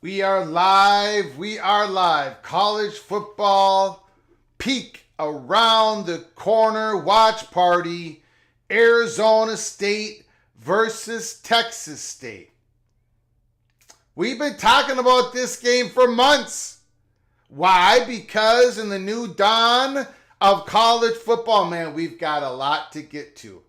We are live. We are live. College football peak around the corner. Watch party. Arizona State versus Texas State. We've been talking about this game for months. Why? Because in the new dawn of college football, man, we've got a lot to get to.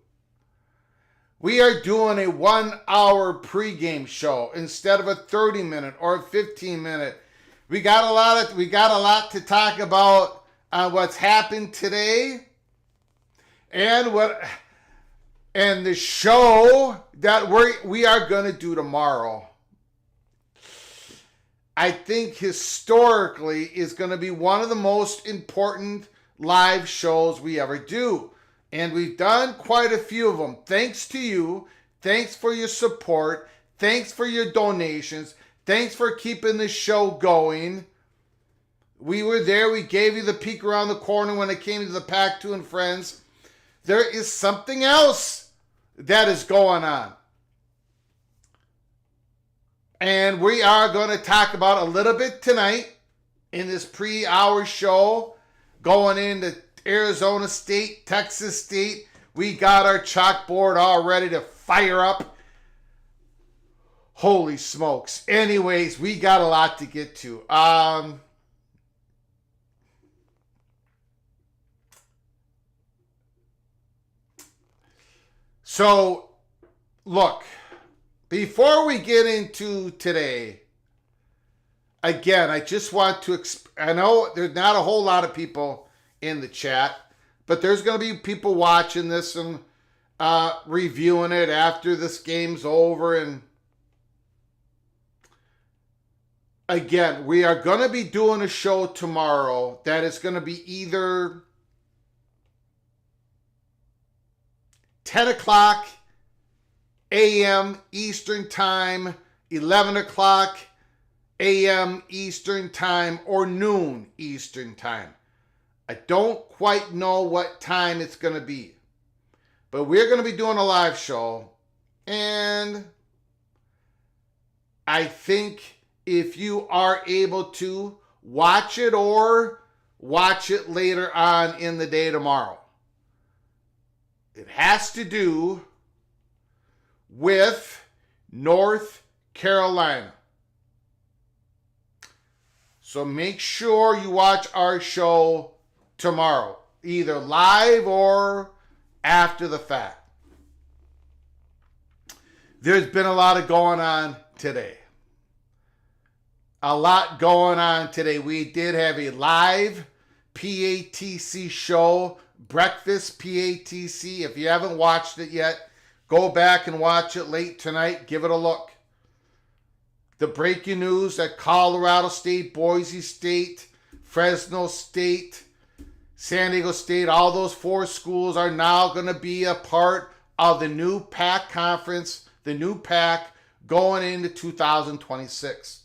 We are doing a 1 hour pregame show instead of a 30-minute or a 15-minute. We got a lot to talk about what's happened today and the show that we are going to do tomorrow. I think historically is going to be one of the most important live shows we ever do. And we've done quite a few of them. Thanks to you. Thanks for your support. Thanks for your donations. Thanks for keeping the show going. We were there. We gave you the peek around the corner when it came to the PATC and Friends. There is something else that is going on. And we are going to talk about a little bit tonight in this pre-hour show going into Arizona State, Texas State. We got our chalkboard all ready to fire up. Holy smokes. Anyways, we got a lot to get to. So, look, before we get into today, again, I just want to, I know there's not a whole lot of people in the chat, but there's going to be people watching this and reviewing it after this game's over. And again, we are going to be doing a show tomorrow that is going to be either 10 o'clock a.m. Eastern Time, 11 o'clock a.m. Eastern Time, or noon Eastern Time. I don't quite know what time it's going to be. But we're going to be doing a live show. And I think if you are able to watch it or watch it later on in the day tomorrow, it has to do with North Carolina. So make sure you watch our show tomorrow, either live or after the fact. There's been a lot of going on today. A lot going on today. We did have a live PATC show, Breakfast PATC. If you haven't watched it yet, go back and watch it late tonight. Give it a look. The breaking news that Colorado State, Boise State, Fresno State, San Diego State, all those four schools are now going to be a part of the new PAC conference, the new PAC going into 2026.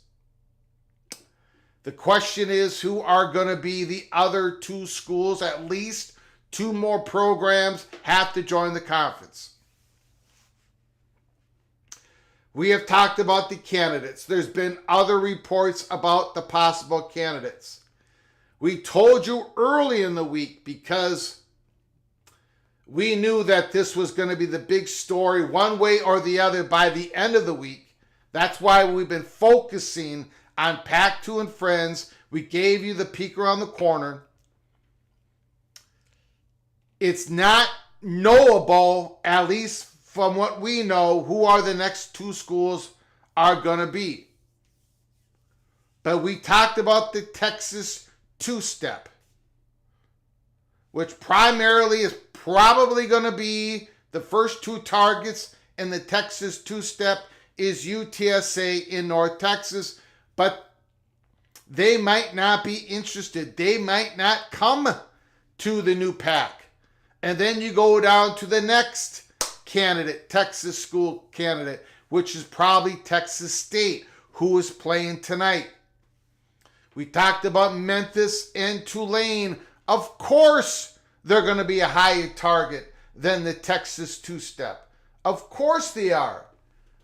The question is, who are going to be the other two schools? At least two more programs have to join the conference. We have talked about the candidates. There's been other reports about the possible candidates. We told you early in the week because we knew that this was going to be the big story one way or the other by the end of the week. That's why we've been focusing on PAC2 and Friends. We gave you the peek around the corner. It's not knowable, at least from what we know, who are the next two schools are going to be. But we talked about the Texas two-step, which primarily is probably going to be the first two targets in the Texas two-step is UTSA in North Texas, but they might not be interested. They might not come to the new PAC. And then you go down to the next candidate, Texas school candidate, which is probably Texas State, who is playing tonight. We talked about Memphis and Tulane. Of course, they're going to be a higher target than the Texas two-step. Of course they are.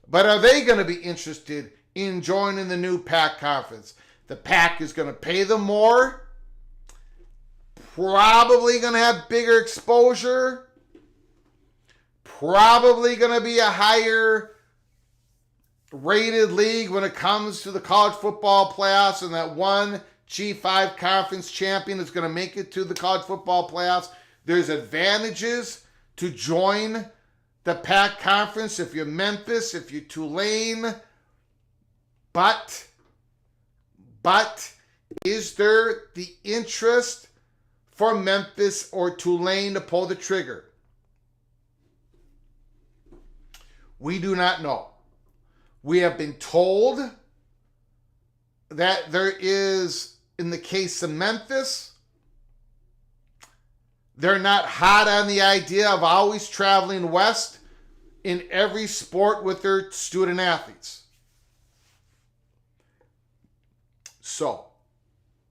But are they going to be interested in joining the new PAC conference. The PAC is going to pay them more, probably going to have bigger exposure, probably going to be a higher rated league when it comes to the college football playoffs, and that one G5 conference champion is going to make it to the college football playoffs. There's advantages to join the PAC conference if you're Memphis, if you're Tulane. But is there the interest for Memphis or Tulane to pull the trigger? We do not know. We have been told that there is, in the case of Memphis, they're not hot on the idea of always traveling west in every sport with their student athletes. So,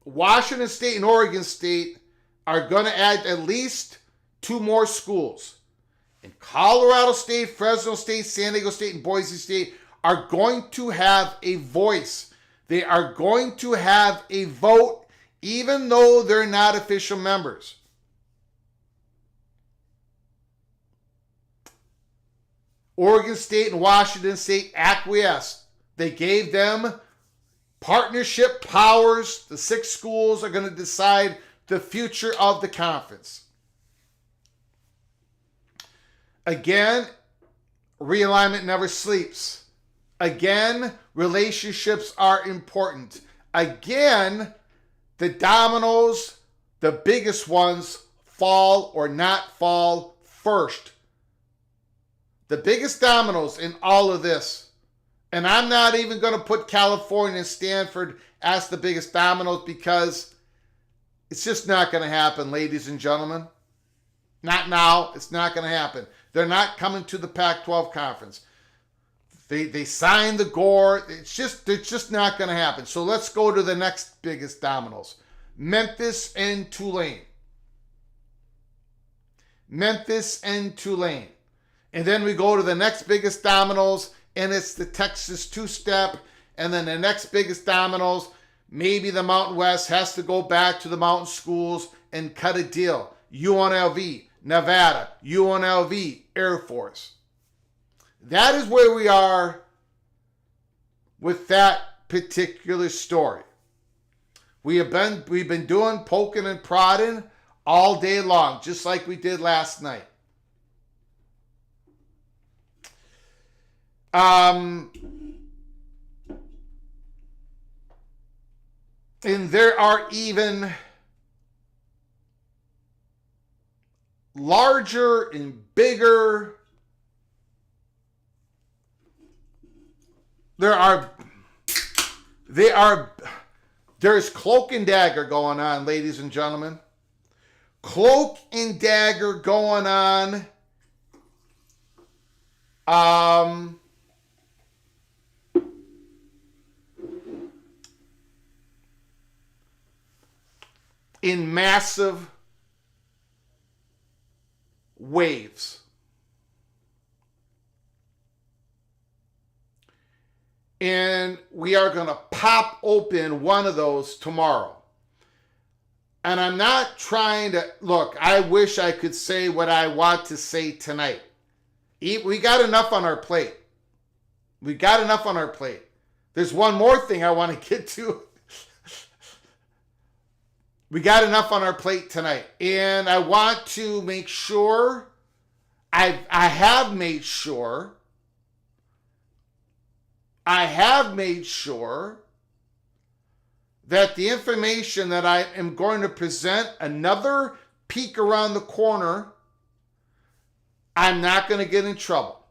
Washington State and Oregon State are going to add at least 2 more schools. And Colorado State, Fresno State, San Diego State, and Boise State are going to have a voice. They are going to have a vote, even though they're not official members. Oregon State and Washington State acquiesced. They gave them partnership powers. The 6 schools are going to decide the future of the conference. Again, realignment never sleeps. Again, relationships are important. Again, the dominoes, the biggest ones, fall or not fall first. The biggest dominoes in all of this, and I'm not even going to put California and Stanford as the biggest dominoes because it's just not going to happen, ladies and gentlemen. Not now. It's not going to happen. They're not coming to the Pac-12 conference. They signed the Gore. It's just not going to happen. So let's go to the next biggest dominoes. Memphis and Tulane. Memphis and Tulane. And then we go to the next biggest dominoes, and it's the Texas two-step. And then the next biggest dominoes, maybe the Mountain West has to go back to the mountain schools and cut a deal. UNLV, Nevada, UNLV, Air Force. That is where we are with that particular story. We've been doing poking and prodding all day long, just like we did last night. And there are even larger and bigger. There's cloak and dagger going on, ladies and gentlemen. Cloak and dagger going on. In massive waves. And we are going to pop open one of those tomorrow. And I'm not trying to, look, I wish I could say what I want to say tonight. We got enough on our plate. We got enough on our plate. There's one more thing I want to get to. We got enough on our plate tonight. And I want to make sure, I have made sure that the information that I am going to present, another peek around the corner, I'm not going to get in trouble.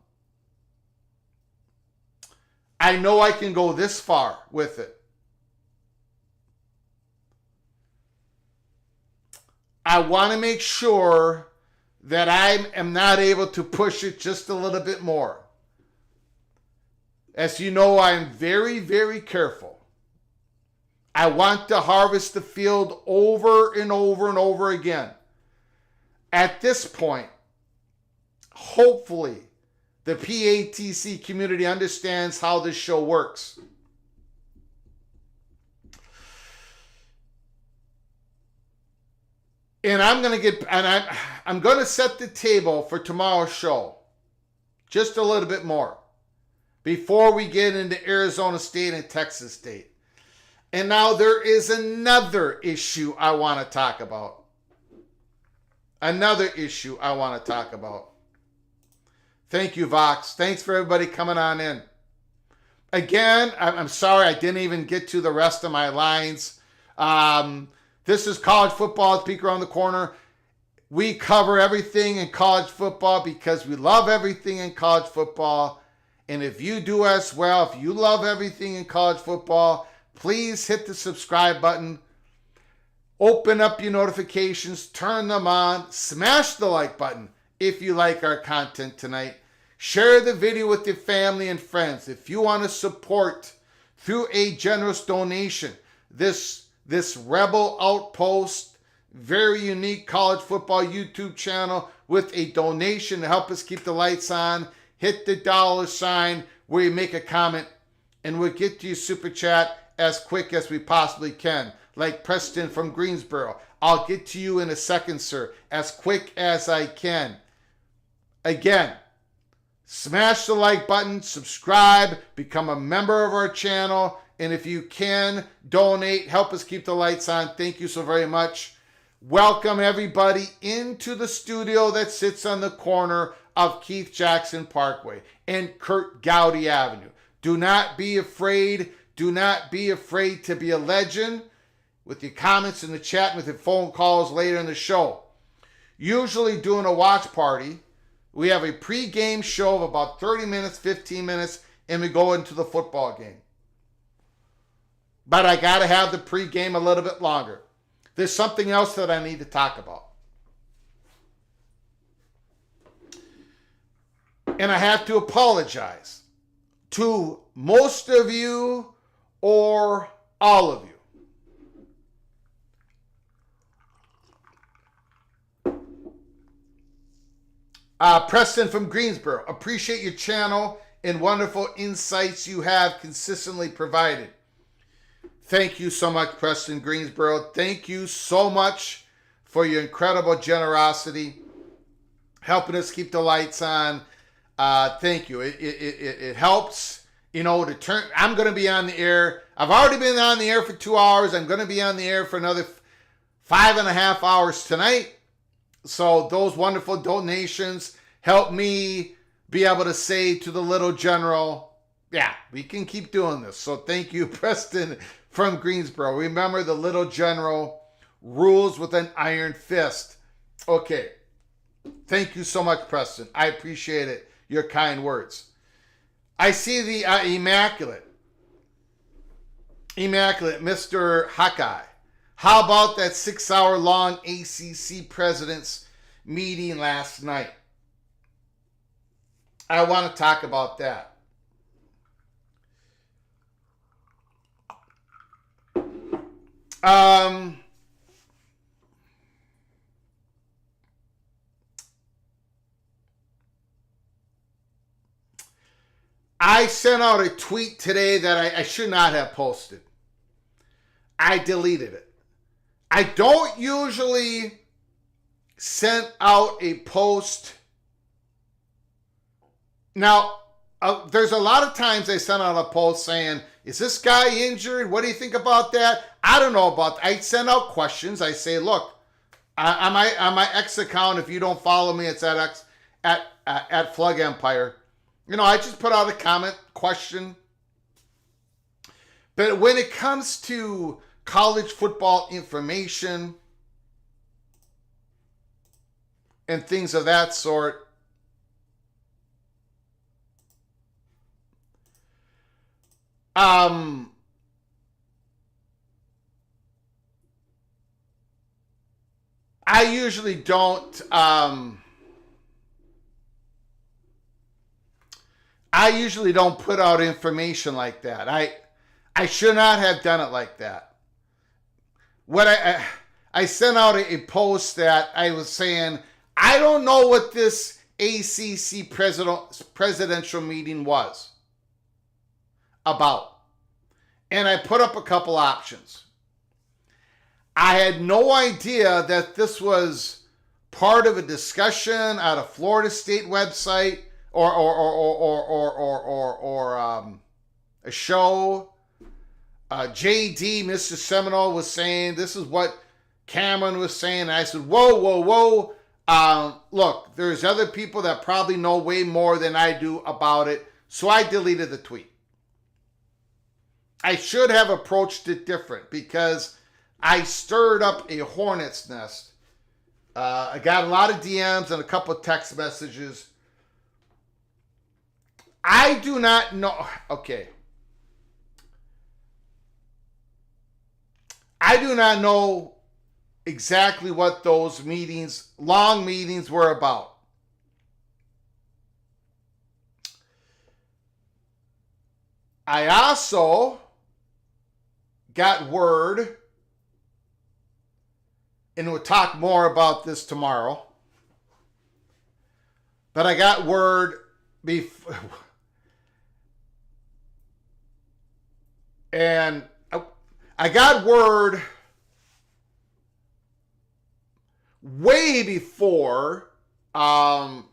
I know I can go this far with it. I want to make sure that I am not able to push it just a little bit more. As you know, I am very, very careful. I want to harvest the field over and over and over again. At this point, hopefully, the PATC community understands how this show works. And I'm going to set the table for tomorrow's show just a little bit more before we get into Arizona State and Texas State. And now there is another issue I want to talk about. Another issue I want to talk about. Thank you, Vox. Thanks for everybody coming on in. Again, I'm sorry I didn't even get to the rest of my lines. This is College Football with Peek Around the Corner. We cover everything in college football because we love everything in college football. And if you do as well, if you love everything in college football, please hit the subscribe button. Open up your notifications, turn them on, smash the like button if you like our content tonight. Share the video with your family and friends. If you want to support through a generous donation this Rebel Outpost, very unique college football YouTube channel with a donation to help us keep the lights on, hit the $sign where you make a comment and we'll get to your super chat as quick as we possibly can. Like Preston from Greensboro. I'll get to you in a second, sir, as quick as I can. Again, smash the like button, subscribe, become a member of our channel, and if you can, donate, help us keep the lights on. Thank you so very much. Welcome everybody into the studio that sits on the corner of Keith Jackson Parkway and Kurt Gowdy Avenue. Do not be afraid. Do not be afraid to be a legend with your comments in the chat and with your phone calls later in the show. Usually during a watch party, we have a pre-game show of about 30 minutes, 15 minutes, and we go into the football game. But I got to have the pre-game a little bit longer. There's something else that I need to talk about. And I have to apologize to most of you or all of you. Preston from Greensboro, appreciate your channel and wonderful insights you have consistently provided. Thank you so much, Preston Greensboro. Thank you so much for your incredible generosity, helping us keep the lights on. Thank you. It helps, to turn. I'm going to be on the air. I've already been on the air for 2 hours. I'm going to be on the air for another 5.5 hours tonight. So those wonderful donations help me be able to say to the little general, yeah, we can keep doing this. So thank you, Preston from Greensboro. Remember, the little general rules with an iron fist. Okay. Thank you so much, Preston. I appreciate it. Your kind words. I see the Immaculate, Mr. Hawkeye. How about that 6-hour-long ACC president's meeting last night? I want to talk about that. I sent out a tweet today that I should not have posted. I deleted it. I don't usually send out a post. Now, there's a lot of times I send out a post saying, is this guy injured? What do you think about that? I don't know about that. I send out questions. I say, look, on my X account, if you don't follow me, it's at Flug Empire. I just put out a comment, question. But when it comes to college football information and things of that sort, I usually don't put out information like that. I should not have done it like that. What I sent out a post that I was saying, I don't know what this ACC presidential meeting was about. And I put up a couple options. I had no idea that this was part of a discussion at a Florida State website or a show. JD, Mr. Seminole, was saying this is what Cameron was saying. And I said, whoa, whoa, whoa. Look, there's other people that probably know way more than I do about it. So I deleted the tweet. I should have approached it different because I stirred up a hornet's nest. I got a lot of DMs and a couple of text messages. I do not know. Okay. I do not know exactly what those meetings, long meetings, were about. I also got word, and we'll talk more about this tomorrow, but I got word before, and I got word way before Brian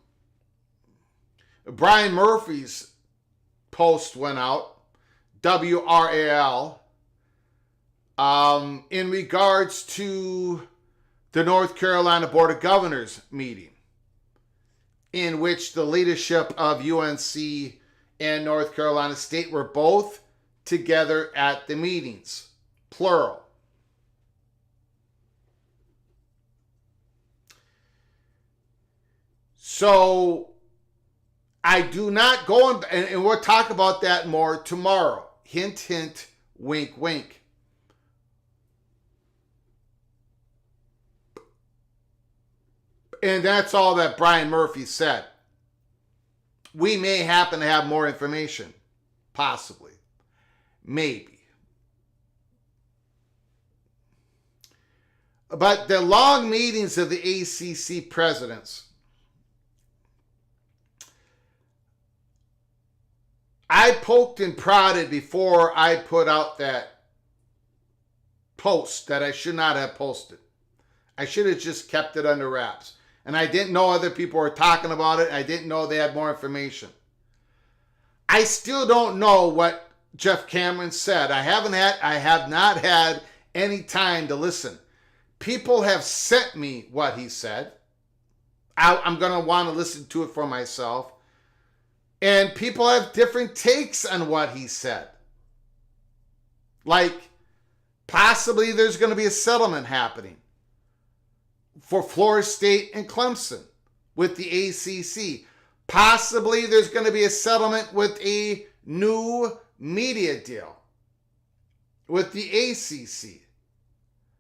Murphy's post went out, WRAL, in regards to the North Carolina Board of Governors meeting, in which the leadership of UNC and North Carolina State were both together at the meetings, plural. So I do not go, and we'll talk about that more tomorrow. Hint, hint, wink, wink. And that's all that Brian Murphy said. We may happen to have more information. Possibly. Maybe. But the long meetings of the ACC presidents, I poked and prodded before I put out that post that I should not have posted. I should have just kept it under wraps. And I didn't know other people were talking about it. I didn't know they had more information. I still don't know what Jeff Cameron said. I have not had any time to listen. People have sent me what he said. I'm going to want to listen to it for myself. And people have different takes on what he said. Like, possibly there's going to be a settlement happening for Florida State and Clemson with the ACC. Possibly there's going to be a settlement with a new media deal with the ACC.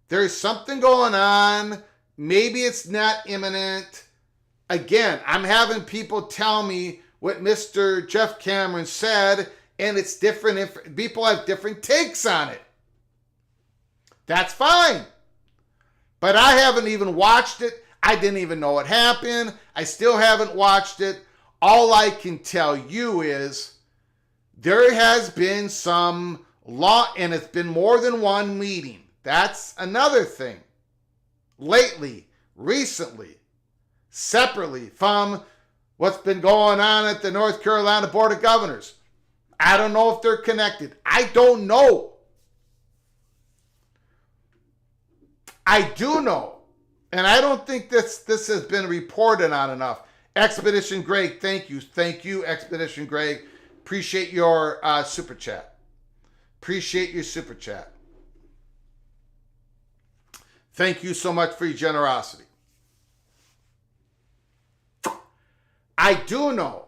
There's something going on. Maybe it's not imminent. Again, I'm having people tell me what Mr. Jeff Cameron said, and it's different. If people have different takes on it, that's fine. But I haven't even watched it. I didn't even know it happened. I still haven't watched it. All I can tell you is there has been some law, and it's been more than one meeting. That's another thing. Lately, recently, separately from what's been going on at the North Carolina Board of Governors. I don't know if they're connected. I don't know. I do know, and I don't think this has been reported on enough. Expedition Greg, thank you. Thank you, Expedition Greg. Appreciate your super chat. Appreciate your super chat. Thank you so much for your generosity. I do know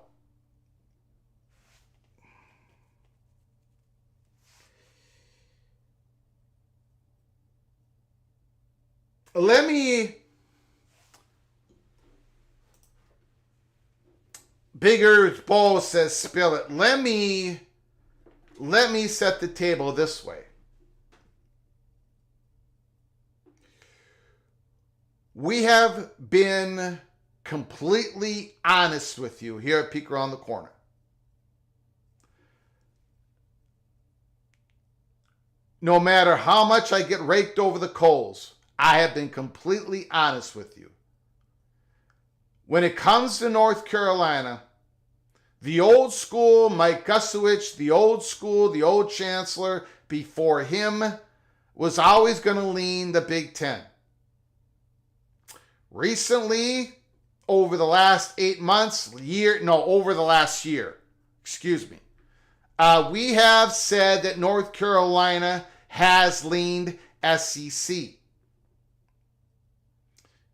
let me Bigger Bowl says spill it. Let me set the table this way. We have been completely honest with you here at Peek Around the Corner. no matter how much I get raked over the coals, I have been completely honest with you. When it comes to North Carolina, the old school Mike Gusowich, the old school, the old chancellor before him was always going to lean the Big Ten. Recently, over the last 8 months, over the last year, we have said that North Carolina has leaned SEC.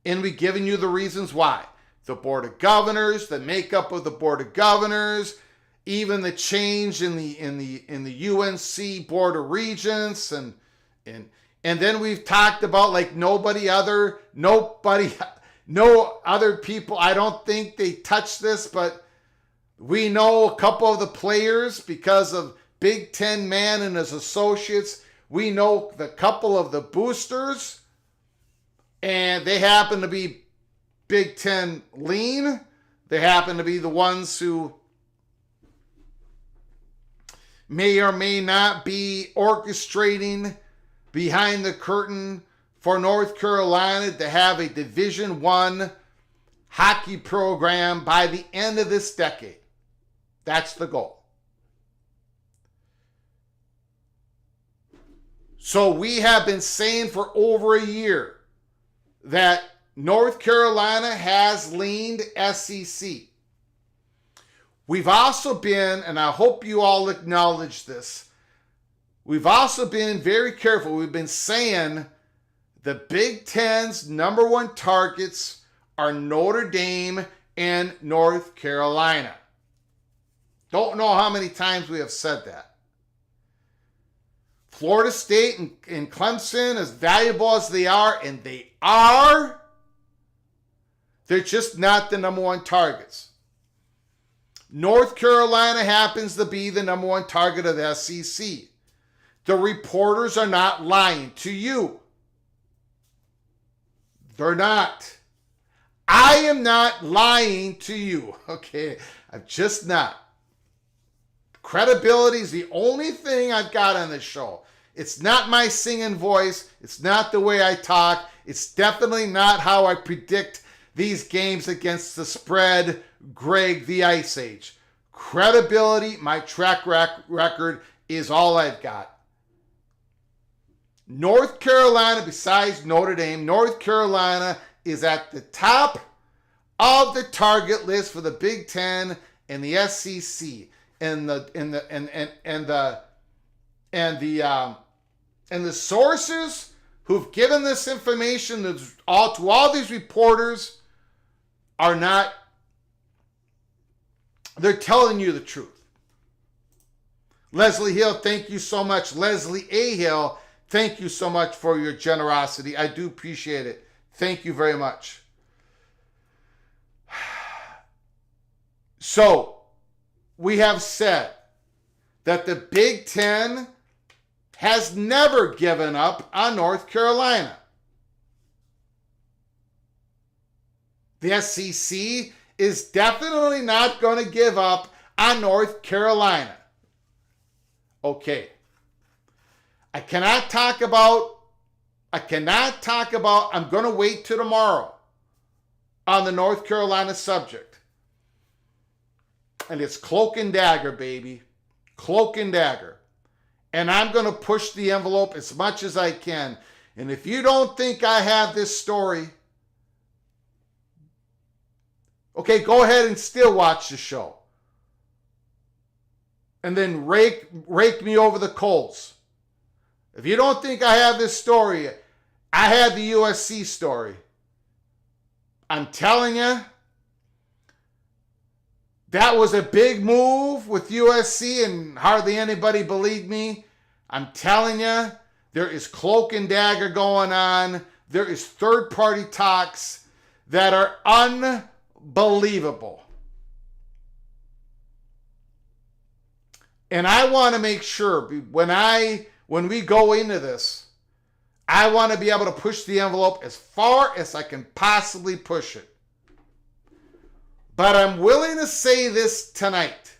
And we've given you the reasons why. The Board of Governors, the makeup of the Board of Governors, even the change in the UNC Board of Regents, and then we've talked about like no other people. I don't think they touch this, but we know a couple of the players because of Big Ten Man and his associates. We know the couple of the boosters, and they happen to be Big Ten lean. They happen to be the ones who may or may not be orchestrating behind the curtain for North Carolina to have a Division I hockey program by the end of this decade. That's the goal. So we have been saying for over a year that North Carolina has leaned SEC. We've also been, and I hope you all acknowledge this, we've also been very careful. We've been saying the Big Ten's number one targets are Notre Dame and North Carolina. Don't know how many times we have said that. Florida State and Clemson, as valuable as they are, and they are, they're just not the number one targets. North Carolina happens to be the number one target of the SEC. The reporters are not lying to you. They're not. I am not lying to you, okay? I'm just not. Credibility is the only thing I've got on this show. It's not my singing voice. It's not the way I talk. It's definitely not how I predict these games against the spread, Greg the Ice Age. Credibility, my track record is all I've got. North Carolina, besides Notre Dame, North Carolina is at the top of the target list for the Big Ten and the SEC. And the sources who've given this information to all these reporters are not, they're telling you the truth. Leslie Hill, thank you so much. Leslie A. Hill, thank you so much for your generosity. I do appreciate it. Thank you very much. So, we have said that the Big Ten has never given up on North Carolina. The SEC is definitely not going to give up on North Carolina. Okay. I'm going to wait till tomorrow on the North Carolina subject. And it's cloak and dagger, baby. Cloak and dagger. And I'm going to push the envelope as much as I can. And if you don't think I have this story, okay, go ahead and still watch the show. And then rake me over the coals. If you don't think I have this story, I had the USC story. I'm telling you, that was a big move with USC and hardly anybody believed me. I'm telling you, there is cloak and dagger going on. There is third-party talks that are unbelievable. And I want to make sure when we go into this, I want to be able to push the envelope as far as I can possibly push it. But I'm willing to say this tonight.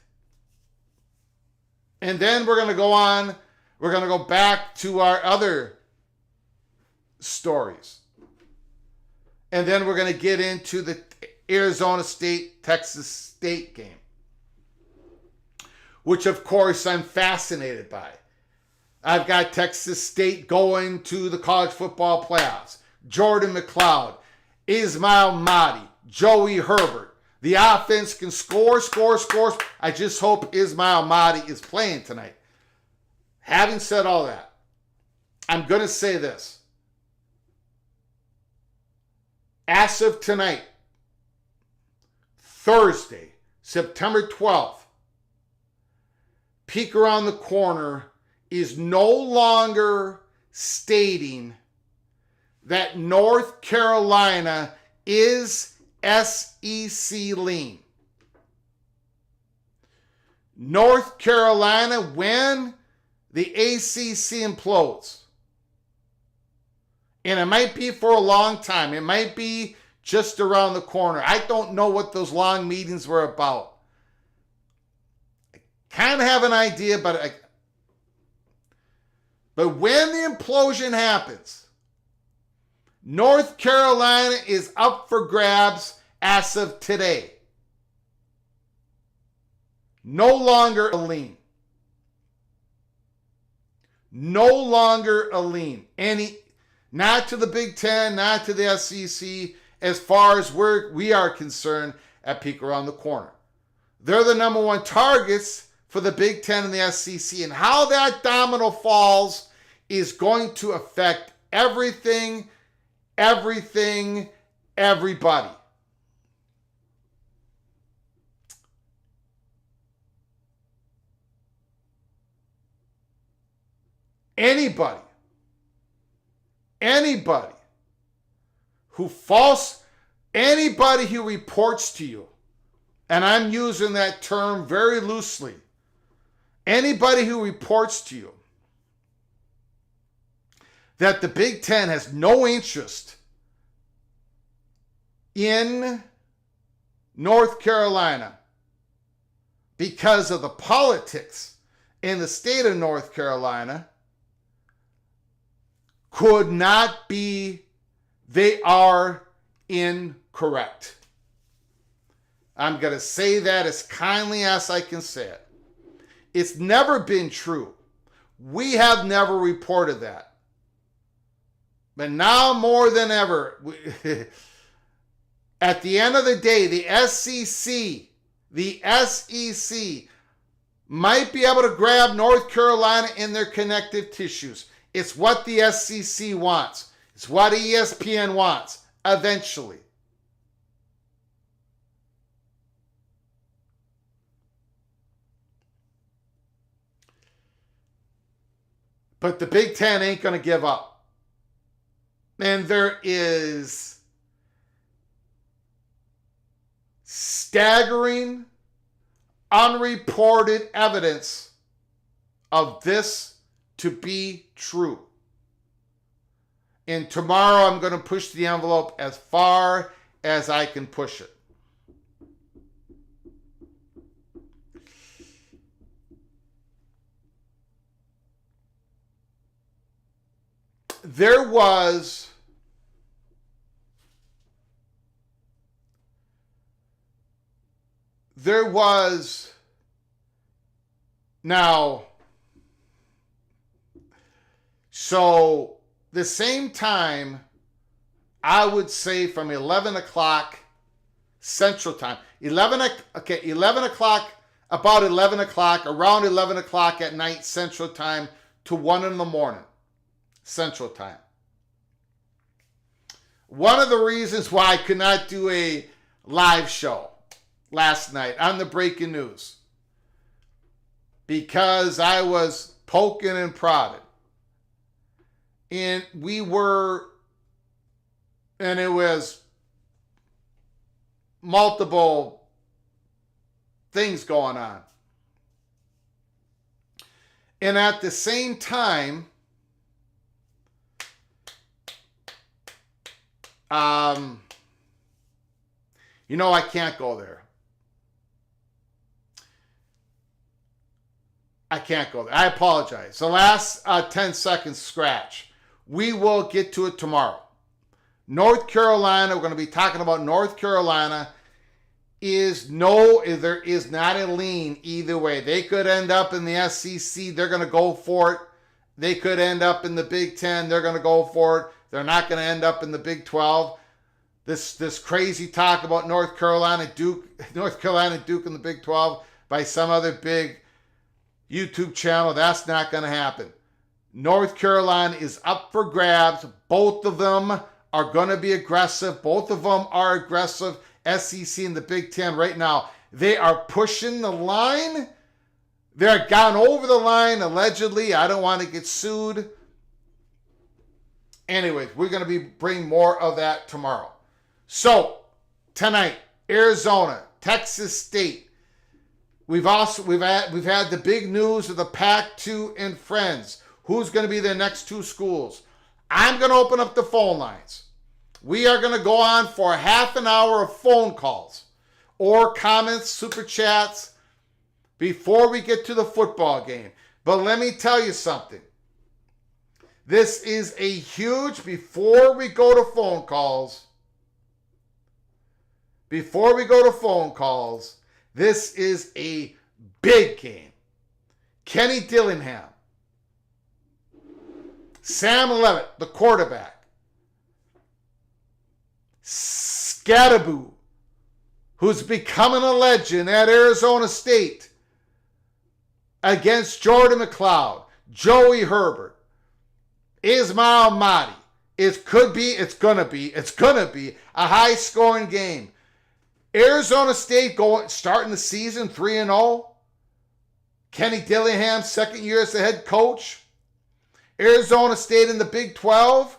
And then we're going to go on We're going to go back to our other stories. And then we're going to get into the Arizona State, Texas State game, which of course I'm fascinated by. I've got Texas State going to the college football playoffs. Jordan McLeod, Ismail Mahdi, Joey Herbert. The offense can score. I just hope Ismail Mahdi is playing tonight. Having said all that, I'm going to say this. As of tonight, Thursday, September 12th, Peek Around the Corner is no longer stating that North Carolina is SEC lean. North Carolina, when the ACC implodes, and it might be for a long time, it might be just around the corner. I don't know what those long meetings were about. I kind of have an idea, but when the implosion happens, North Carolina is up for grabs as of today. No longer a lean. No longer a lean. Not to the Big Ten, not to the SEC, as far as we are concerned at Peek Around the Corner. They're the number one targets for the Big Ten and the SEC. And how that domino falls is going to affect everything, everybody. Anybody who reports to you, and I'm using that term very loosely, anybody who reports to you that the Big Ten has no interest in North Carolina because of the politics in the state of North Carolina could not be, they are incorrect. I'm going to say that as kindly as I can say it. It's never been true. We have never reported that. But now more than ever, at the end of the day, the SEC might be able to grab North Carolina in their connective tissues. It's what the SEC wants. It's what ESPN wants eventually. But the Big Ten ain't going to give up. And there is staggering, unreported evidence of this to be true. And tomorrow I'm going to push the envelope as far as I can push it. There was now, so the same time, I would say from 11 o'clock Central Time, 11 o'clock, about 11 o'clock, around 11 o'clock at night Central Time to 1 in the morning Central Time. One of the reasons why I could not do a live show last night on the breaking news, because I was poking and prodded. And it was multiple things going on. And at the same time, I can't go there. I can't go there. I apologize. The last 10 seconds scratch. We will get to it tomorrow. North Carolina, we're going to be talking about North Carolina. There is not a lean either way. They could end up in the SEC. They're going to go for it. They could end up in the Big Ten. They're going to go for it. They're not going to end up in the Big 12. This crazy talk about North Carolina Duke in the Big 12 by some other big YouTube channel, that's not going to happen. North Carolina is up for grabs. Both of them are going to be aggressive. Both of them are aggressive. SEC and the Big Ten right now, they are pushing the line. They're gone over the line, allegedly. I don't want to get sued. Anyways, we're going to be bringing more of that tomorrow. So, tonight, Arizona, Texas State. We've had the big news of the Pac-2 and friends. Who's going to be their next two schools? I'm going to open up the phone lines. We are going to go on for half an hour of phone calls or comments, super chats before we get to the football game. But let me tell you something. This is a huge, before we go to phone calls, this is a big game. Kenny Dillingham, Sam Levitt, the quarterback, Scattaboo, who's becoming a legend at Arizona State, against Jordan McLeod, Joey Herbert, Ismail Mahdi. It's going to be a high-scoring game. Arizona State starting the season 3-0. Kenny Dillingham, second year as the head coach. Arizona State in the Big 12,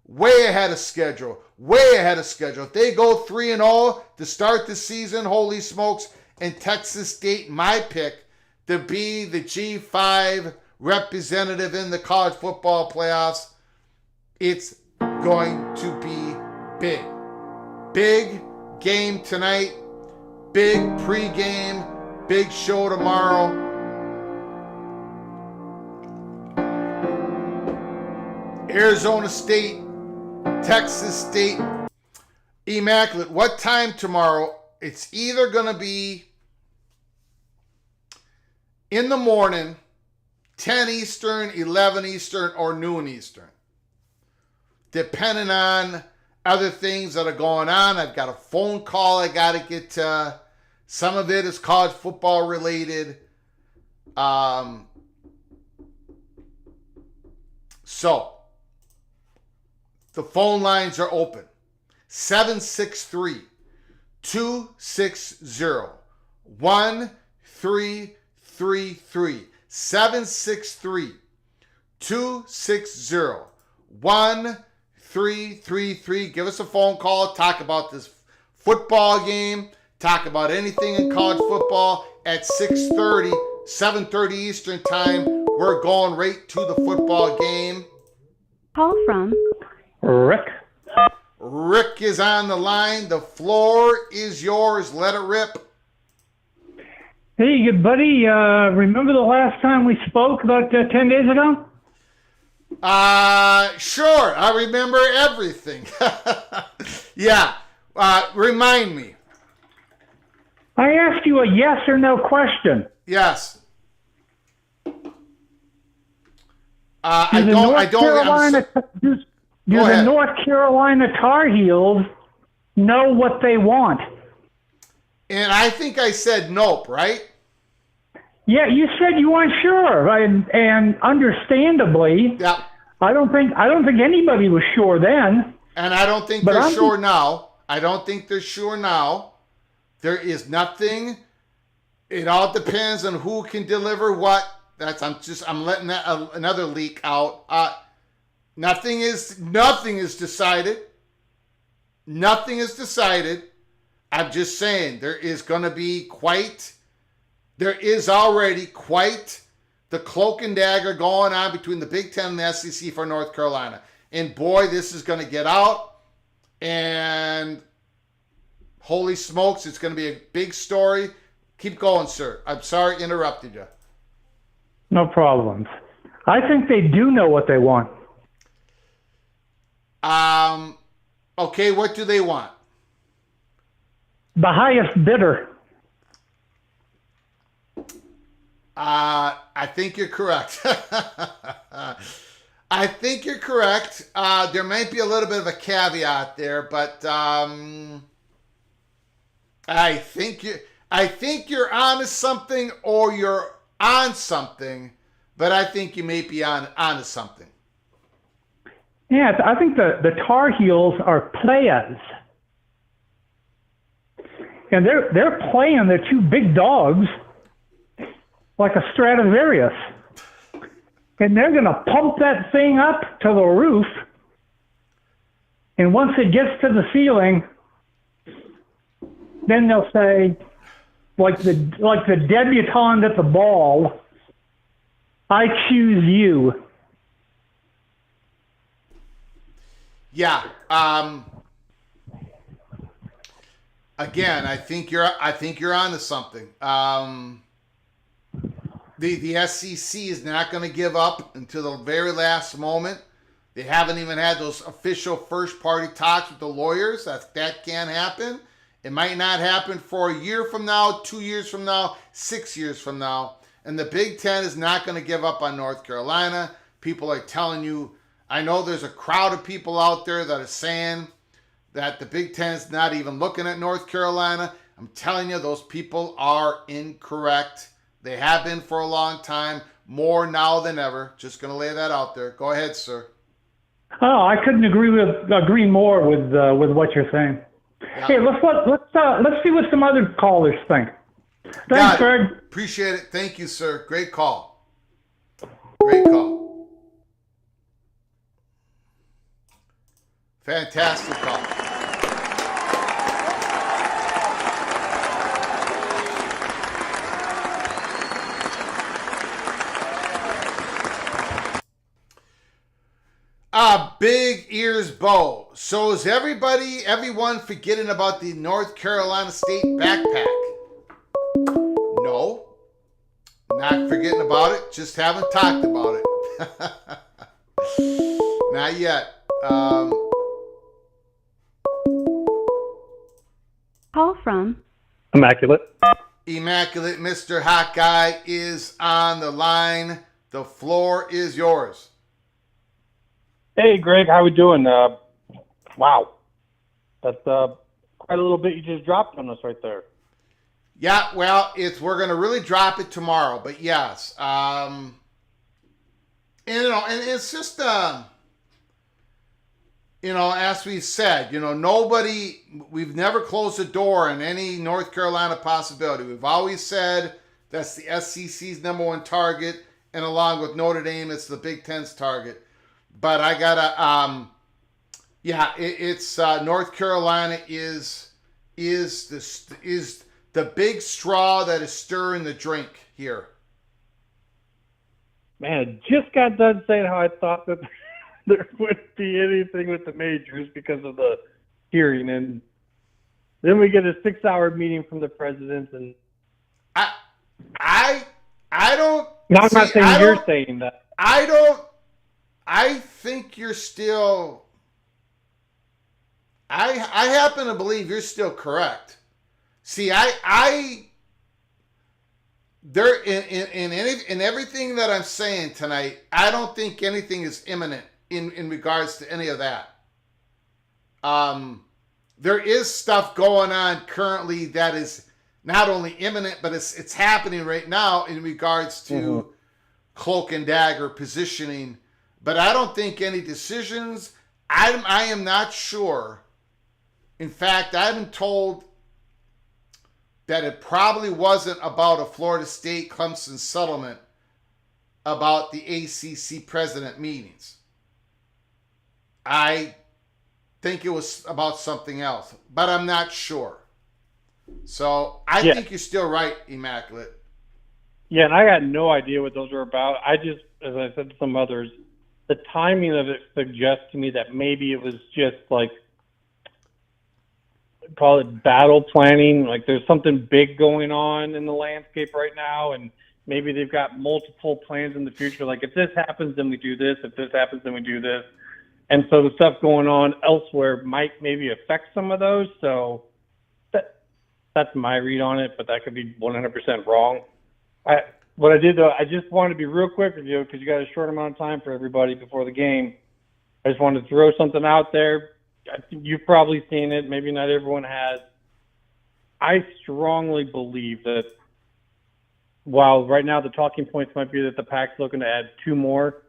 way ahead of schedule. If they go 3-0 to start the season, holy smokes. And Texas State, my pick, to be the G5 representative in the college football playoffs. It's going to be big. Big game tonight. Big pregame. Big show tomorrow. Arizona State, Texas State, Immaculate. What time tomorrow? It's either going to be in the morning, 10 Eastern, 11 Eastern, or noon Eastern. Depending on other things that are going on. I've got a phone call I got to get to. Some of it is college football related. So, the phone lines are open. 763-260-1333. 763-260-1333. Give us a phone call. Talk about this football game. Talk about anything in college football at 6:30, 7:30 Eastern time. We're going right to the football game. Call from Rick. Rick is on the line. The floor is yours. Let it rip. Hey, good buddy. Remember the last time we spoke about 10 days ago? Sure. I remember everything. Yeah. Remind me. I asked you a yes or no question. Yes. Do the North Carolina Tar Heels know what they want? And I think I said nope, right? Yeah, you said you weren't sure, and understandably, Yeah. I don't think anybody was sure then. And I don't think they're sure now. There is nothing. It all depends on who can deliver what. I'm letting that another leak out. Nothing is decided. Nothing is decided. I'm just saying there is already quite the cloak and dagger going on between the Big Ten and the SEC for North Carolina. And boy, this is going to get out. And holy smokes, it's going to be a big story. Keep going, sir. I'm sorry I interrupted you. No problems. I think they do know what they want. Okay, what do they want? The highest bidder. I think you're correct. I think you're correct. There might be a little bit of a caveat there, but I think you're onto something, or you're on something, but I think you may be onto something. Yeah, I think the Tar Heels are players. And they're playing the two big dogs like a Stradivarius. And they're going to pump that thing up to the roof. And once it gets to the ceiling, then they'll say, like the debutante at the ball, I choose you. Yeah. Again, I think you're onto something. The SEC is not going to give up until the very last moment. They haven't even had those official first party talks with the lawyers. That can't happen. It might not happen for a year from now, 2 years from now, 6 years from now. And the Big Ten is not going to give up on North Carolina. People are telling you, I know there's a crowd of people out there that are saying that the Big Ten is not even looking at North Carolina. I'm telling you, those people are incorrect. They have been for a long time, more now than ever. Just going to lay that out there. Go ahead, sir. Oh, I couldn't agree more with what you're saying. Yeah. Hey, let's see what some other callers think. Thanks, Greg. Appreciate it. Thank you, sir. Great call. Great call. Fantastic call. Big Ears Bo. So is everyone forgetting about the North Carolina State backpack? No. Not forgetting about it. Just haven't talked about it. Not yet. Call from Immaculate. Immaculate Mr. Hawkeye is on the line. The floor is yours. Hey, Greg, how we doing? Wow, that's quite a little bit you just dropped on us right there. Yeah, well, we're gonna really drop it tomorrow, but yes, and it's just as we said, we've never closed the door on any North Carolina possibility. We've always said that's the SEC's number one target, and along with Notre Dame, it's the Big Ten's target. But I gotta, it's North Carolina is the big straw that is stirring the drink here. Man, I just got done saying how I thought that there wouldn't be anything with the majors because of the hearing, and then we get a 6-hour meeting from the president, and I don't. No, I'm not saying you're saying that. I think you're still. I happen to believe you're still correct. See, there in everything that I'm saying tonight, I don't think anything is imminent in regards to any of that. There is stuff going on currently that is not only imminent, but it's happening right now in regards to cloak and dagger positioning. But I don't think any decisions. I am not sure. In fact, I've been told that it probably wasn't about a Florida State Clemson settlement about the ACC president meetings. I think it was about something else, but I'm not sure. So I think you're still right, Immaculate. Yeah, and I got no idea what those were about. I just, as I said to some others, the timing of it suggests to me that maybe it was just like, call it battle planning. Like there's something big going on in the landscape right now, and Maybe they've got multiple plans in the future. Like if this happens, then we do this. If this happens, then we do this. And so the stuff going on elsewhere might maybe affect some of those. So that's my read on it, but that could be 100% wrong. What I did though, I just wanted to be real quick with you because you got a short amount of time for everybody before the game. I just wanted to throw something out there. I think you've probably seen it. Maybe not everyone has. I strongly believe that while right now the talking points might be that the PAC's looking to add 2 more,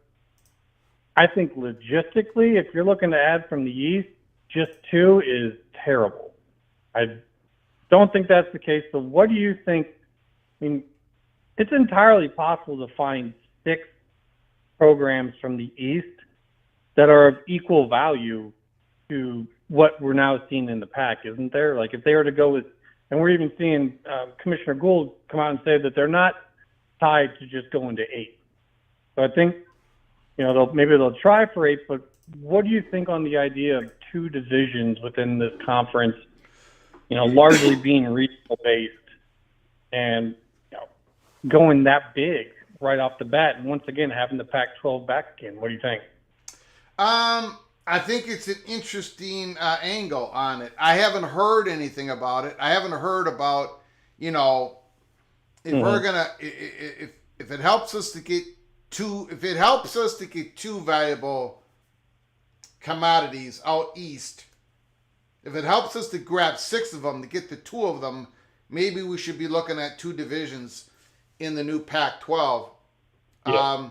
I think logistically, if you're looking to add from the East, just 2 is terrible. I don't think that's the case. So what do you think? I mean, it's entirely possible to find 6 programs from the East that are of equal value to what we're now seeing in the PAC, isn't there? Like if they were to go with, and we're even seeing Commissioner Gould come out and say that they're not tied to just going to 8. So I think, maybe they'll try for 8, but what do you think on the idea of 2 divisions within this conference, largely being regional based and going that big right off the bat, and once again having the Pac-12 back again? What do you think? I think it's an interesting angle on it. I haven't heard anything about it. I haven't heard about, if we're gonna, if it helps us to get 2, if it helps us to get 2 valuable commodities out east, if it helps us to grab 6 of them to get the 2 of them, maybe we should be looking at 2 divisions in the new Pac-12. Yeah.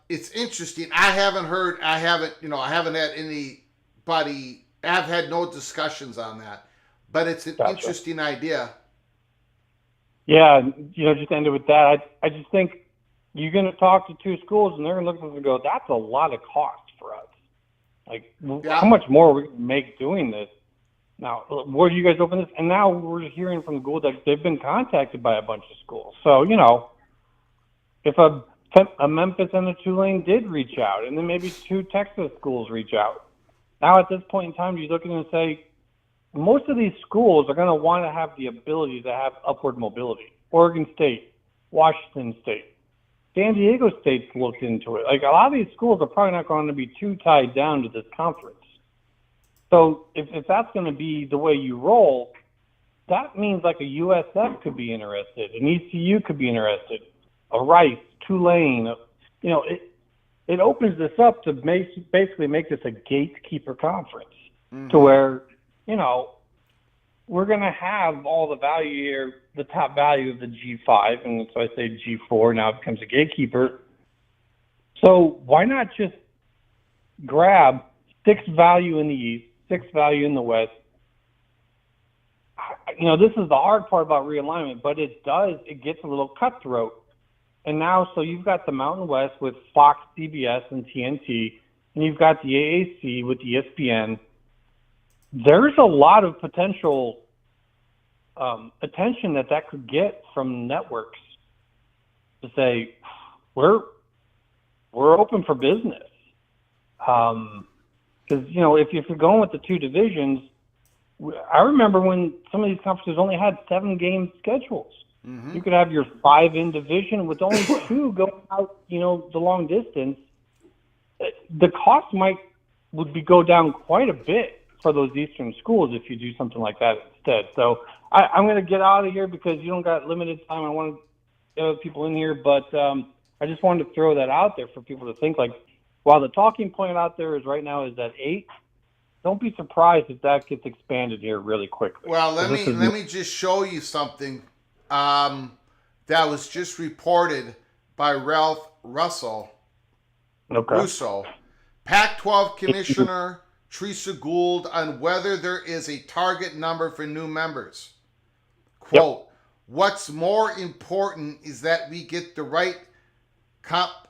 It's interesting. I haven't had anybody, I've had no discussions on that, but it's an interesting idea. Yeah. Just end it with that. I just think you're going to talk to 2 schools and they're going to look at us and go, that's a lot of cost for us. Like, how much more are we going to make doing this? Now, where do you guys open this? And now we're just hearing from the Gould that they've been contacted by a bunch of schools. So, if a Memphis and a Tulane did reach out, and then maybe 2 Texas schools reach out. Now, at this point in time, you're looking and say, most of these schools are going to want to have the ability to have upward mobility. Oregon State, Washington State, San Diego State's looked into it. Like, a lot of these schools are probably not going to be too tied down to this conference. So if that's going to be the way you roll, that means like a USF could be interested, an ECU could be interested, a Rice, Tulane. It opens this up to basically make this a gatekeeper conference to where, we're going to have all the value here, the top value of the G5, and so I say G4 now becomes a gatekeeper. So why not just grab 6 value in the East, 6 value in the West? This is the hard part about realignment, but it gets a little cutthroat. And now, so you've got the Mountain West with Fox, CBS, and TNT, and you've got the AAC with ESPN. There's a lot of potential attention that could get from networks to say, we're open for business. Because, if you're going with the 2 divisions, I remember when some of these conferences only had 7-game schedules. You could have your 5 in division with only 2 going out, the long distance. The cost would go down quite a bit for those Eastern schools if you do something like that instead. So I'm going to get out of here because you don't got limited time. I want to get other people in here, but I just wanted to throw that out there for people to think, like, while the talking point out there is right now is that 8, don't be surprised if that gets expanded here really quickly. Well, let me just show you something that was just reported by Ralph Russo, Pac-12 Commissioner Teresa Gould, on whether there is a target number for new members. Quote, what's more important is that we get the right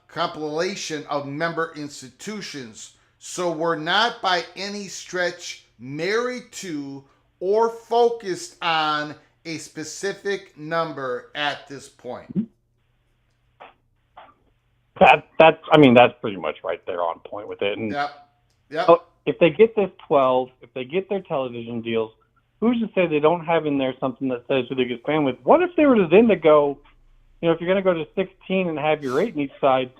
compilation of member institutions, so we're not by any stretch married to or focused on a specific number at this point. That's pretty much right there on point with it. And Yep. so if they get this 12, if they get their television deals, who's to say they don't have in there something that says who they get fan with? What if they were to then to go, if you're going to go to 16 and have your 8 in each side,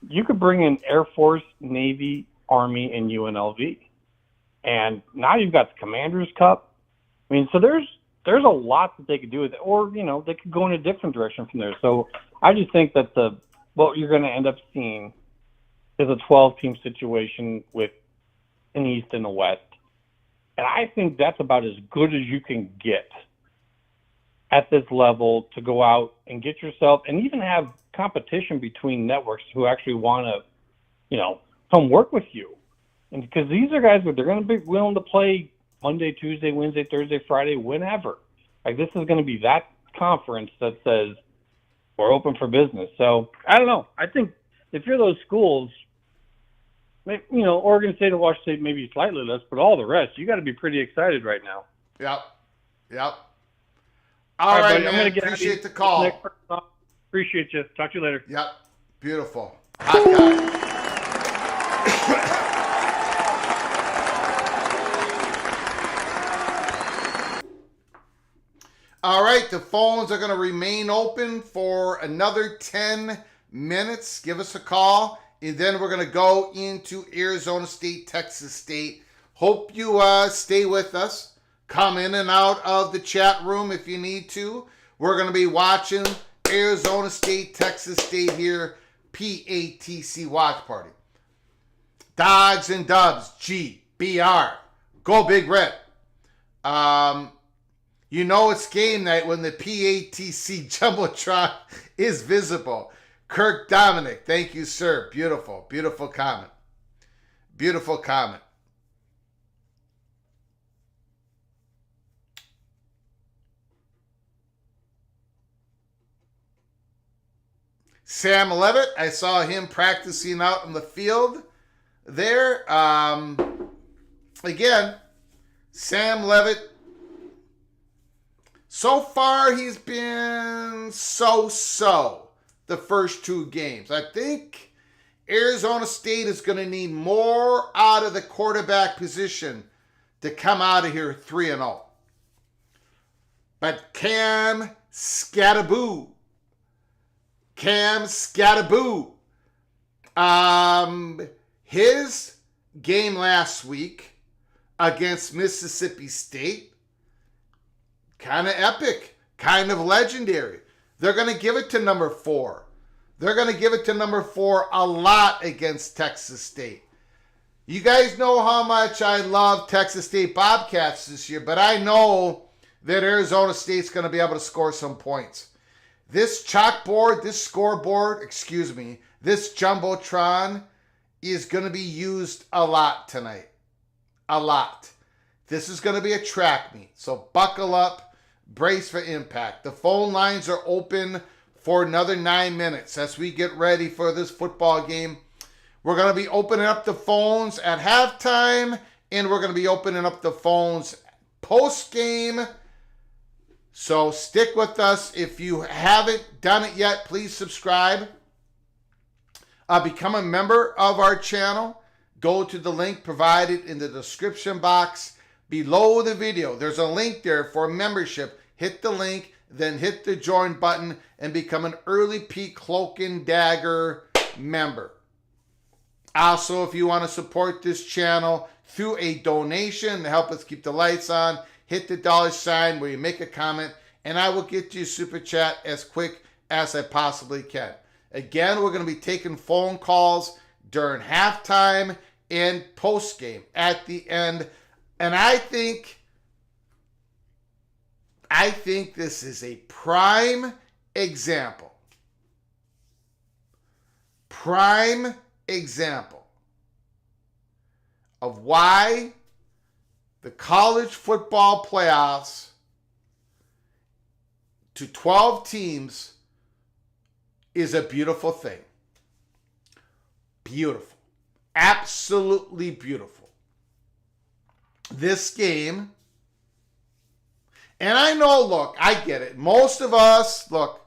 you could bring in Air Force, Navy, Army, and UNLV. And now you've got the Commanders Cup. I mean, so there's a lot that they could do with it. Or, they could go in a different direction from there. So I just think that what you're going to end up seeing is a 12-team situation with an East and a West. And I think that's about as good as you can get at this level to go out and get yourself, and even have competition between networks who actually want to, come work with you. And because these are guys, they're going to be willing to play Monday, Tuesday, Wednesday, Thursday, Friday, whenever. Like, this is going to be that conference that says we're open for business. So I don't know. I think if you're those schools, Oregon State and Washington State maybe slightly less, but all the rest, you got to be pretty excited right now. Yep. All right, buddy, man. I'm gonna get Appreciate the call. Appreciate you. Talk to you later. Yep. Beautiful. Hot guy. All right, the phones are going to remain open for another 10 minutes. Give us a call, and then we're going to go into Arizona State, Texas State. Hope you stay with us. Come in and out of the chat room if you need to. We're going to be watching Arizona State, Texas State here, PATC Watch Party. Dogs and Dubs, GBR. Go Big Red. It's game night when the PATC Jumbotron is visible. Kirk Dominic, thank you, sir. Beautiful, beautiful comment. Beautiful comment. Sam Levitt, I saw him practicing out in the field there. Again, Sam Levitt, so far he's been so-so the first 2 games. I think Arizona State is going to need more out of the quarterback position to come out of here 3-0. But Cam Skatteboo, his game last week against Mississippi State, kind of epic, kind of legendary. They're going to give it to number 4. They're going to give it to number 4 a lot against Texas State. You guys know how much I love Texas State Bobcats this year, but I know that Arizona State's going to be able to score some points. This chalkboard, this scoreboard, this Jumbotron is going to be used a lot tonight. A lot. This is going to be a track meet, so buckle up, brace for impact. The phone lines are open for another 9 minutes as we get ready for this football game. We're going to be opening up the phones at halftime, and we're going to be opening up the phones post-game. So stick with us. If you haven't done it yet, please subscribe. Become a member of our channel. Go to the link provided in the description box below the video. There's a link there for membership. Hit the link, then hit the join button and become an Early Peak Cloak and Dagger member. Also, if you want to support this channel through a donation to help us keep the lights on, hit the $ where you make a comment, and I will get you a super chat as quick as I possibly can. Again, we're going to be taking phone calls during halftime and post-game at the end. And I think this is a prime example. Prime example of why the college football playoffs to 12 teams is a beautiful thing. Beautiful. Absolutely beautiful. This game, and I know, look, I get it. Most of us, look,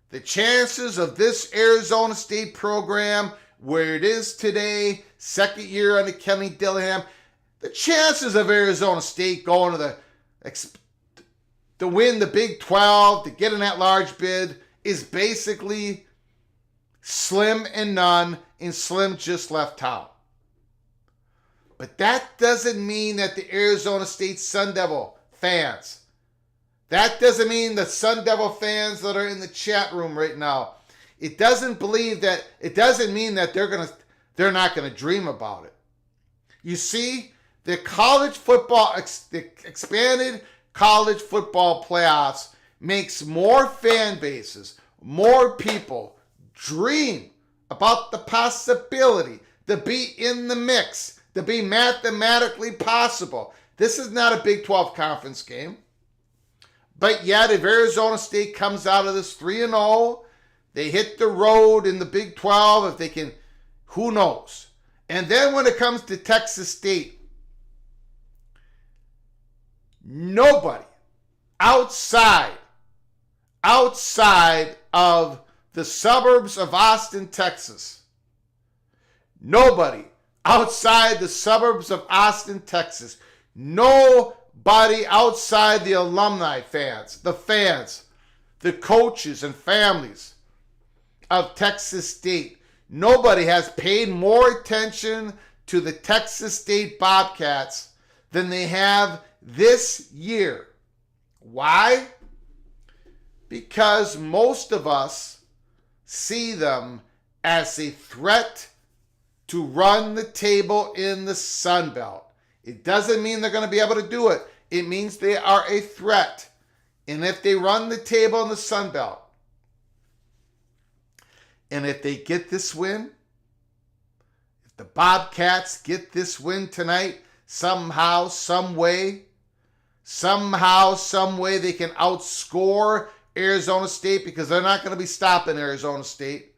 the chances of this Arizona State program, where it is today, second year under Kenny Dillingham, the chances of Arizona State going to to win the Big 12, to get in that large bid, is basically slim and none, and Slim just left town. But that doesn't mean that the Arizona State Sun Devil fans, that doesn't mean the Sun Devil fans that are in the chat room right now, it doesn't mean that they're not gonna dream about it. You see, the college football, the expanded college football playoffs makes more fan bases, more people dream about the possibility to be in the mix, to be mathematically possible. This is not a Big 12 conference game. But yet, if Arizona State comes out of this 3-0, they hit the road in the Big 12, if they can, who knows? And then when it comes to Texas State, nobody outside of the suburbs of Austin, Texas, nobody outside the suburbs of Austin, Texas, nobody outside the alumni fans, the coaches and families of Texas State, nobody has paid more attention to the Texas State Bobcats than they have this year. Why? Because most of us see them as a threat to run the table in the Sun Belt. It doesn't mean they're going to be able to do it. It means they are a threat. And if they run the table in the Sun Belt, and if they get this win, if the Bobcats get this win tonight, somehow, some way they can outscore Arizona State, because they're not going to be stopping Arizona State.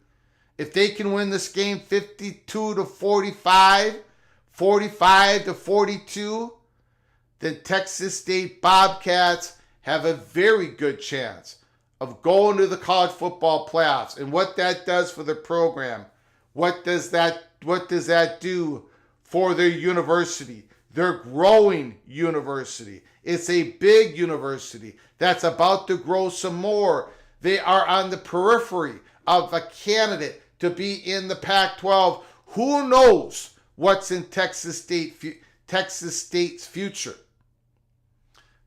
If they can win this game 52-45, 45-42, then Texas State Bobcats have a very good chance of going to the college football playoffs. And what that does for their program, what does that do for their university, their growing university? It's a big university that's about to grow some more. They are on the periphery of a candidate to be in the Pac-12. Who knows what's in Texas State's future?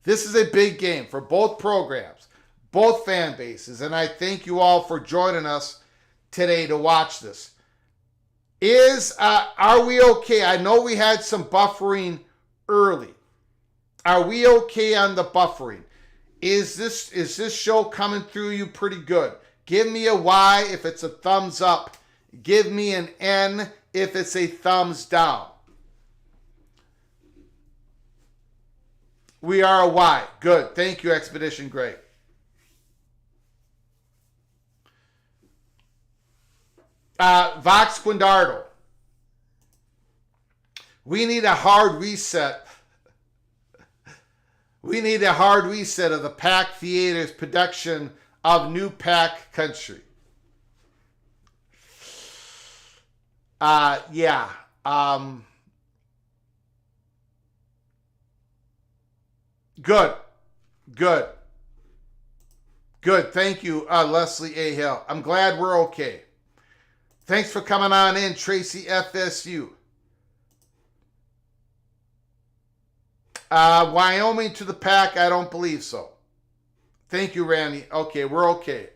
This is a big game for both programs, both fan bases, and I thank you all for joining us today to watch this. Are we okay? I know we had some buffering early. Are we okay on the buffering? Is this show coming through you pretty good? Give me a Y if it's a thumbs up. Give me an N if it's a thumbs down. We are a Y. Good. Thank you, Expedition Greg. Vox Quindardo. We need a hard reset. We need a hard reset of the Pack Theater's production of New Pack Country. Yeah. Good. Thank you, Leslie A. Hill. I'm glad we're okay. Thanks for coming on in, Tracy FSU. Wyoming to the Pack, I don't believe so. Thank you, Randy. Okay, we're okay.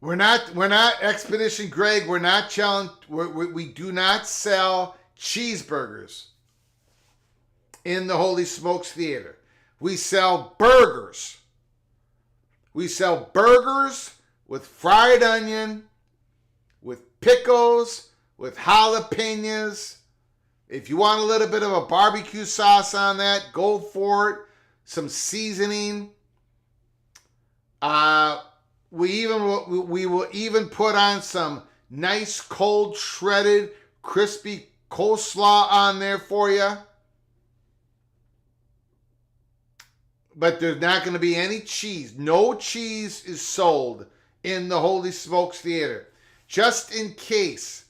We're not Expedition Greg. We're not challenged. We do not sell cheeseburgers in the Holy Smokes Theater. We sell burgers. We sell burgers with fried onion, with pickles, with jalapenos. If you want a little bit of a barbecue sauce on that, go for it. Some seasoning. We will even put on some nice cold shredded crispy coleslaw on there for you. But there's not going to be any cheese. No cheese is sold in the Holy Smokes Theater. Just in case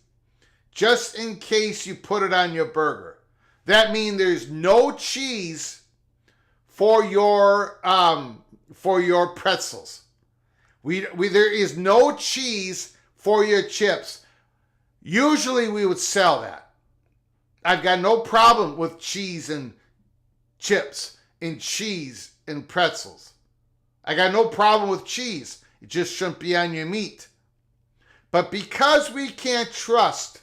you put it on your burger. That means there's no cheese for your pretzels. There is no cheese for your chips. Usually we would sell that. I've got no problem with cheese and chips and cheese and pretzels. I got no problem with cheese. It just shouldn't be on your meat. But because we cannot trust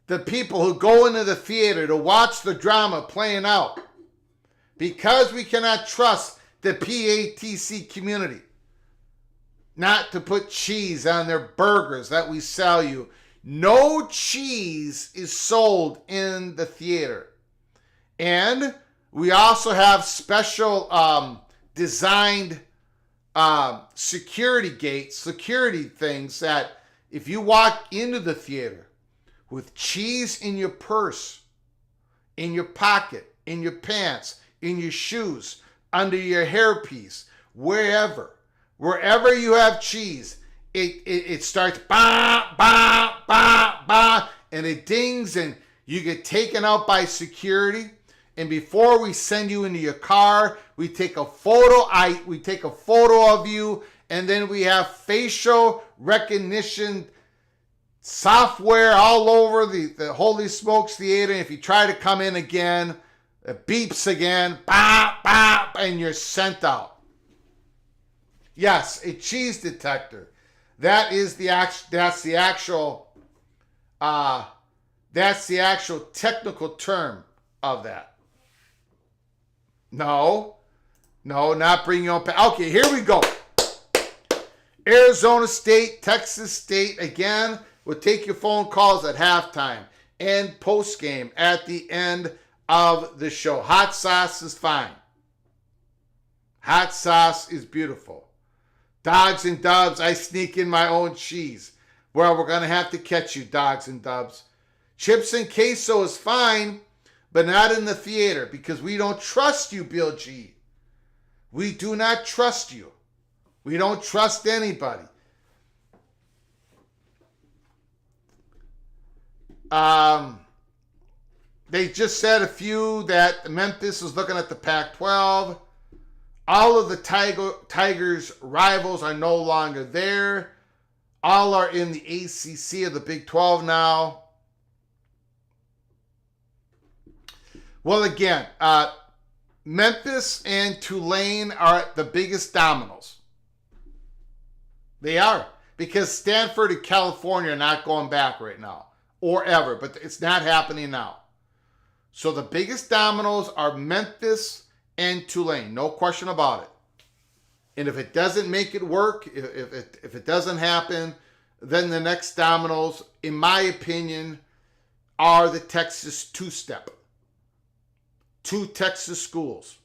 the people who go into the theater to watch the drama playing out. Because we cannot trust the PATC community not to put cheese on their burgers that we sell you. No cheese is sold in the theater. And we also have special designed security gates, security things that if you walk into the theater with cheese in your purse, in your pocket, in your pants, in your shoes, under your hairpiece, wherever you have cheese, it starts bah, bah, bah, bah, and it dings and you get taken out by security. And before we send you into your car, we take a photo of you, and then we have facial recognition software all over the Holy Smokes Theater. And if you try to come in again, it beeps again, bah, bah, and you're sent out. Yes, a cheese detector. That's the actual technical term of that. No, not bring your own. Okay, here we go. Arizona State, Texas State. Again, we'll take your phone calls at halftime and post game at the end of the show. Hot sauce is fine. Hot sauce is beautiful. Dogs and Dubs, I sneak in my own cheese. Well, we're going to have to catch you, Dogs and Dubs. Chips and queso is fine, but not in the theater because we don't trust you, Bill G. We do not trust you. We don't trust anybody. They just said a few that Memphis is looking at the Pac-12. All of the Tigers' rivals are no longer there. All are in the ACC of the Big 12 now. Well, again, Memphis and Tulane are the biggest dominoes. They are. Because Stanford and California are not going back right now. Or ever. But it's not happening now. So the biggest dominoes are Memphis and Tulane. No question about it. And if it doesn't make it work, if it doesn't happen, then the next dominoes, in my opinion, are the Texas two-step. 2 Texas schools.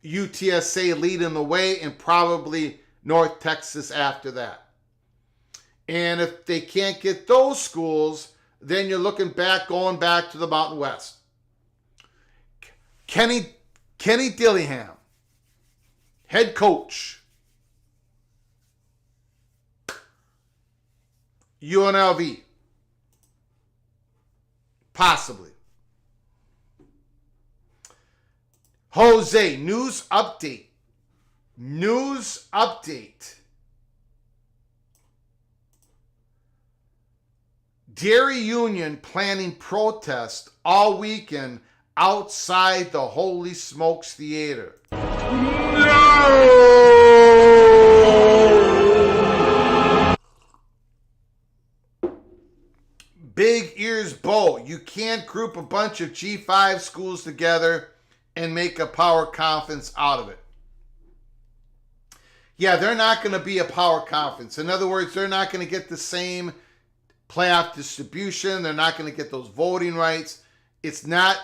UTSA leading the way and probably North Texas after that. And if they can't get those schools, then you're going back to the Mountain West. Kenny Dillingham, head coach, UNLV, possibly. Jose, news update. Dairy Union planning protest all weekend outside the Holy Smokes Theater. No! Big Ears Bowl. You can't group a bunch of G5 schools together and make a power conference out of it. Yeah, they're not going to be a power conference. In other words, they're not going to get the same playoff distribution. They're not going to get those voting rights. It's not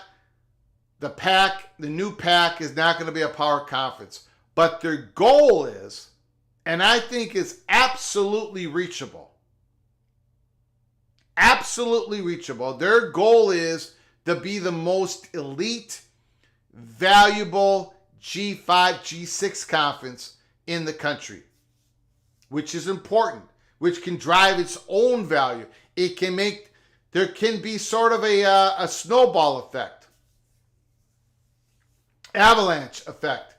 the new PAC is not going to be a power conference. But their goal is, and I think is absolutely reachable. Absolutely reachable. Their goal is to be the most elite, valuable G5, G6 conference in the country, which is important, which can drive its own value. There can be sort of a snowball effect, avalanche effect.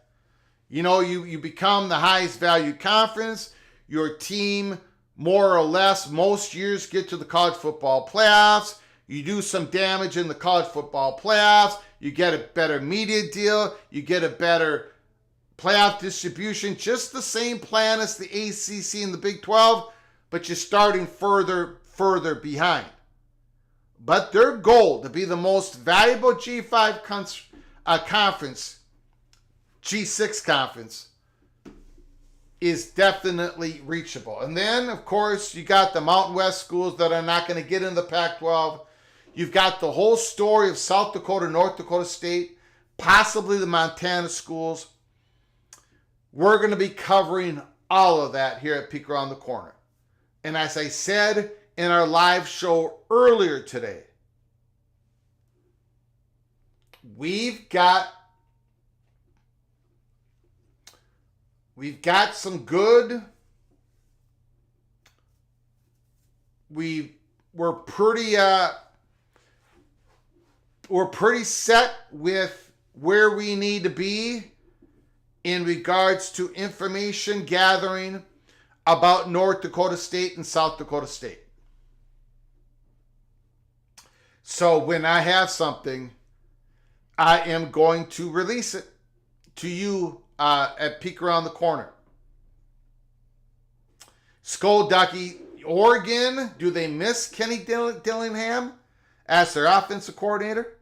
You become the highest valued conference. Your team, more or less, most years get to the college football playoffs. You do some damage in the college football playoffs. You get a better media deal. You get a better playoff distribution. Just the same plan as the ACC and the Big 12, but you're starting further behind. But their goal to be the most valuable G5 conference, G6 conference, is definitely reachable. And then, of course, you got the Mountain West schools that are not going to get in the Pac-12. You've got the whole story of South Dakota, North Dakota State, possibly the Montana schools. We're going to be covering all of that here at Peek Around the Corner. And as I said in our live show earlier today, we've got some good. We're pretty set with where we need to be in regards to information gathering about North Dakota State and South Dakota State. So when I have something, I am going to release it to you at Peek Around the Corner. Skull Ducky, Oregon, do they miss Kenny Dillingham as their offensive coordinator?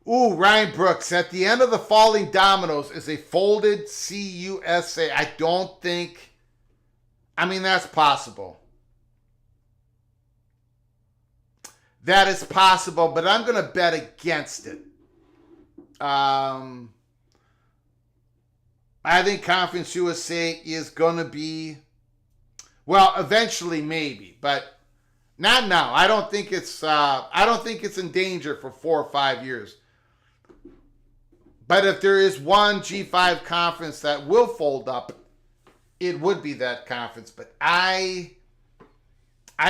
Ooh, Ryan Brooks, at the end of the falling dominoes is a folded CUSA. That's possible. That is possible, but I'm going to bet against it. I think Conference USA is going to be, well, eventually maybe, but not now. I don't think it's in danger for 4 or 5 years. But if there is one G5 conference that will fold up, it would be that conference. But I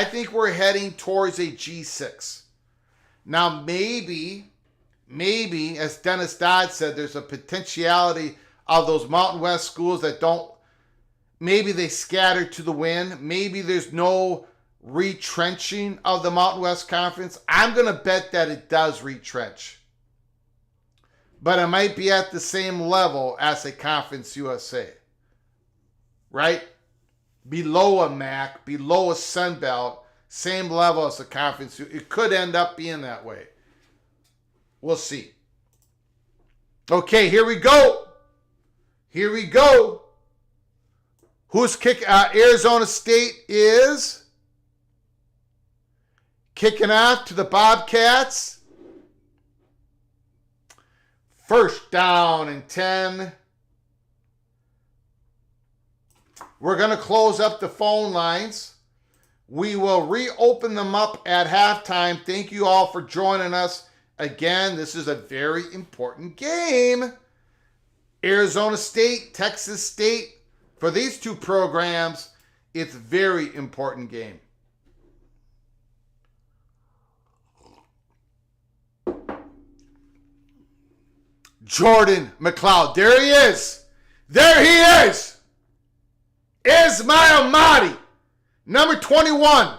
think we're heading towards a G6. Now, maybe, as Dennis Dodd said, there's a potentiality of those Mountain West schools that maybe they scatter to the wind. Maybe there's no retrenching of the Mountain West Conference. I'm going to bet that it does retrench. But it might be at the same level as a Conference USA. Right? Below a MAC, below a Sun Belt, same level as a Conference. It could end up being that way. We'll see. Okay, here we go. Who's kicking? Arizona State is kicking off to the Bobcats. First down and 10. We're going to close up the phone lines. We will reopen them up at halftime. Thank you all for joining us. Again, this is a very important game. Arizona State, Texas State. For these two programs, it's a very important game. Jordan McLeod. There he is. Ismail Mahdi, number 21.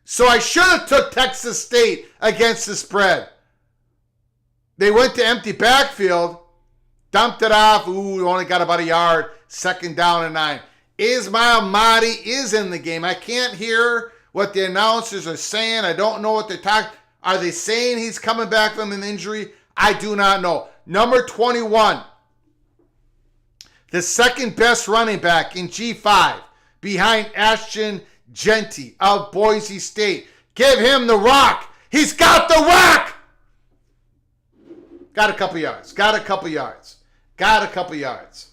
So I should have took Texas State against the spread. They went to empty backfield, dumped it off. Ooh, we only got about a yard. Second down and 9. Ismail Mahdi is in the game. I can't hear what the announcers are saying. I don't know what they're talking. Are they saying he's coming back from an injury? I do not know. Number 21. The second best running back in G5 behind Ashton Genty of Boise State. Give him the rock. He's got the rock. Got a couple yards.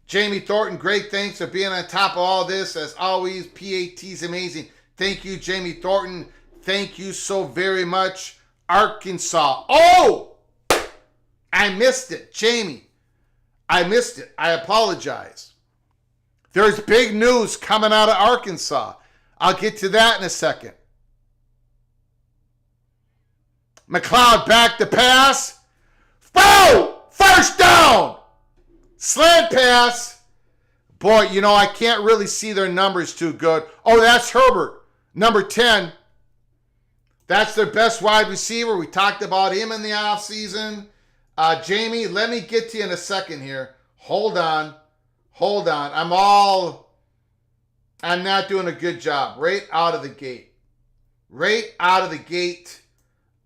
Jamie Thornton, great thanks for being on top of all this. As always, PAT's amazing. Thank you, Jamie Thornton. Thank you so very much. Arkansas. Oh! I missed it, Jamie. I missed it. I apologize. There's big news coming out of Arkansas. I'll get to that in a second. McLeod back to pass. Whoa! First down! Slant pass. Boy, you know, I can't really see their numbers too good. Oh, that's Herbert, number 10. That's their best wide receiver. We talked about him in the offseason. Jamie, let me get to you in a second here. Hold on. I'm not doing a good job. Right out of the gate,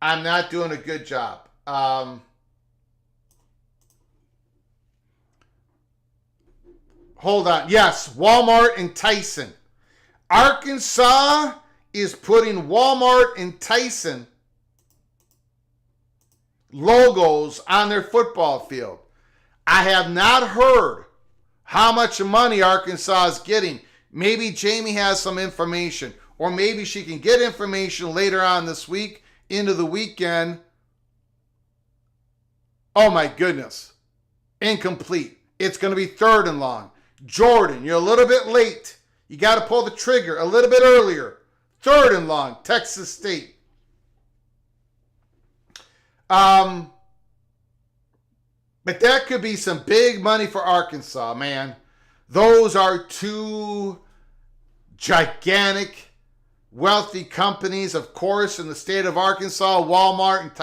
I'm not doing a good job. Hold on. Yes, Walmart and Tyson. Arkansas is putting Walmart and Tyson logos on their football field. I have not heard how much money Arkansas is getting. Maybe Jamie has some information, or maybe she can get information later on this week into the weekend. Oh my goodness. Incomplete. It's going to be 3rd and long. Jordan, you're a little bit late. You got to pull the trigger a little bit earlier. 3rd and long, Texas State. But that could be some big money for Arkansas, man. Those are two gigantic, wealthy companies, of course, in the state of Arkansas. Walmart and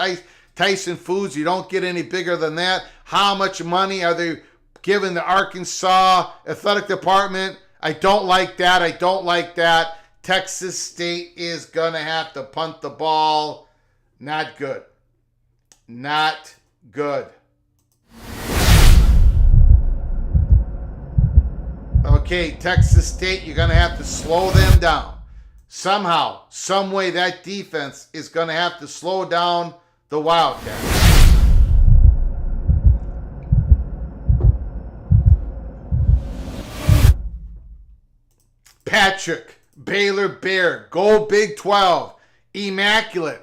Tyson Foods. You don't get any bigger than that. How much money are they giving the Arkansas athletic department? I don't like that. Texas State is going to have to punt the ball. Not good. Okay, Texas State, you're going to have to slow them down. Somehow, some way, that defense is going to have to slow down the Wildcats. Patrick, Baylor Bear, go Big 12, Immaculate,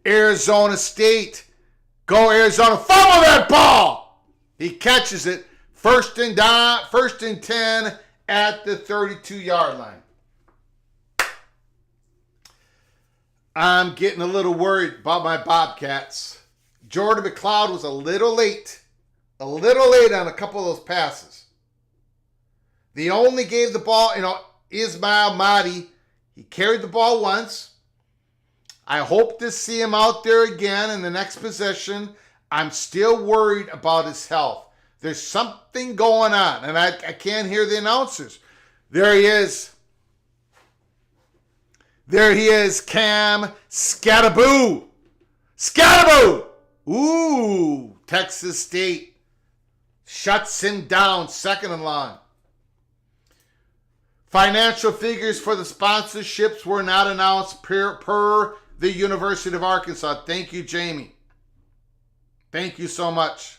Arizona State, go Arizona, follow that ball! He catches it, first and 10 at the 32-yard line. I'm getting a little worried about my Bobcats. Jordan McLeod was a little late on a couple of those passes. They only gave the ball, Ismail Mahdi, he carried the ball once. I hope to see him out there again in the next possession. I'm still worried about his health. There's something going on, and I can't hear the announcers. There he is. Cam Scataboo. Ooh, Texas State shuts him down, 2nd and long. Financial figures for the sponsorships were not announced per the University of Arkansas. Thank you, Jamie. Thank you so much.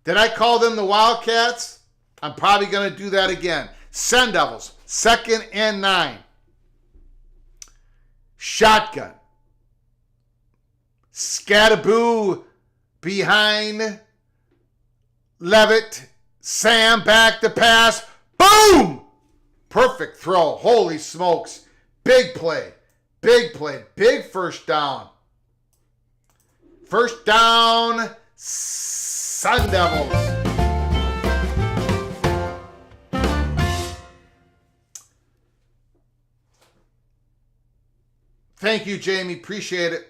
Did I call them the Wildcats? I'm probably going to do that again. Sun Devils, 2nd and 9. Shotgun. Scataboo behind Levitt. Sam back to pass. Boom! Perfect throw. Holy smokes. Big play. Big first down. First down, Sun Devils. Thank you, Jamie. Appreciate it.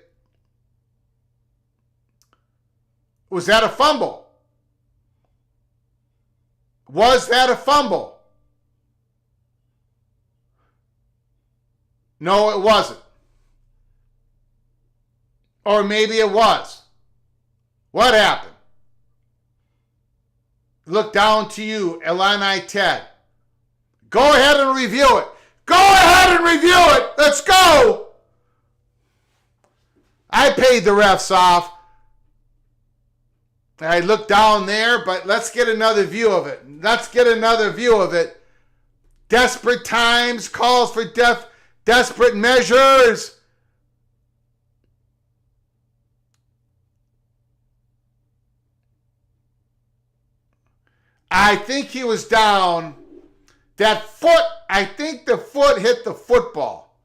Was that a fumble? No, it wasn't. Or maybe it was. What happened? Look down to you, Illini Ted. Go ahead and review it. Go ahead and review it. Let's go. I paid the refs off. I looked down there, but let's get another view of it. Let's get another view of it. Desperate times calls for desperate measures. I think he was down. That foot, I think the foot hit the football.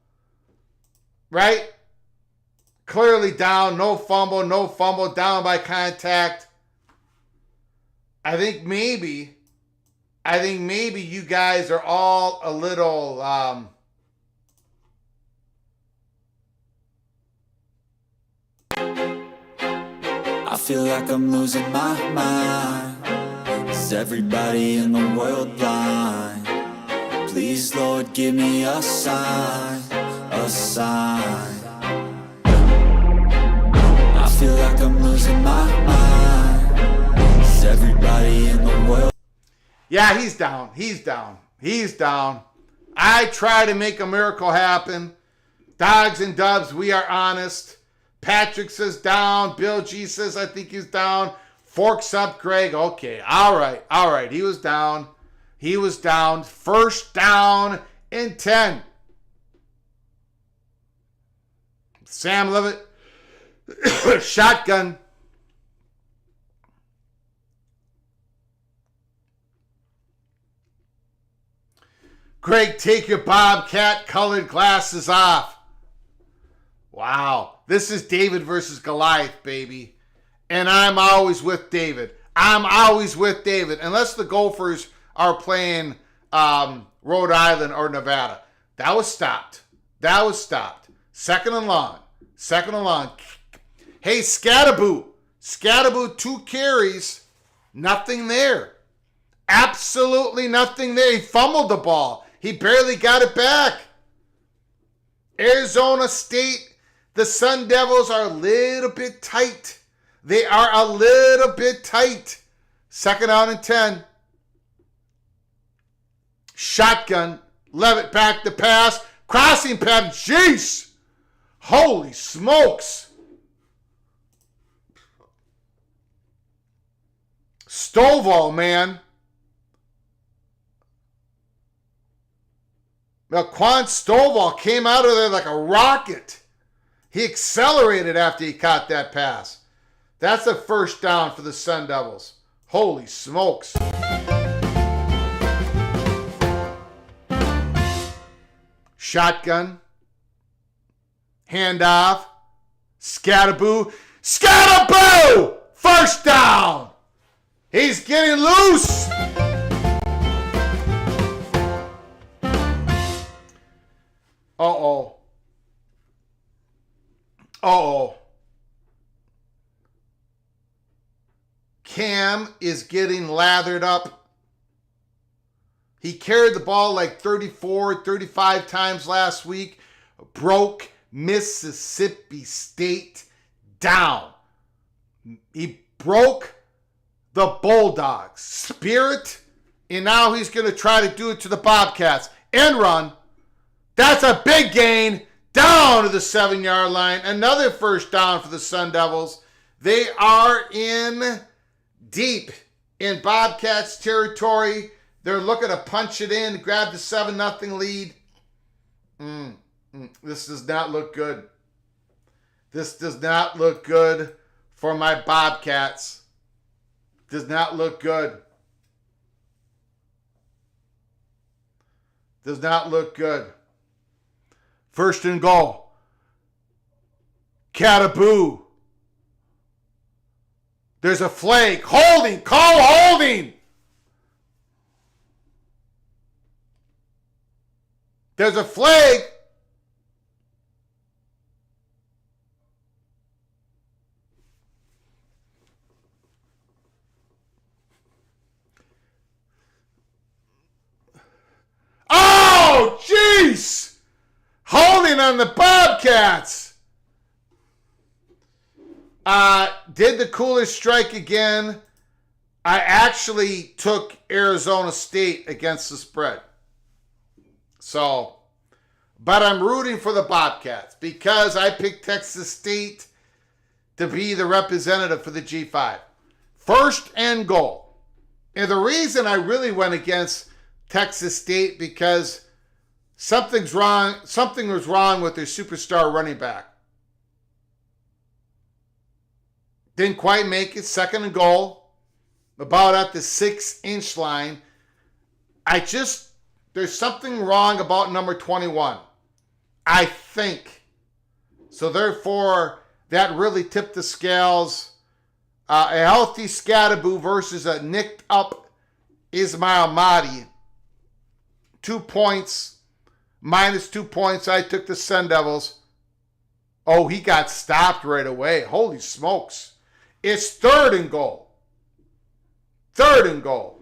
Right? Clearly down, no fumble, down by contact. I think maybe you guys are all a little I feel like I'm losing my mind. Is everybody in the world blind? Please, Lord, give me a sign, a sign. I feel like I'm losing my mind. Is everybody in the world? Yeah, he's down. He's down. He's down. I try to make a miracle happen. Dogs and Dubs, we are honest. Patrick says down. Bill G says I think he's down. Forks up Greg. Okay, all right. He was down. He was down. First down and 10. Sam Levitt. Shotgun. Greg, take your Bobcat colored glasses off. Wow. This is David versus Goliath, baby. And I'm always with David. I'm always with David. Unless the Gophers are playing Rhode Island or Nevada. That was stopped. That was stopped. Second and long. Second and long. Hey, Scatterboo. Scatterboo, 2 carries. Nothing there. Absolutely nothing there. He fumbled the ball. He barely got it back. Arizona State, the Sun Devils are a little bit tight. They are a little bit tight. Second down and 10. Shotgun. Levitt back to pass. Crossing pattern. Jeez. Holy smokes. Stovall, man. Now, Quan Stovall came out of there like a rocket. He accelerated after he caught that pass. That's a first down for the Sun Devils. Holy smokes. Shotgun. Handoff. Scatterboo. Scatterboo! First down. He's getting loose. Uh-oh. Uh-oh. Cam is getting lathered up. He carried the ball like 34, 35 times last week. Broke Mississippi State down. He broke the Bulldogs' spirit, and now he's going to try to do it to the Bobcats. End run. That's a big gain down to the 7-yard line. Another first down for the Sun Devils. They are in deep in Bobcats territory. They're looking to punch it in, grab the 7-0 lead. This does not look good. This does not look good for my Bobcats. Does not look good. Does not look good. First and goal. Cataboo. There's a flag. Holding. Call holding. There's a flag. Oh, jeez. Holding on the Bobcats. Did the coolest strike again. I actually took Arizona State against the spread. So, but I'm rooting for the Bobcats because I picked Texas State to be the representative for the G5. First and goal. And the reason I really went against Texas State because something was wrong with their superstar running back. Didn't quite make it. Second and goal. About at the 6-inch line. There's something wrong about number 21. I think. So therefore, that really tipped the scales. A healthy Scatterboo versus a nicked up Ismail Mahdi. 2 points. Minus 2 points. I took the Sun Devils. Oh, he got stopped right away. Holy smokes. It's third and goal. Third and goal.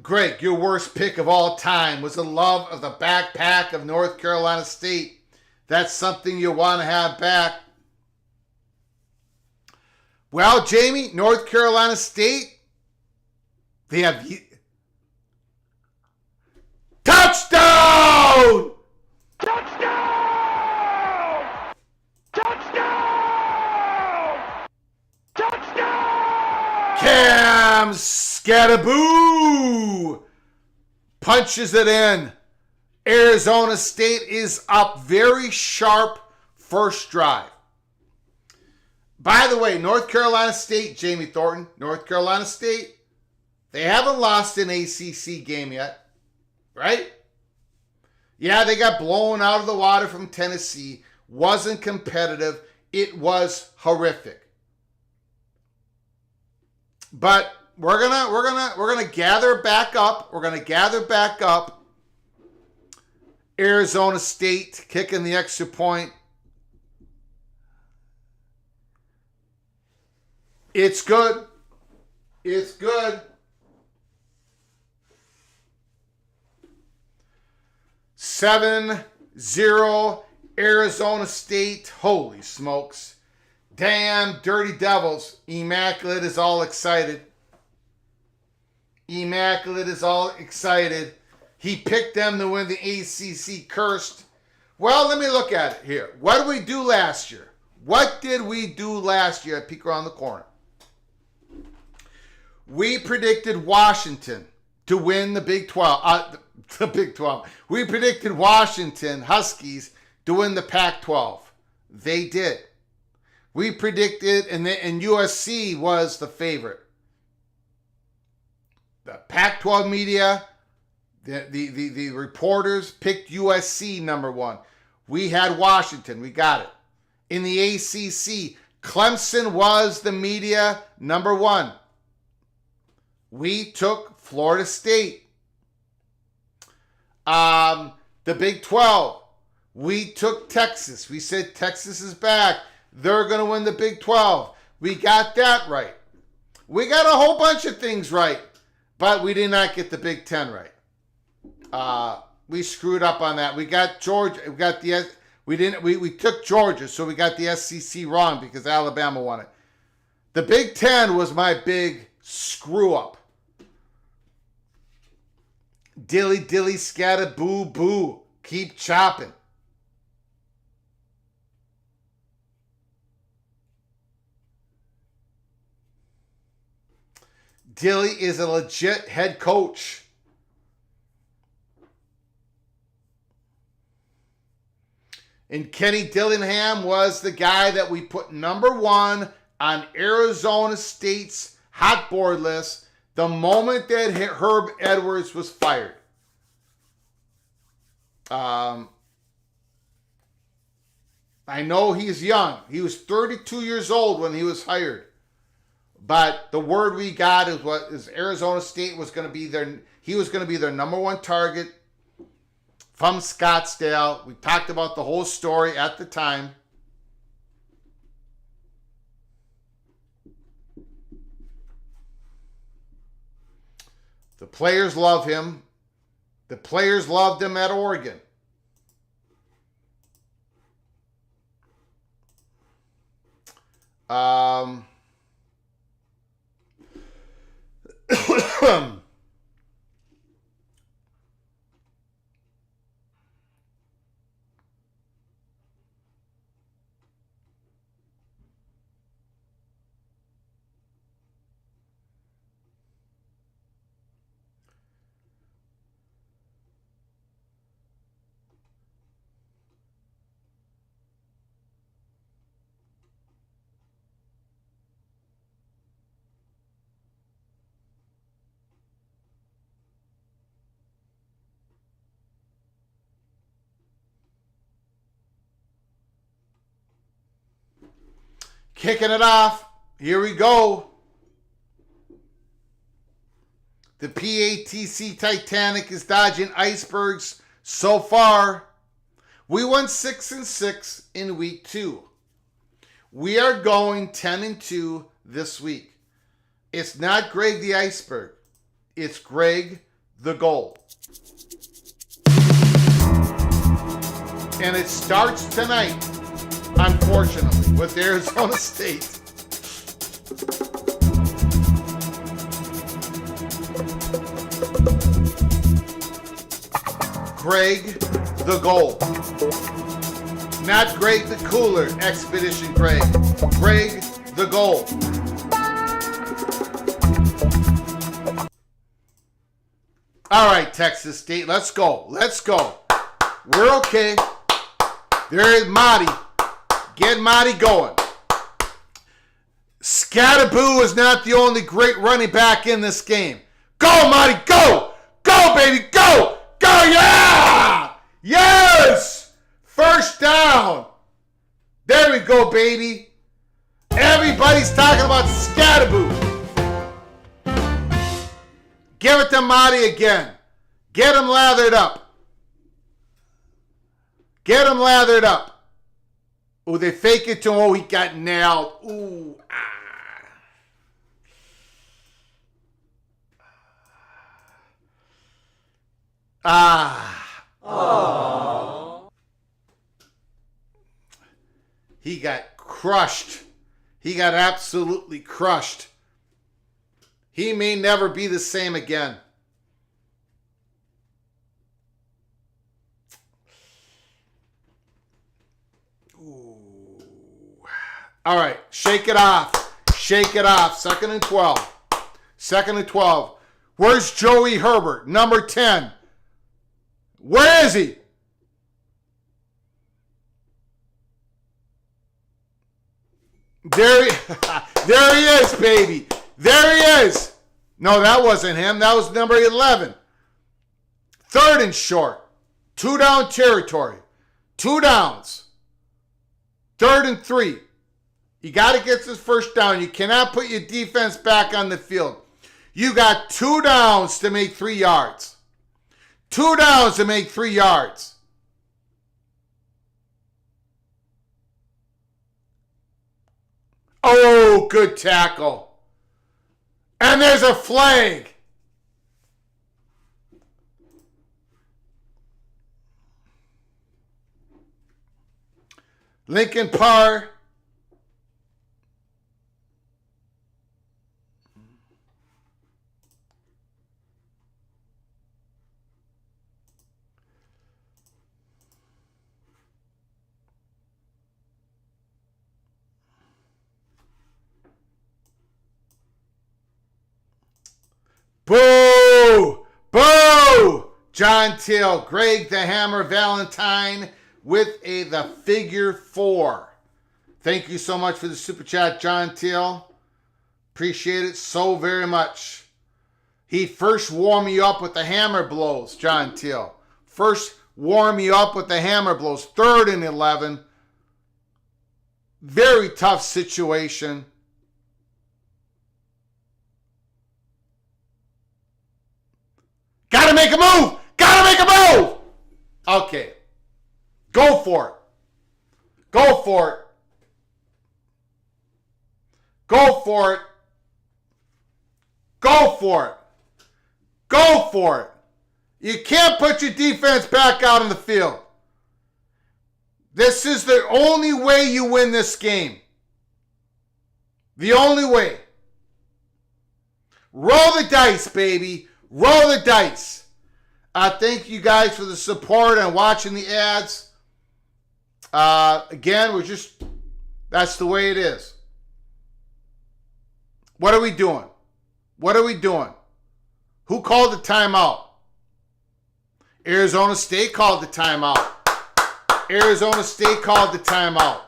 Greg, your worst pick of all time was the love of the backpack of North Carolina State. That's something you want to have back. Well, Jamie, North Carolina State, they have... Touchdown! Touchdown! Touchdown! Touchdown! Cam Scatterboo punches it in. Arizona State is up very sharp first drive. By the way, North Carolina State, Jamie Thornton, North Carolina State, they haven't lost an ACC game yet, right? Yeah, they got blown out of the water from Tennessee. Wasn't competitive. It was horrific. But we're gonna gather back up. We're gonna gather back up. Arizona State kicking the extra point. It's good. It's good. 7-0 Arizona State. Holy smokes. Damn Dirty Devils. Immaculate is all excited. Immaculate is all excited. He picked them to win the ACC. Cursed. Well, let me look at it here. What did we do last year? What did we do last year at Peek Around the Corner? We predicted Washington to win the Big 12. The Big 12. We predicted Washington Huskies to win the Pac-12. They did. We predicted, and USC was the favorite. The Pac-12 media, the reporters picked USC number one. We had Washington. We got it. In the ACC, Clemson was the media number one. We took Florida State. The Big 12, we took Texas. We said Texas is back. They're going to win the Big 12. We got that right. We got a whole bunch of things right, but we did not get the Big 10 right. We screwed up on that. We got Georgia. We took Georgia, so we got the SEC wrong because Alabama won it. The Big 10 was my big screw up. Dilly, dilly, scatter, boo, boo. Keep chopping. Dilly is a legit head coach. And Kenny Dillingham was the guy that we put number one on Arizona State's hot board list the moment that Herb Edwards was fired. I know he's young. He was 32 years old when he was hired. But the word we got is Arizona State was going to be he was going to be their number one target from Scottsdale. We talked about the whole story at the time. The players love him. The players loved him at Oregon. Kicking it off. Here we go. The PATC Titanic is dodging icebergs so far. We went 6-6 in week 2. We are going 10-2 this week. It's not Greg the Iceberg. It's Greg the Goal. And it starts tonight, unfortunately, with Arizona State. Greg the Goal. Not Greg the Cooler, Expedition Greg. Greg the Goal. All right, Texas State, let's go. Let's go. We're okay. There's Marty. Get Marty going. Scatterboo is not the only great running back in this game. Go, Marty, go! Go, baby, go! Go, yeah! Yes! First down. There we go, baby. Everybody's talking about Scatterboo. Give it to Marty again. Get him lathered up. Get him lathered up. Oh, they fake it to him. Oh, he got nailed. Ooh, Oh. He got crushed. He got absolutely crushed. He may never be the same again. Ooh. All right, shake it off. Shake it off. 2nd and 12. 2nd and 12. Where's Joey Herbert? Number 10. Where is he? There he is, baby. There he is. No, that wasn't him. That was number 11. 3rd and short. 2 down territory. 2 downs. 3rd and 3. You got to get this first down. You cannot put your defense back on the field. You got 2 downs to make 3 yards. 2 downs to make 3 yards. Oh, good tackle. And there's a flag. Lincoln Parr. Boo! Boo! John Till, Greg the Hammer Valentine with the figure 4. Thank you so much for the super chat, John Till. Appreciate it so very much. He first warmed me up with the hammer blows, John Till. First warmed me up with the hammer blows. 3rd and 11. Very tough situation. Gotta make a move! Gotta make a move! Okay. Go for it. Go for it. Go for it. Go for it. Go for it. You can't put your defense back out on the field. This is the only way you win this game. The only way. Roll the dice, baby. Roll the dice. Thank you guys for the support and watching the ads. Again, that's the way it is. What are we doing? What are we doing? Who called the timeout? Arizona State called the timeout. Arizona State called the timeout.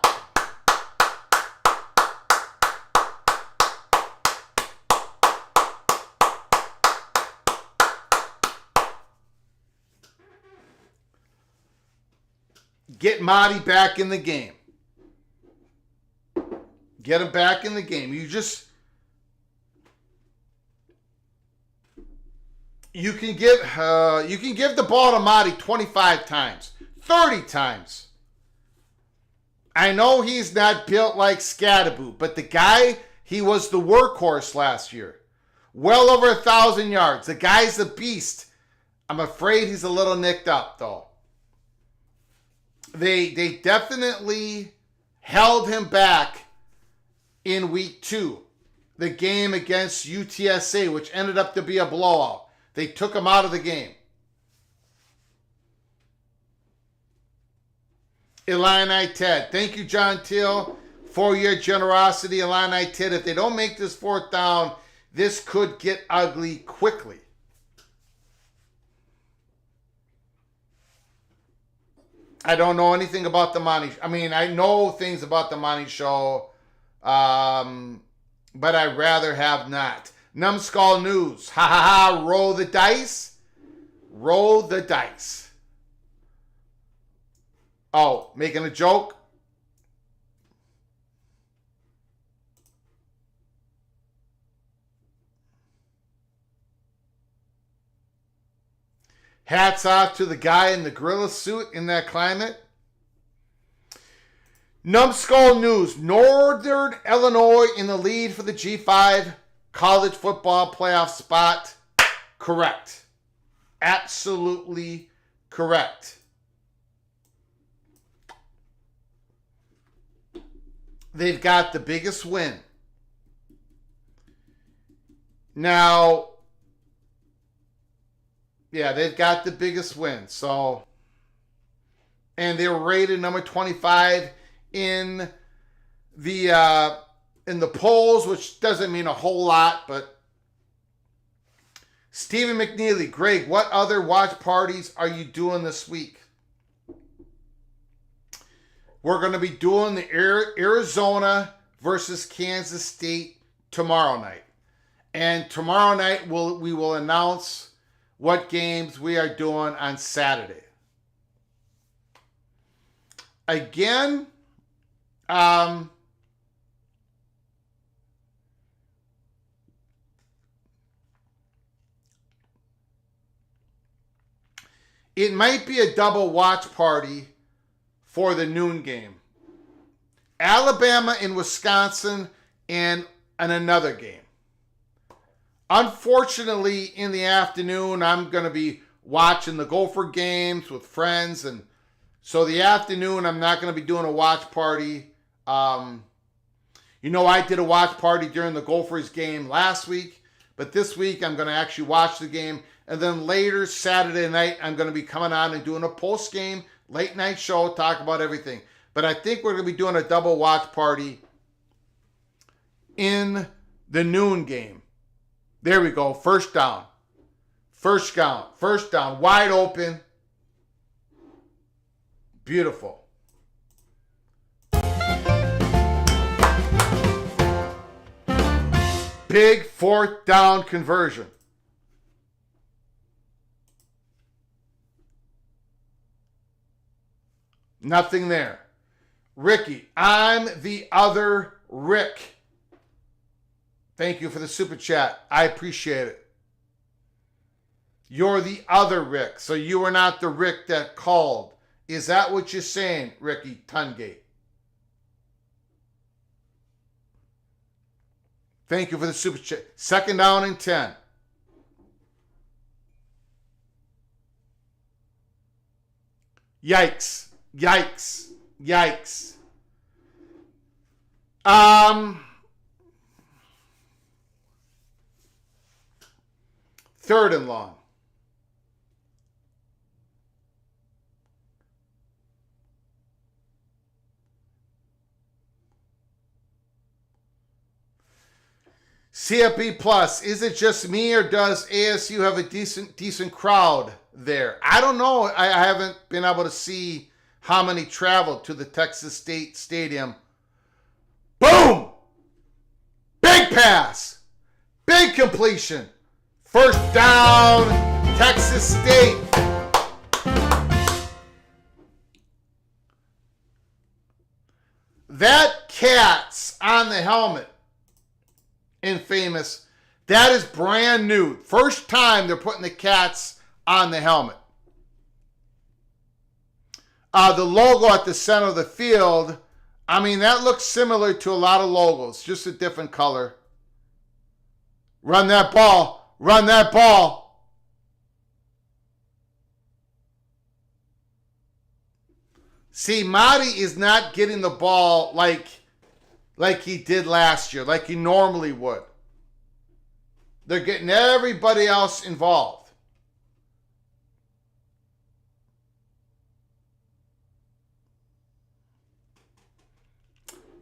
Get Marty back in the game. Get him back in the game. You can give the ball to Marty 25 times, 30 times. I know he's not built like Scatterboot, but the guy, he was the workhorse last year. Well over 1,000 yards. The guy's a beast. I'm afraid he's a little nicked up, though. They definitely held him back in week 2. The game against UTSA, which ended up to be a blowout. They took him out of the game. Illini Ted. Thank you, John Till, for your generosity. Illini Ted, if they don't make this 4th down, this could get ugly quickly. I don't know anything about the Monty. I mean, I know things about the Monty Show, but I'd rather have not. Numbskull News. Ha ha ha. Roll the dice. Roll the dice. Oh, making a joke? Hats off to the guy in the gorilla suit in that climate. Numbskull News. Northern Illinois in the lead for the G5 college football playoff spot. Correct. Absolutely correct. They've got the biggest win. Now, yeah, they've got the biggest win. So, and they were rated number 25 in the polls, which doesn't mean a whole lot, but Stephen McNeely, Greg, what other watch parties are you doing this week? We're going to be doing the Arizona versus Kansas State tomorrow night. And tomorrow night we will announce what games we are doing on Saturday. Again, it might be a double watch party for the noon game. Alabama and Wisconsin and another game. Unfortunately, in the afternoon, I'm going to be watching the Gopher games with friends. And so the afternoon, I'm not going to be doing a watch party. I did a watch party during the Gophers game last week. But this week, I'm going to actually watch the game. And then later, Saturday night, I'm going to be coming on and doing a post-game late night show, talk about everything. But I think we're going to be doing a double watch party in the noon game. There we go. First down. First down. Wide open. Beautiful. Big 4th down conversion. Nothing there. Ricky, I'm the other Rick. Thank you for the super chat. I appreciate it. You're the other Rick, so you are not the Rick that called. Is that what you're saying, Ricky Tungate? Thank you for the super chat. 2nd down and 10. Yikes. 3rd and long. CFB Plus, is it just me or does ASU have a decent crowd there? I don't know. I haven't been able to see how many traveled to the Texas State Stadium. Boom! Big pass! Big completion! First down, Texas State. That cat's on the helmet. Infamous. That is brand new. First time they're putting the cats on the helmet. The logo at the center of the field, I mean, that looks similar to a lot of logos, just a different color. Run that ball. Run that ball. See, Marty is not getting the ball like he did last year, like he normally would. They're getting everybody else involved.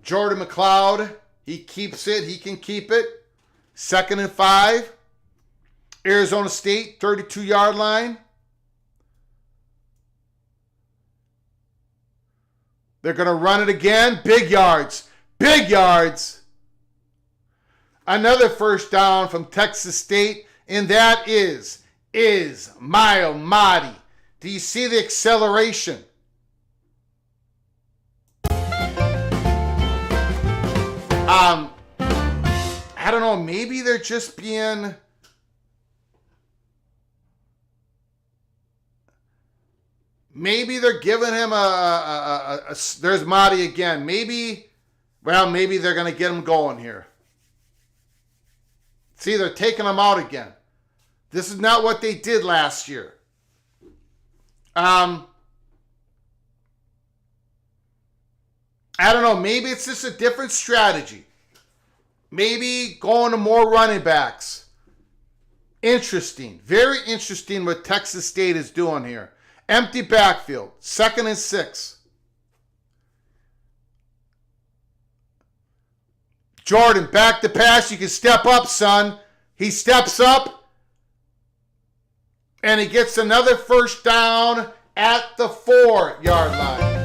Jordan McLeod, he keeps it. He can keep it. 2nd and 5. Arizona State, 32-yard line. They're going to run it again. Big yards. Big yards. Another first down from Texas State, and that is my Almighty. Do you see the acceleration? I don't know, maybe they're just being... Maybe they're giving him there's Marty again. Maybe they're going to get him going here. See, they're taking him out again. This is not what they did last year. I don't know. Maybe it's just a different strategy. Maybe going to more running backs. Interesting. Very interesting what Texas State is doing here. Empty backfield. 2nd and 6. Jordan, back to pass. You can step up, son. He steps up. And he gets another first down at the 4-yard line.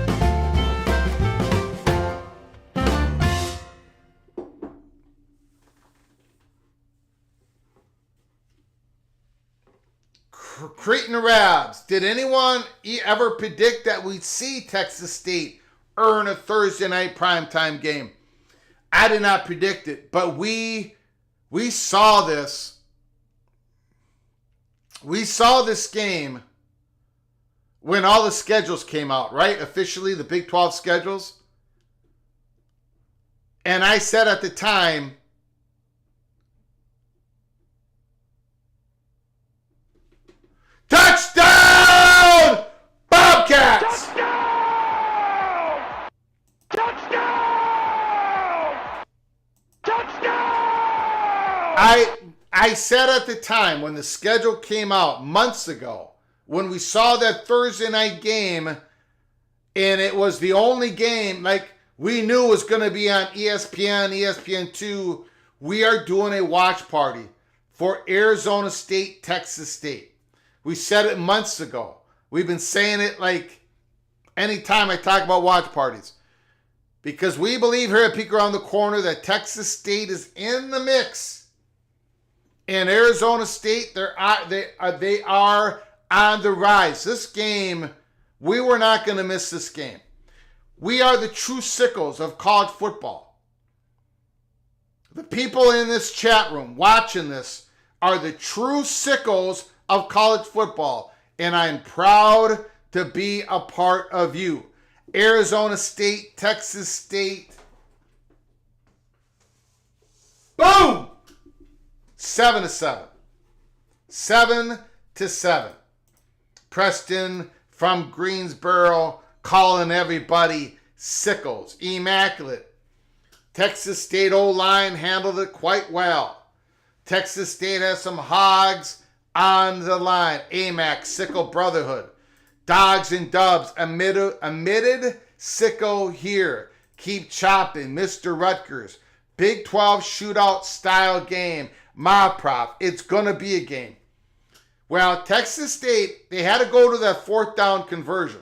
Creighton Rabs, did anyone ever predict that we'd see Texas State earn a Thursday night primetime game? I did not predict it, but we saw this. We saw this game when all the schedules came out, right? Officially, the Big 12 schedules. And I said at the time, touchdown! Bobcats! Touchdown! Touchdown! Touchdown! I said at the time when the schedule came out months ago, when we saw that Thursday night game, and it was the only game like we knew was going to be on ESPN, ESPN2, we are doing a watch party for Arizona State, Texas State. We said it months ago. We've been saying it like anytime I talk about watch parties. Because we believe here at Peek Around the Corner that Texas State is in the mix. And Arizona State, they are on the rise. This game, we were not going to miss this game. We are the true sickles of college football. The people in this chat room watching this are the true sickles of college football, and I'm proud to be a part of you. Arizona State, Texas State. Boom! 7-7. 7-7. Preston from Greensboro calling everybody sickles. Immaculate. Texas State O-line handled it quite well. Texas State has some hogs on the line. AMAC, Sickle Brotherhood. Dogs and Dubs, omitted Sicko here. Keep chopping, Mr. Rutgers. Big 12 shootout style game. Mob Prop, it's going to be a game. Well, Texas State, they had to go to that fourth down conversion.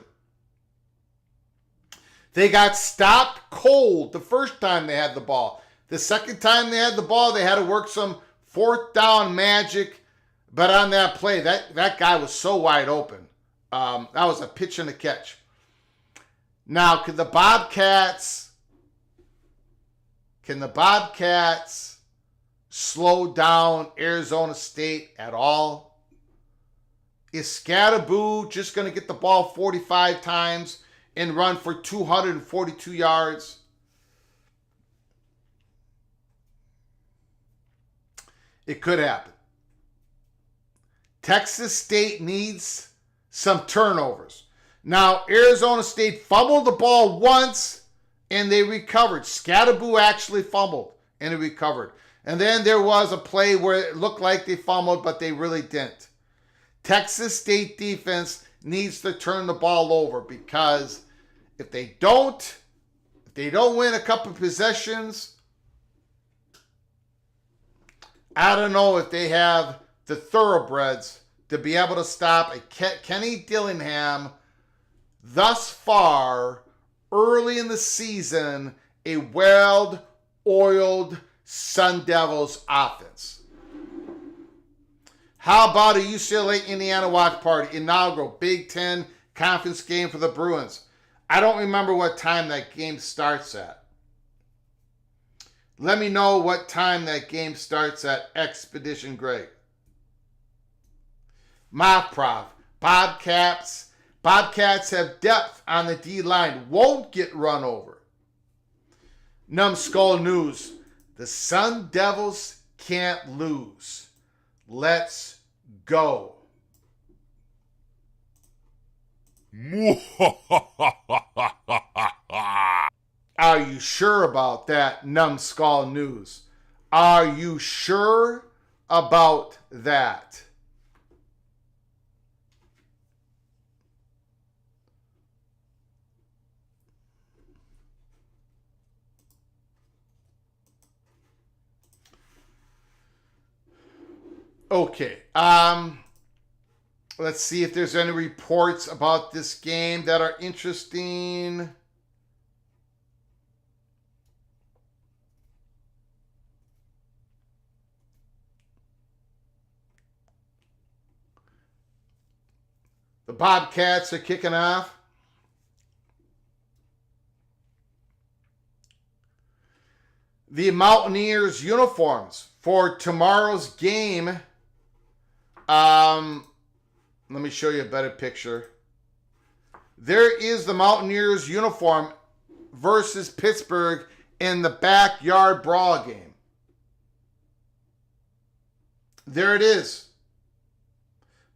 They got stopped cold the first time they had the ball. The second time they had the ball, they had to work some fourth down magic. But on that play, that guy was so wide open. That was a pitch and a catch. Now, can the Bobcats slow down Arizona State at all? Is Scatterboo just going to get the ball 45 times and run for 242 yards? It could happen. Texas State needs some turnovers. Now, Arizona State fumbled the ball once and they recovered. Scatterboo actually fumbled and it recovered. And then there was a play where it looked like they fumbled, but they really didn't. Texas State defense needs to turn the ball over, because if they don't win a couple possessions, I don't know if they have the thoroughbreds to be able to stop a Kenny Dillingham thus far early in the season, a well-oiled Sun Devils offense. How about a UCLA-Indiana watch party? Inaugural Big Ten conference game for the Bruins. I don't remember what time that game starts at. Let me know what time that game starts at, Expedition Greg. Mopprov. Bobcats have depth on the D-line. Won't get run over. Numbskull News. The Sun Devils can't lose. Let's go. Are you sure about that, Numbskull News? Are you sure about that? Okay. Let's see if there's any reports about this game that are interesting. The Bobcats are kicking off. The Mountaineers uniforms for tomorrow's game. Let me show you a better picture. There is the Mountaineers uniform versus Pittsburgh in the backyard brawl game. There it is.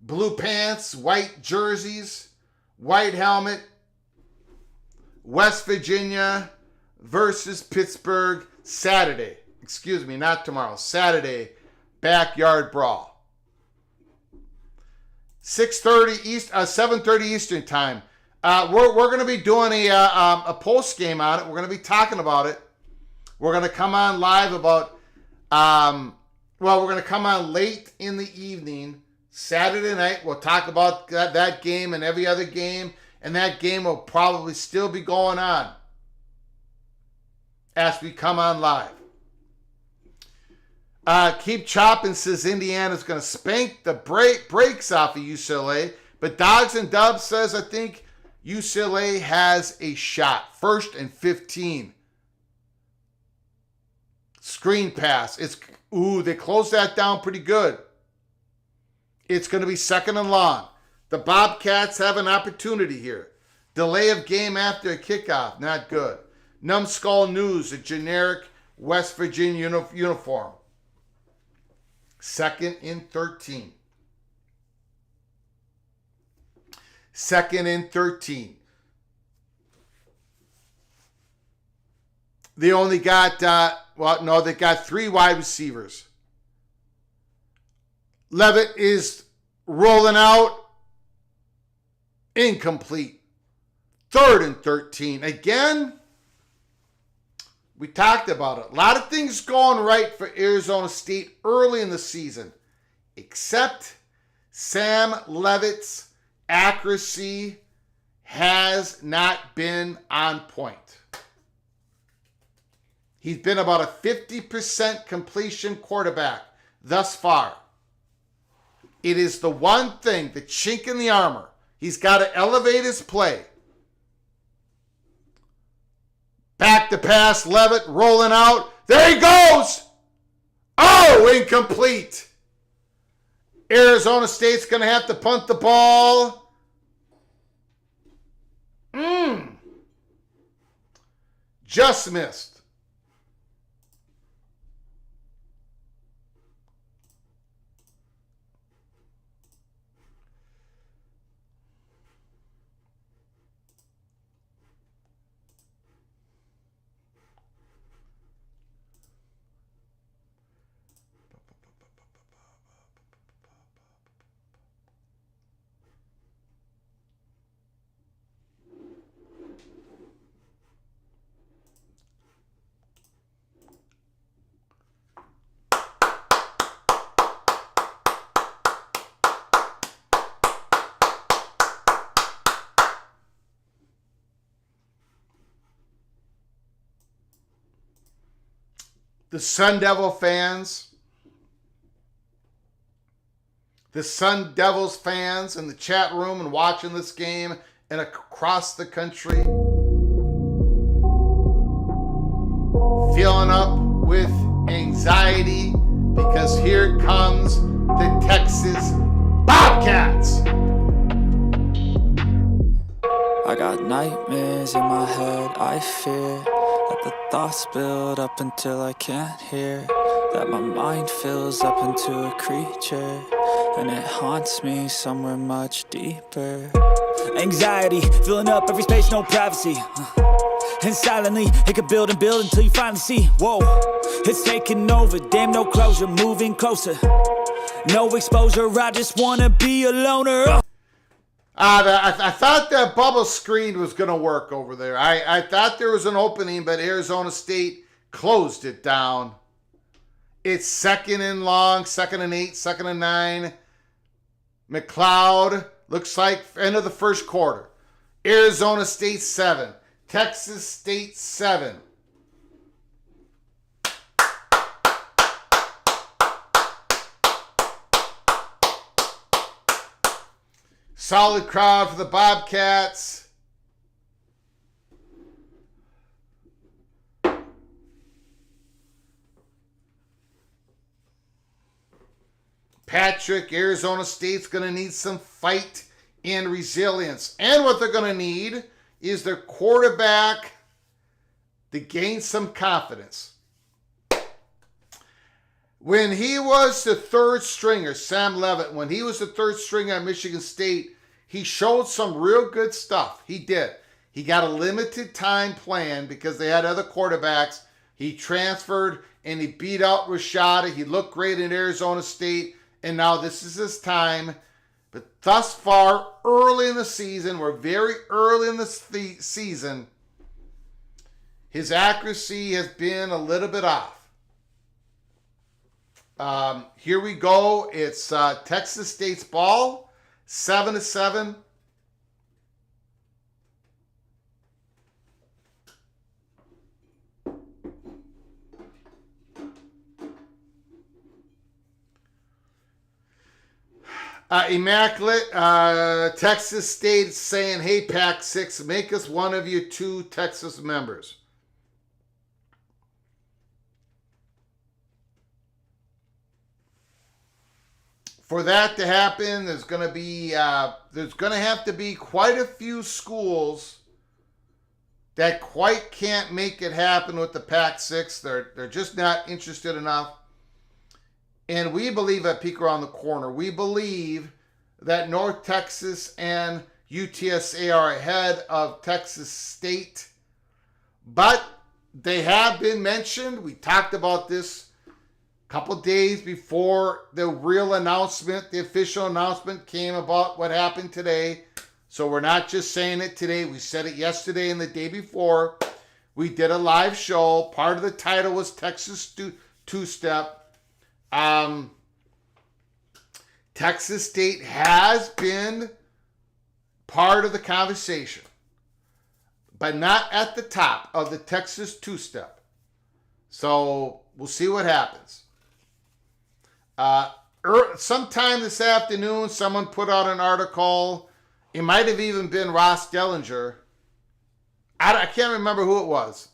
Blue pants, white jerseys, white helmet. West Virginia versus Pittsburgh Saturday. Excuse me, not tomorrow. Saturday, backyard brawl. 7:30 Eastern time. We're going to be doing a post game on it. We're going to be talking about it. We're going to come on live about. We're going to come on late in the evening, Saturday night. We'll talk about that game and every other game, and that game will probably still be going on as we come on live. Keep chopping says Indiana's going to spank the brakes off of UCLA. But Dogs and Dubs says, I think UCLA has a shot. 1st and 15. Screen pass. They closed that down pretty good. It's going to be 2nd and long. The Bobcats have an opportunity here. Delay of game after a kickoff. Not good. Numbskull News, a generic West Virginia uniform. 2nd and 13. 2nd and 13. They only got, they got 3 wide receivers. Levitt is rolling out. Incomplete. 3rd and 13. Again, we talked about it. A lot of things going right for Arizona State early in the season, except Sam Leavitt's accuracy has not been on point. He's been about a 50% completion quarterback thus far. It is the one thing, the chink in the armor. He's got to elevate his play. Back to pass, Leavitt rolling out. There he goes! Oh, incomplete. Arizona State's going to have to punt the ball. Just missed. The Sun Devils fans in the chat room and watching this game and across the country, feeling up with anxiety because here comes the Texas Bobcats. I got nightmares in my head, I fear that the thoughts build up until I can't hear, that my mind fills up into a creature, and it haunts me somewhere much deeper. Anxiety, filling up every space, no privacy, and silently, it could build and build until you finally see, whoa, it's taking over, damn no closure, moving closer, no exposure, I just wanna be a loner. I thought that bubble screen was going to work over there. I thought there was an opening, but Arizona State closed it down. It's 2nd and long, 2nd and 8, 2nd and 9. McLeod, looks like end of the first quarter. Arizona State 7. Texas State 7. Solid crowd for the Bobcats. Patrick, Arizona State's going to need some fight and resilience. And what they're going to need is their quarterback to gain some confidence. When he was the third stringer, Sam Leavitt, when he was the third stringer at Michigan State, he showed some real good stuff. He did. He got a limited time plan because they had other quarterbacks. He transferred and he beat out Rashada. He looked great in Arizona State, and now this is his time. But thus far, early in the season, we're very early in the season, his accuracy has been a little bit off. Here we go. It's Texas State's ball, 7-7. Immaculate. Texas State saying, "Hey, PATC, make us one of your 2 Texas members." For that to happen, there's going to have to be quite a few schools that quite can't make it happen with the PATC. They're just not interested enough. And we believe at Peek Around the Corner, we believe that North Texas and UTSA are ahead of Texas State. But they have been mentioned. We talked about this couple days before the real announcement, the official announcement came about what happened today. So we're not just saying it today. We said it yesterday and the day before. We did a live show. Part of the title was Texas Two-Step. Texas State has been part of the conversation, but not at the top of the Texas Two-Step. So we'll see what happens. Sometime this afternoon, someone put out an article. It might have even been Ross Dellinger. I can't remember who it was.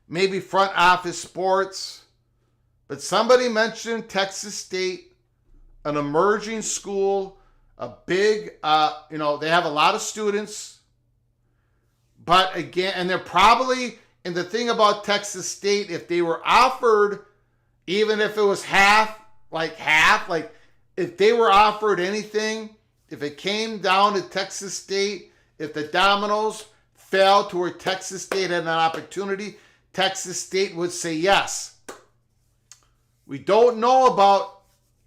Maybe Front Office Sports. But somebody mentioned Texas State, an emerging school, a big, they have a lot of students. But again, and they're probably, and the thing about Texas State, if they were offered, even if it was half, if they were offered anything, if it came down to Texas State, if the dominoes fell to where Texas State had an opportunity, Texas State would say yes. We don't know about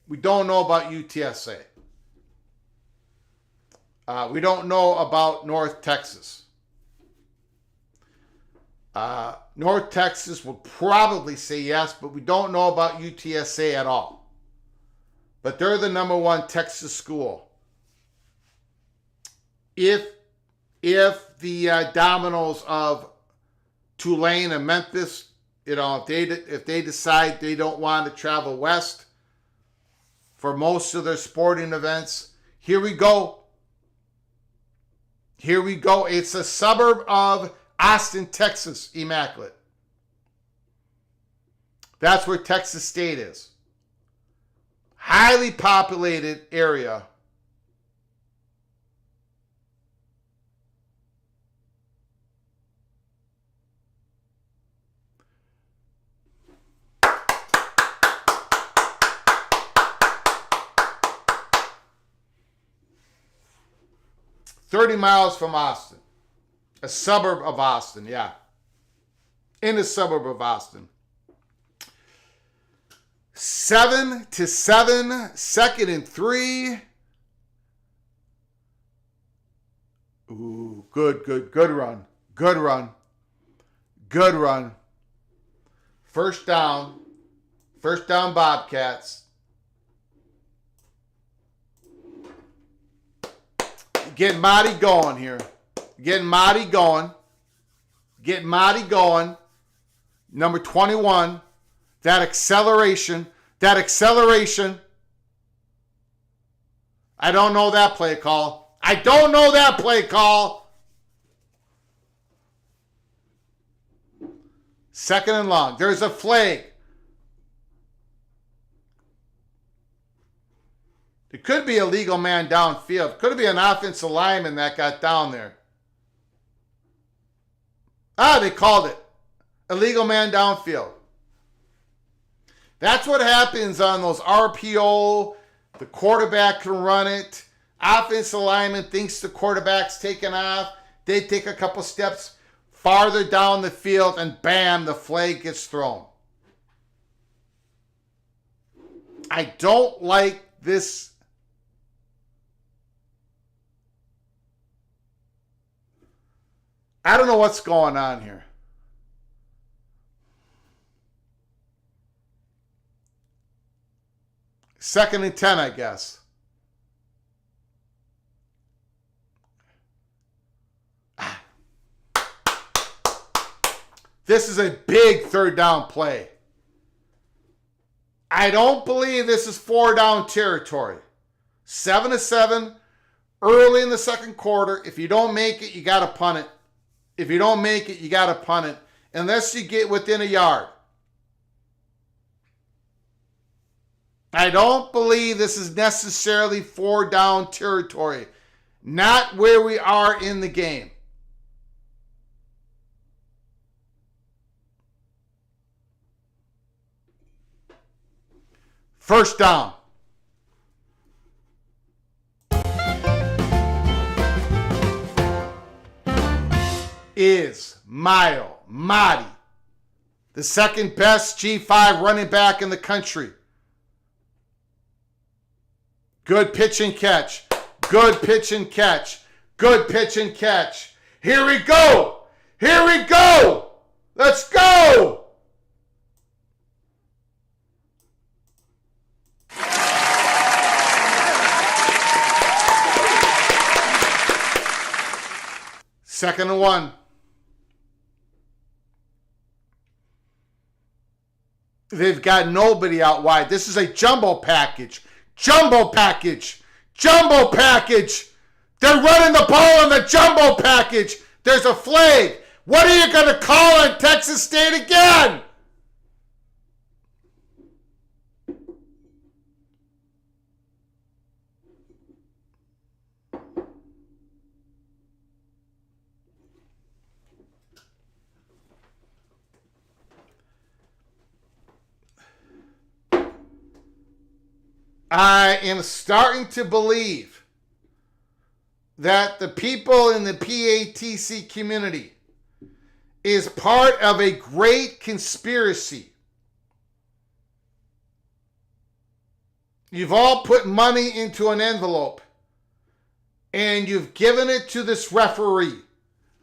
UTSA. We don't know about North Texas. North Texas will probably say yes, but we don't know about UTSA at all. But they're the number one Texas school. If the dominoes of Tulane and Memphis, if they decide they don't want to travel west for most of their sporting events, here we go. Here we go. It's a suburb of Austin, Texas, Immaculate. That's where Texas State is. Highly populated area. $30 miles from Austin. A suburb of Austin, yeah. In a suburb of Austin. 7-7, 2nd and 3. Ooh, good run. Good run. First down Bobcats. Getting Marty going here. Getting Marty going. Number 21. That acceleration. I don't know that play call. Second and long. There's a flag. It could be a legal man downfield. Could be an offensive lineman that got down there. They called it. Illegal man downfield. That's what happens on those RPO. The quarterback can run it. Offensive lineman thinks the quarterback's taking off. They take a couple steps farther down the field and bam, the flag gets thrown. I don't like this. I don't know what's going on here. Second and 10, I guess. This is a big third down play. I don't believe this is 4 down territory. 7-7, early in the second quarter. If you don't make it, you got to punt it. Unless you get within a yard. I don't believe this is necessarily 4 down territory. Not where we are in the game. First down. Is Marty. The second best G5 running back in the country. Good pitch and catch. Good pitch and catch. Good pitch and catch. Here we go. Here we go. Let's go. Second and 1. They've got nobody out wide. This is a jumbo package. Jumbo package. Jumbo package. They're running the ball in the jumbo package. There's a flag. What are you going to call on Texas State again? I am starting to believe that the people in the PATC community is part of a great conspiracy. You've all put money into an envelope and you've given it to this referee.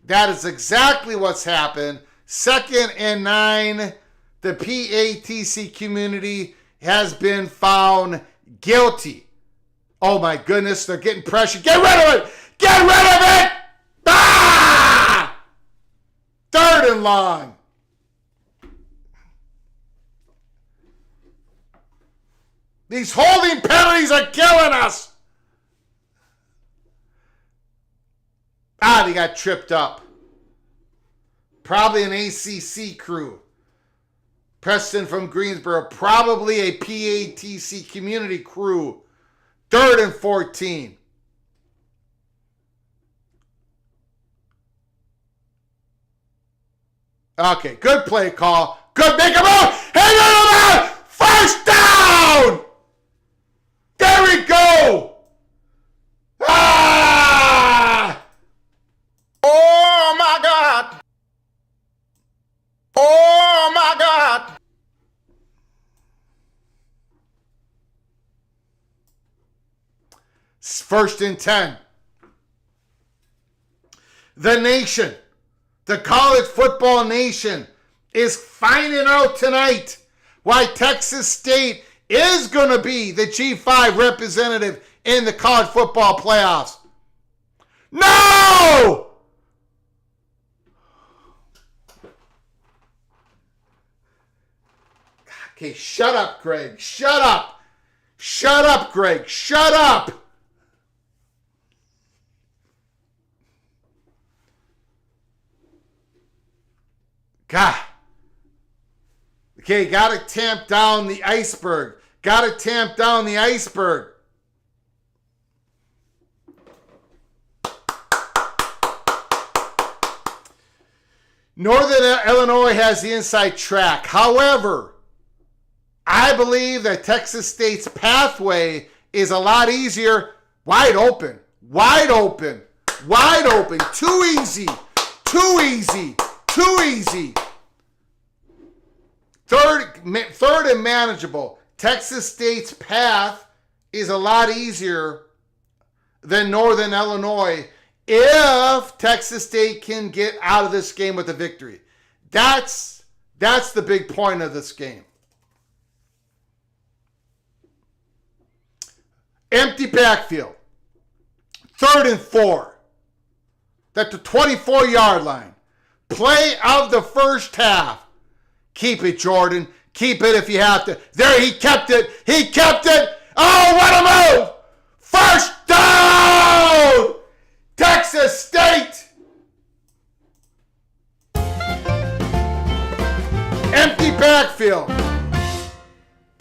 That is exactly what's happened. 2nd and 9, the PATC community has been found guilty. Oh my goodness, they're getting pressure. Get rid of it! Get rid of it! Ah! 3rd and long. These holding penalties are killing us. Ah, they got tripped up. Probably an ACC crew. Preston from Greensboro, probably a PATC community crew. 3rd and 14. Okay, good play call. Good, make a move. Hang on, first down. There we go. Ah! Oh my God! Oh my God! It's 1st and 10. The nation, the college football nation, is finding out tonight why Texas State is going to be the G5 representative in the college football playoffs. No! Okay, shut up, Greg. Shut up. Shut up, Greg. Shut up. God. Okay, got to tamp down the iceberg. Got to tamp down the iceberg. Northern Illinois has the inside track. However, I believe that Texas State's pathway is a lot easier. Wide open. Wide open. Wide open. Too easy. Too easy. Too easy. Third and manageable. Texas State's path is a lot easier than Northern Illinois if Texas State can get out of this game with a victory. That's the big point of this game. Empty backfield. 3rd and 4. At the 24-yard line. Play of the first half. Keep it, Jordan. Keep it if you have to. There, he kept it. He kept it. Oh, what a move! First down! Texas State! Empty backfield.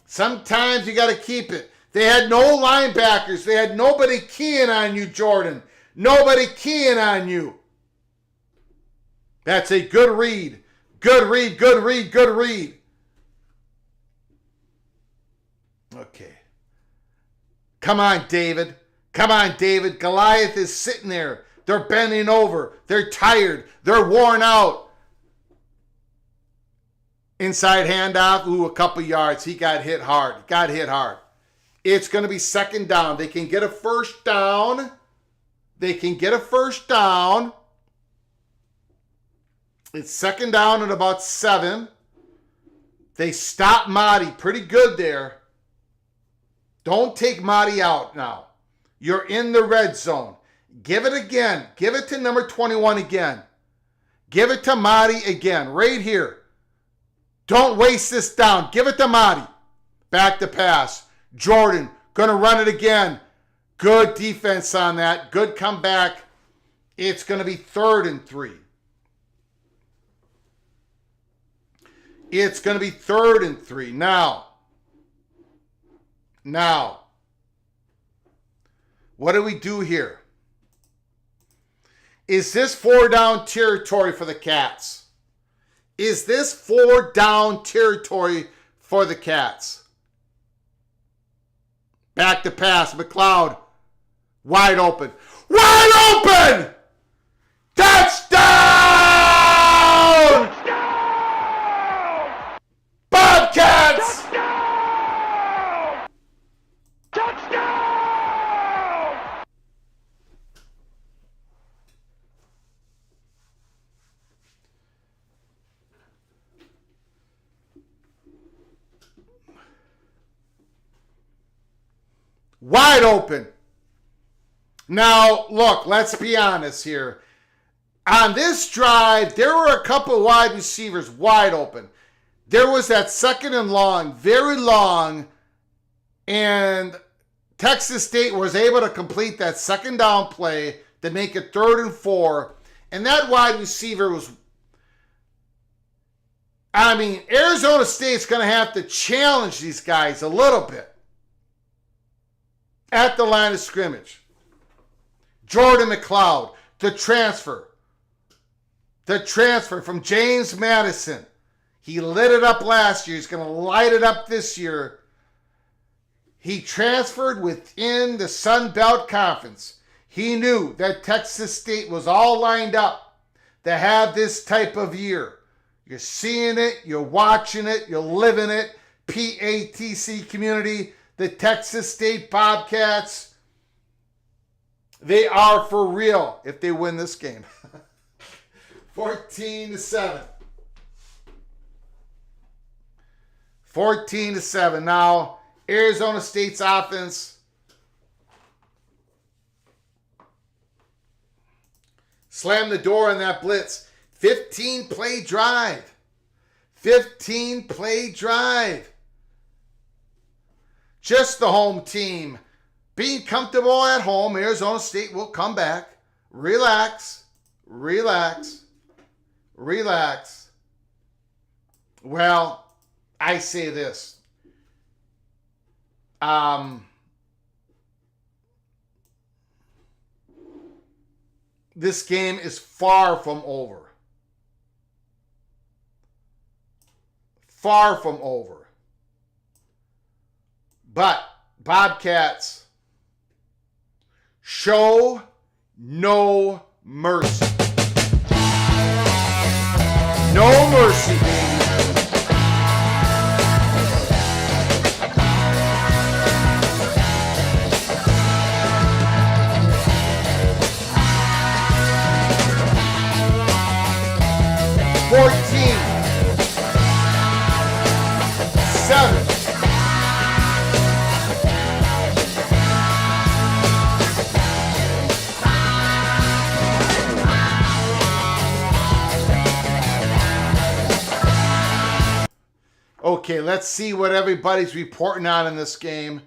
Sometimes you got to keep it. They had no linebackers. They had nobody keying on you, Jordan. Nobody keying on you. That's a good read. Good read, good read, good read. Okay. Come on, David. Come on, David. Goliath is sitting there. They're bending over. They're tired. They're worn out. Inside handoff, a couple yards. He got hit hard. It's going to be second down. They can get a first down. It's second down at about 7. They stop Marty pretty good there. Don't take Marty out now. You're in the red zone. Give it again. Give it to number 21 again. Give it to Marty again, right here. Don't waste this down. Give it to Marty. Back to pass. Jordan, going to run it again. Good defense on that. Good comeback. It's going to be 3rd and 3. It's going to be 3rd and 3. Now, what do we do here? Is this 4-down territory for the Cats? Is this 4-down territory for the Cats? Back to pass. McLeod. Wide open. Wide open! Touchdown! Touchdown! Bobcats! Touchdown! Touchdown! Wide open. Now, look, let's be honest here. On this drive, there were a couple wide receivers wide open. There was that 2nd and long, very long, and Texas State was able to complete that 2nd down play to make it 3rd and 4. And that wide receiver was, Arizona State's going to have to challenge these guys a little bit at the line of scrimmage. Jordan McLeod, the transfer from James Madison. He lit it up last year. He's going to light it up this year. He transferred within the Sun Belt Conference. He knew that Texas State was all lined up to have this type of year. You're seeing it, you're watching it, you're living it. PATC community, the Texas State Bobcats, they are for real if they win this game. 14-7. 14-7. Now, Arizona State's offense slammed the door on that blitz. 15-play drive. 15-play drive. Just the home team being comfortable at home. Arizona State will come back. Relax. Well, I say this. This game is far from over. Far from over. But Bobcats, show no mercy. No mercy, baby. Okay, let's see what everybody's reporting on in this game.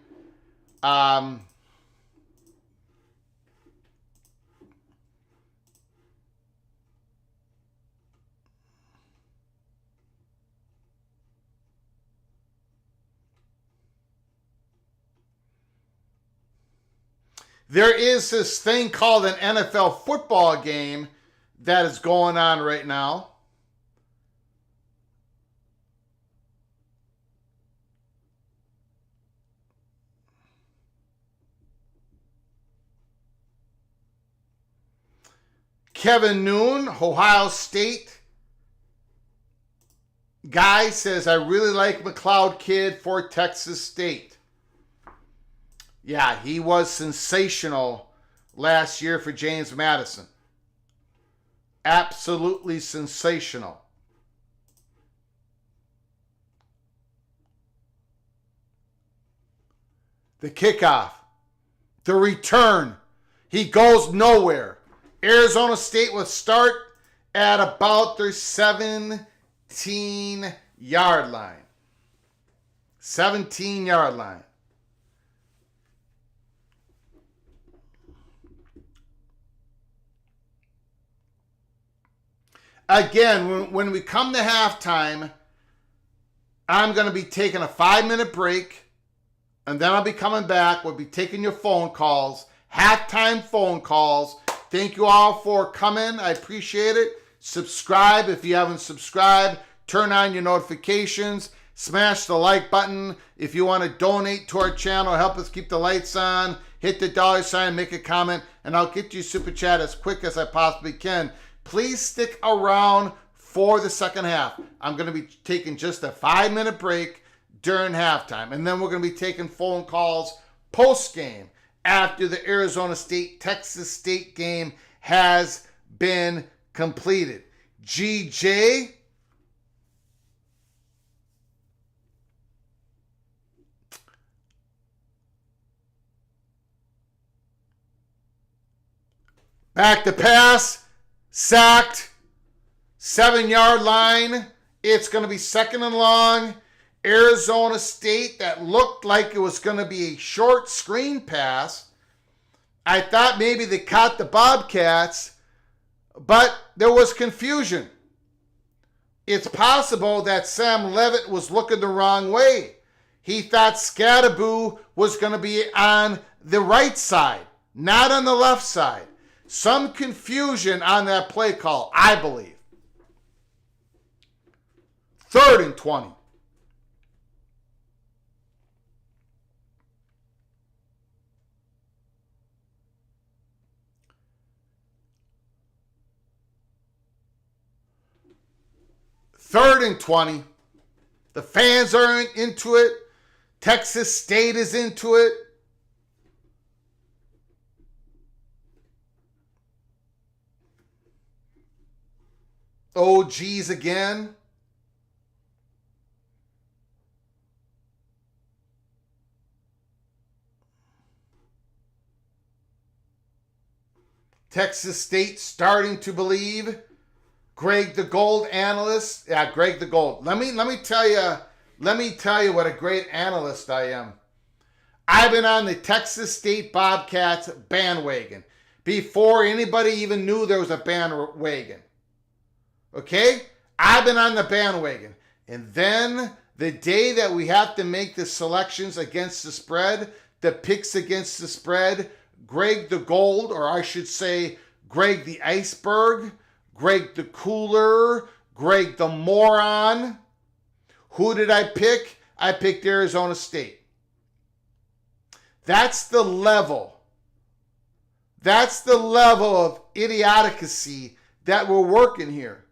There is this thing called an NFL football game that is going on right now. Kevin Noon, Ohio State, Guy says, I really like McLeod kid for Texas State. Yeah, he was sensational last year for James Madison. Absolutely sensational. The kickoff. The return. He goes nowhere. Arizona State will start at about their 17-yard line. 17-yard line. Again, when we come to halftime, I'm going to be taking a 5-minute break, and then I'll be coming back. We'll be taking your phone calls, halftime phone calls. Thank you all for coming. I appreciate it. Subscribe if you haven't subscribed. Turn on your notifications. Smash the like button. If you want to donate to our channel, help us keep the lights on, hit the $, make a comment, and I'll get you super chat as quick as I possibly can. Please stick around for the second half. I'm going to be taking just a 5-minute break during halftime, and then we're going to be taking phone calls post-game after the Arizona State-Texas State game has been completed. GJ, back to pass, sacked, 7-yard line. It's going to be second and long. Arizona State, that looked like it was going to be a short screen pass. I thought maybe they caught the Bobcats, but there was confusion. It's possible that Sam Levitt was looking the wrong way. He thought Scadaboo was going to be on the right side, not on the left side. Some confusion on that play call, I believe. 3rd and 20. Third and 20. The fans are into it. Texas State is into it. Oh, geez, again. Texas State starting to believe. Greg the Gold analyst. Yeah, Greg the Gold. Let me tell you what a great analyst I am. I've been on the Texas State Bobcats bandwagon before anybody even knew there was a bandwagon. Okay? I've been on the bandwagon. And then the day that we have to make the selections against the spread, the picks against the spread, Greg the Gold, or I should say Greg the Iceberg, Greg the Cooler, Greg the Moron. Who did I pick? I picked Arizona State. That's the level. That's the level of idiocy that we're working here.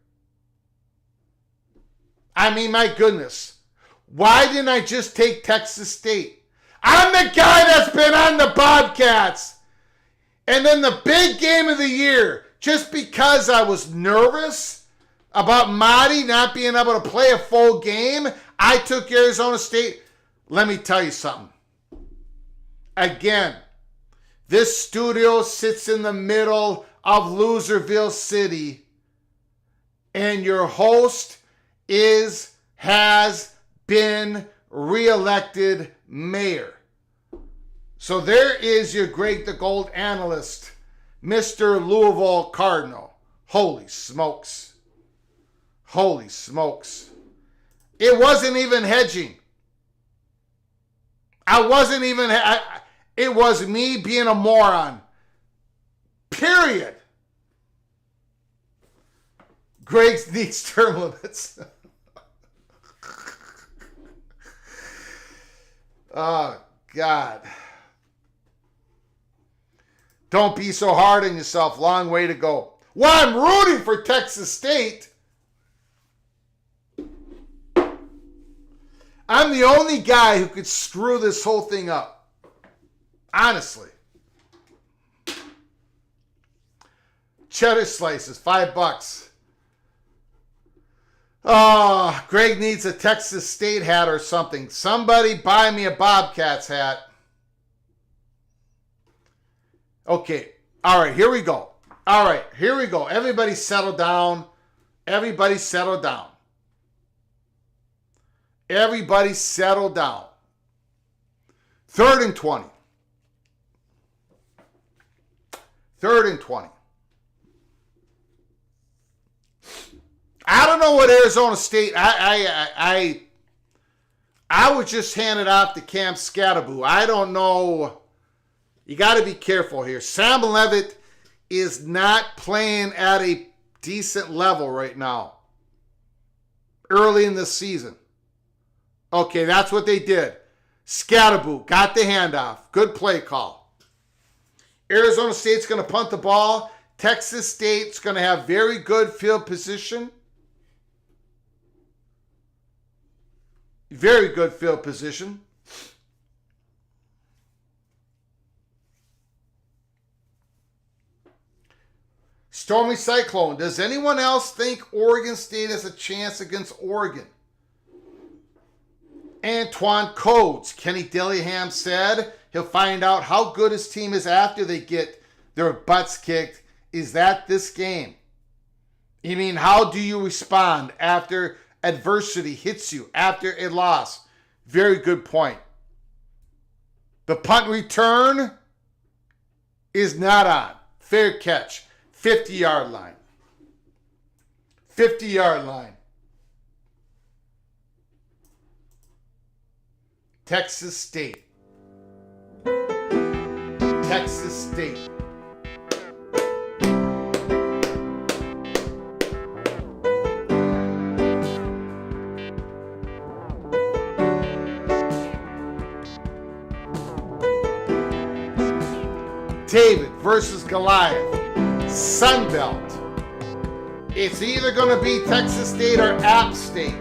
I mean, my goodness. Why didn't I just take Texas State? I'm the guy that's been on the Bobcats. And then the big game of the year, just because I was nervous about Marty not being able to play a full game, I took Arizona State. Let me tell you something. Again, this studio sits in the middle of Loserville City, and your host has been reelected mayor. So there is your Greg the Gold analyst, Mr. Louisville Cardinal. Holy smokes. Holy smokes. It wasn't even hedging. It was me being a moron. Period. Greg needs term limits. Oh, God. Don't be so hard on yourself. Long way to go. Well, I'm rooting for Texas State. I'm the only guy who could screw this whole thing up. Honestly. Cheddar slices, $5. Oh, Greg needs a Texas State hat or something. Somebody buy me a Bobcats hat. Okay. All right, here we go. All right, here we go. Everybody settle down. Everybody settle down. Everybody settle down. 3rd and 20. 3rd and 20. I don't know what Arizona State. I would just hand it off to Cam Scattaboo. I don't know. You got to be careful here. Sam Levitt is not playing at a decent level right now. Early in the season. Okay, that's what they did. Scattaboo got the handoff. Good play call. Arizona State's going to punt the ball. Texas State's going to have very good field position. Very good field position. Stormy Cyclone. Does anyone else think Oregon State has a chance against Oregon? Antoine Codes. Kenny Dillingham said he'll find out how good his team is after they get their butts kicked. Is that this game? You mean, how do you respond after adversity hits you, after a loss? Very good point. The punt return is not on. Fair catch. 50-yard line. 50-yard line. Texas State. Texas State. David versus Goliath. Sunbelt. It's either going to be Texas State or App State.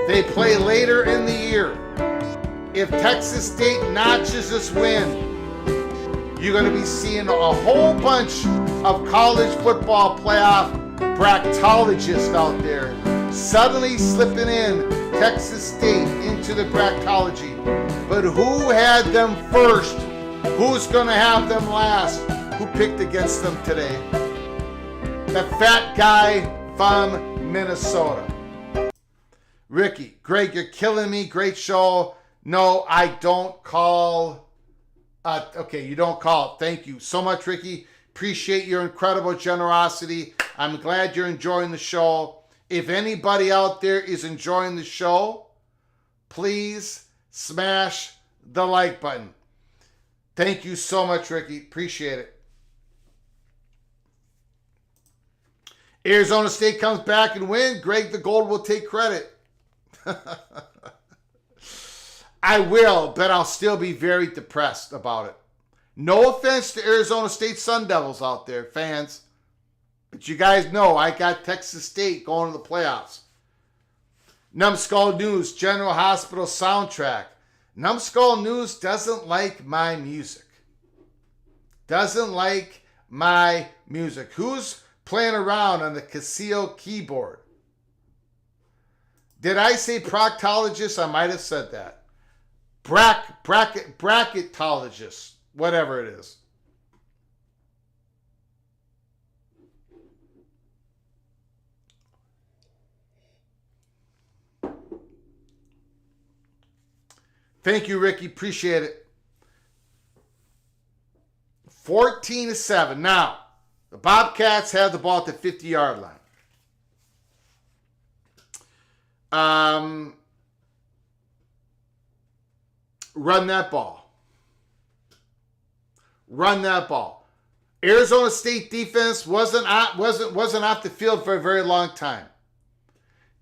They play later in the year. If Texas State notches this win, you're going to be seeing a whole bunch of college football playoff bracketologists out there suddenly slipping in Texas State into the bracketology. But who had them first? Who's going to have them last? Who picked against them today? The fat guy from Minnesota. Ricky, Greg, you're killing me. Great show. No, I don't call. Okay, you don't call. Thank you so much, Ricky. Appreciate your incredible generosity. I'm glad you're enjoying the show. If anybody out there is enjoying the show, please smash the like button. Thank you so much, Ricky. Appreciate it. Arizona State comes back and wins. Greg the Gold will take credit. I will, but I'll still be very depressed about it. No offense to Arizona State Sun Devils out there, fans. But you guys know I got Texas State going to the playoffs. Numbskull News, General Hospital soundtrack. Numbskull News doesn't like my music. Doesn't like my music. Who's playing around on the Casio keyboard? Did I say proctologist? I might have said that. Bracketologist. Whatever it is. Thank you, Ricky. Appreciate it. 14-7. Now, the Bobcats have the ball at the 50-yard line. Run that ball. Run that ball. Arizona State defense wasn't off the field for a very long time.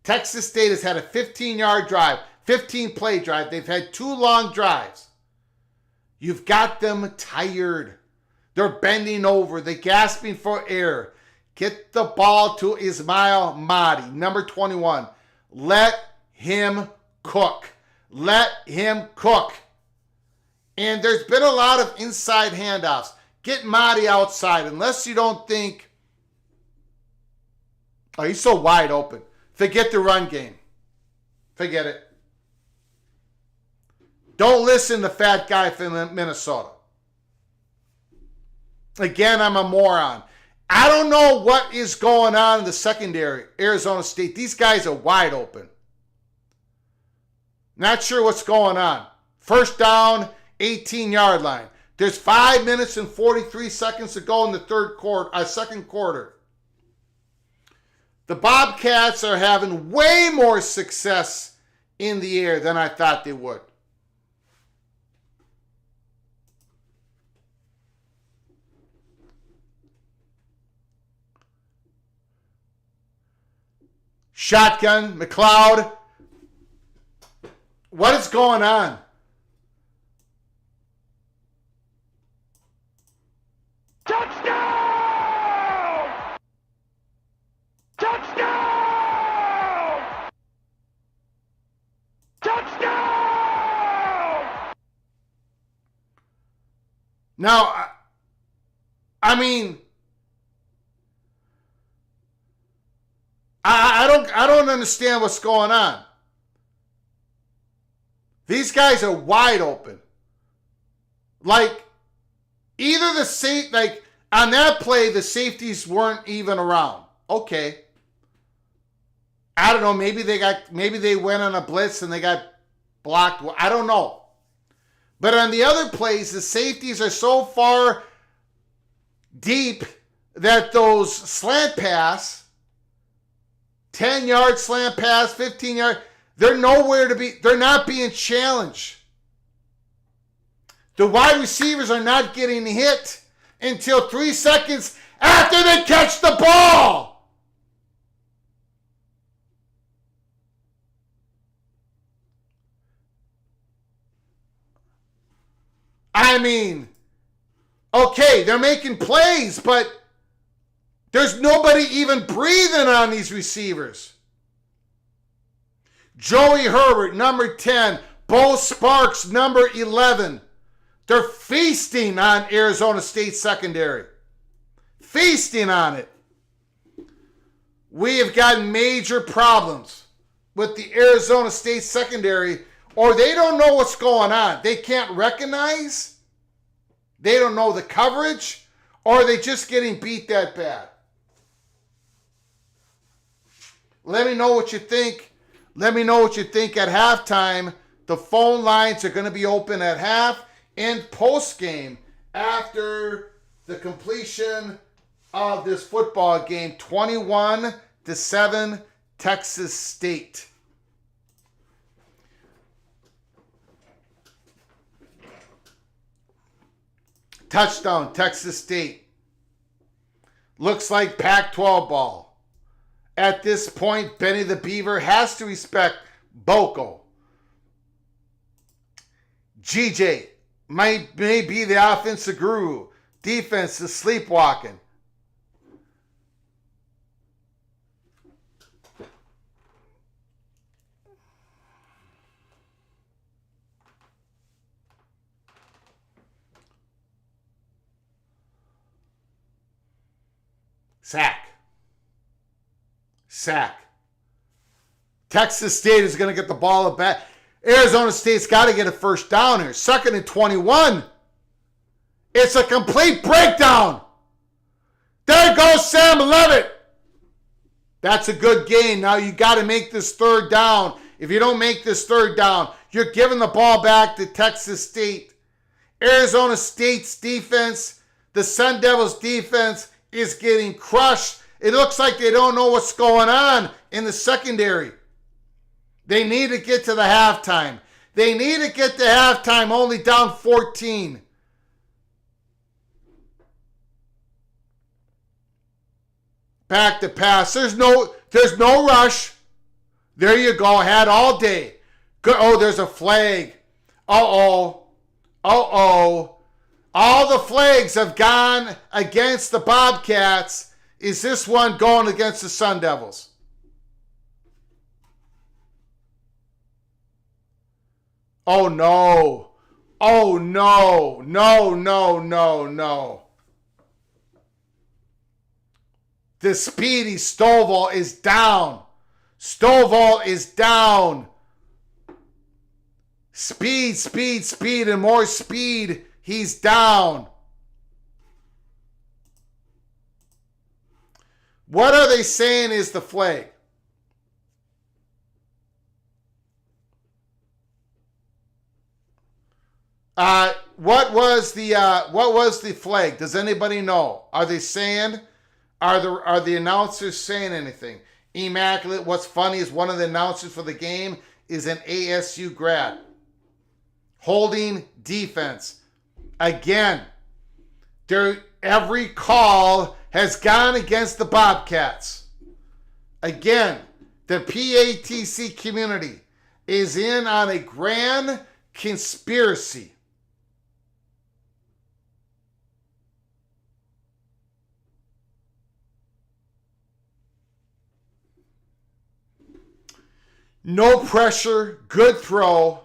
Texas State has had a 15-yard drive, 15-play drive. They've had 2 long drives. You've got them tired. They're bending over. They're gasping for air. Get the ball to Ismail Mahdi, number 21. Let him cook. Let him cook. And there's been a lot of inside handoffs. Get Marty outside unless you don't think, oh, he's so wide open. Forget the run game. Forget it. Don't listen to fat guy from Minnesota. Again, I'm a moron. I don't know what is going on in the secondary, Arizona State. These guys are wide open. Not sure what's going on. First down, 18-yard line. There's 5 minutes and 43 seconds to go in the second quarter. The Bobcats are having way more success in the air than I thought they would. Shotgun, McLeod. What is going on? Touchdown! Touchdown! Touchdown! Now, I mean, I don't understand what's going on. These guys are wide open. Like, either on that play, the safeties weren't even around. Okay. I don't know. Maybe they went on a blitz and they got blocked. I don't know. But on the other plays, the safeties are so far deep that those slant pass, 10-yard slant pass, 15-yard, they're nowhere to be. They're not being challenged. The wide receivers are not getting hit until 3 seconds after they catch the ball. I mean, okay, they're making plays, but there's nobody even breathing on these receivers. Joey Herbert, number 10. Bo Sparks, number 11. They're feasting on Arizona State secondary. Feasting on it. We have got major problems with the Arizona State secondary, or they don't know what's going on. They can't recognize. They don't know the coverage, or are they just getting beat that bad? Let me know what you think. Let me know what you think at halftime. The phone lines are going to be open at half and post game after the completion of this football game. 21-7, Texas State. Touchdown, Texas State. Looks like Pac-12 ball. At this point, Benny the Beaver has to respect Boko. GJ may be the offensive guru. Defense is sleepwalking. Sack. Texas State is going to get the ball back. Arizona State's got to get a first down here. 2nd and 21. It's a complete breakdown. There goes Sam Levitt. That's a good gain. Now you got to make this third down. If you don't make this third down, you're giving the ball back to Texas State. Arizona State's defense, the Sun Devils defense, is getting crushed. It looks like they don't know what's going on in the secondary. They need to get to the halftime. They need to get to halftime only down 14. Back to pass. There's no rush. There you go. Had all day. Good. Oh, there's a flag. Uh-oh. Uh-oh. All the flags have gone against the Bobcats. Is this one going against the Sun Devils? Oh no. Oh no. No, no, no, no. The Speedy Stovall is down. Stovall is down. Speed, speed, speed, and more speed. He's down. What are they saying is the flag? What was the flag? Does anybody know? Are they saying? Are the announcers saying anything? Immaculate. What's funny is one of the announcers for the game is an ASU grad. Holding defense. Again, every call has gone against the Bobcats. Again, the PATC community is in on a grand conspiracy. No pressure, good throw.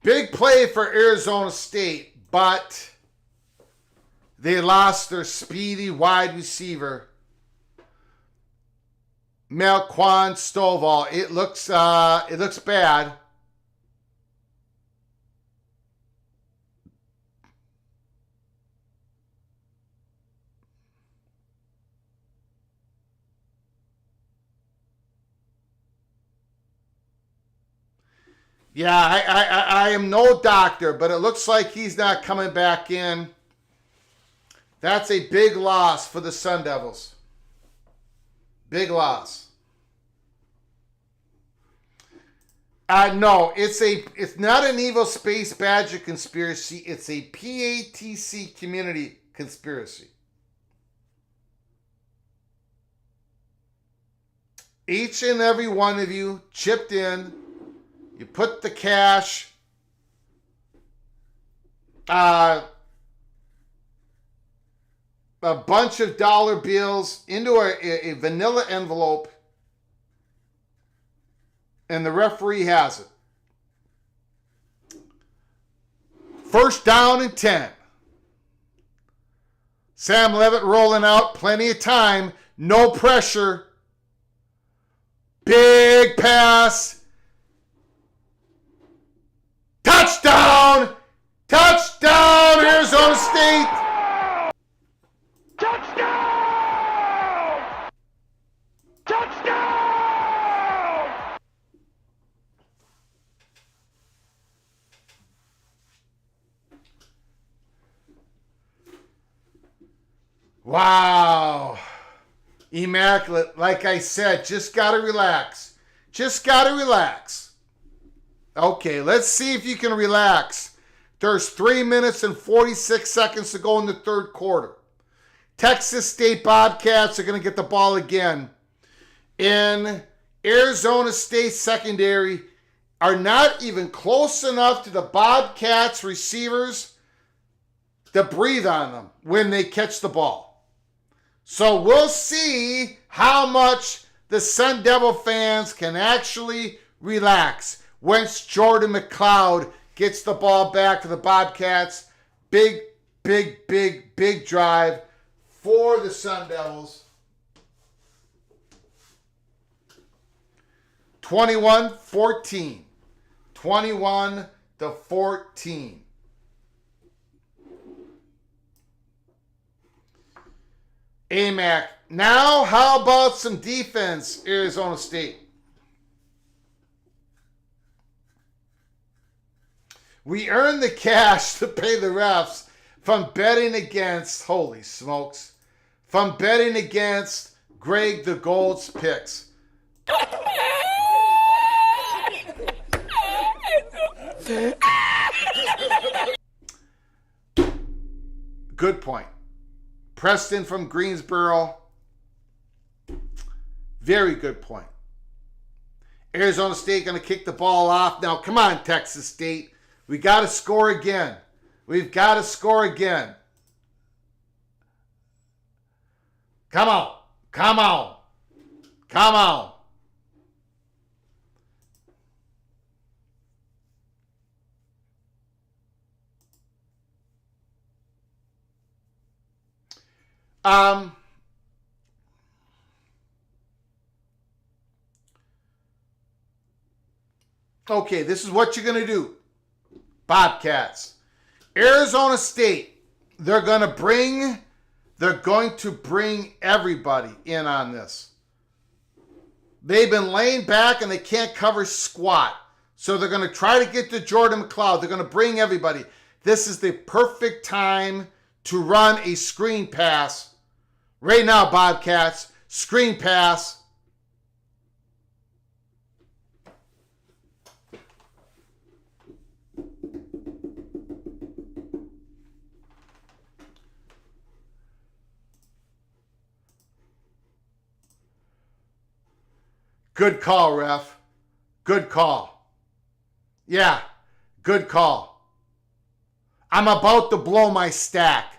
Big play for Arizona State, but they lost their speedy wide receiver, Melquan Stovall. It looks bad. Yeah, I am no doctor, but it looks like he's not coming back in. That's a big loss for the Sun Devils. Big loss. No, it's not an evil space badger conspiracy. It's a PATC community conspiracy. Each and every one of you chipped in. You put the cash, a bunch of dollar bills into a vanilla envelope, and the referee has it. First down and 10. Sam Levitt rolling out, plenty of time, no pressure. Big pass. Touchdown! Touchdown, Arizona State! Touchdown! Touchdown! Wow. Immaculate. Like I said, just got to relax. Just got to relax. Okay, let's see if you can relax. There's 3 minutes and 46 seconds to go in the third quarter. Texas State Bobcats are going to get the ball again. In Arizona State secondary are not even close enough to the Bobcats receivers to breathe on them when they catch the ball. So we'll see how much the Sun Devil fans can actually relax once Jordan McLeod gets the ball back to the Bobcats. Big drive for the Sun Devils. 21-14. 21-14. AMAC. Now, how about some defense, Arizona State? We earned the cash to pay the refs from betting against, holy smokes, from betting against Greg the Gold's picks. Good point. Preston from Greensboro. Very good point. Arizona State going to kick the ball off. Now, come on, Texas State. We got to score again. We've got to score again. Come on. Come on. Come on. Okay, this is what you're going to do. Bobcats. Arizona State, they're going to bring everybody in on this. They've been laying back and they can't cover squat. So they're going to try to get to Jordan McLeod. They're going to bring everybody. This is the perfect time to run a screen pass. Right now, Bobcats, screen pass. Good call, ref. Good call. Yeah, good call. I'm about to blow my stack.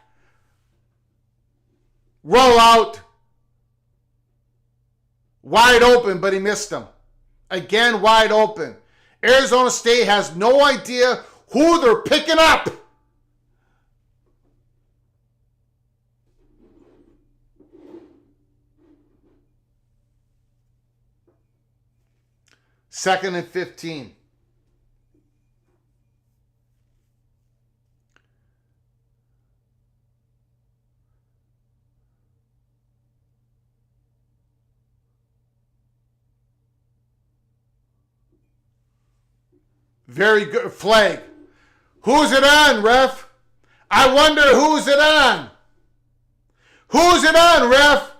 Roll out. Wide open, but he missed him. Again, wide open. Arizona State has no idea who they're picking up. Second and 15. Very good. Flag. Who's it on, ref? I wonder who's it on. Who's it on, ref?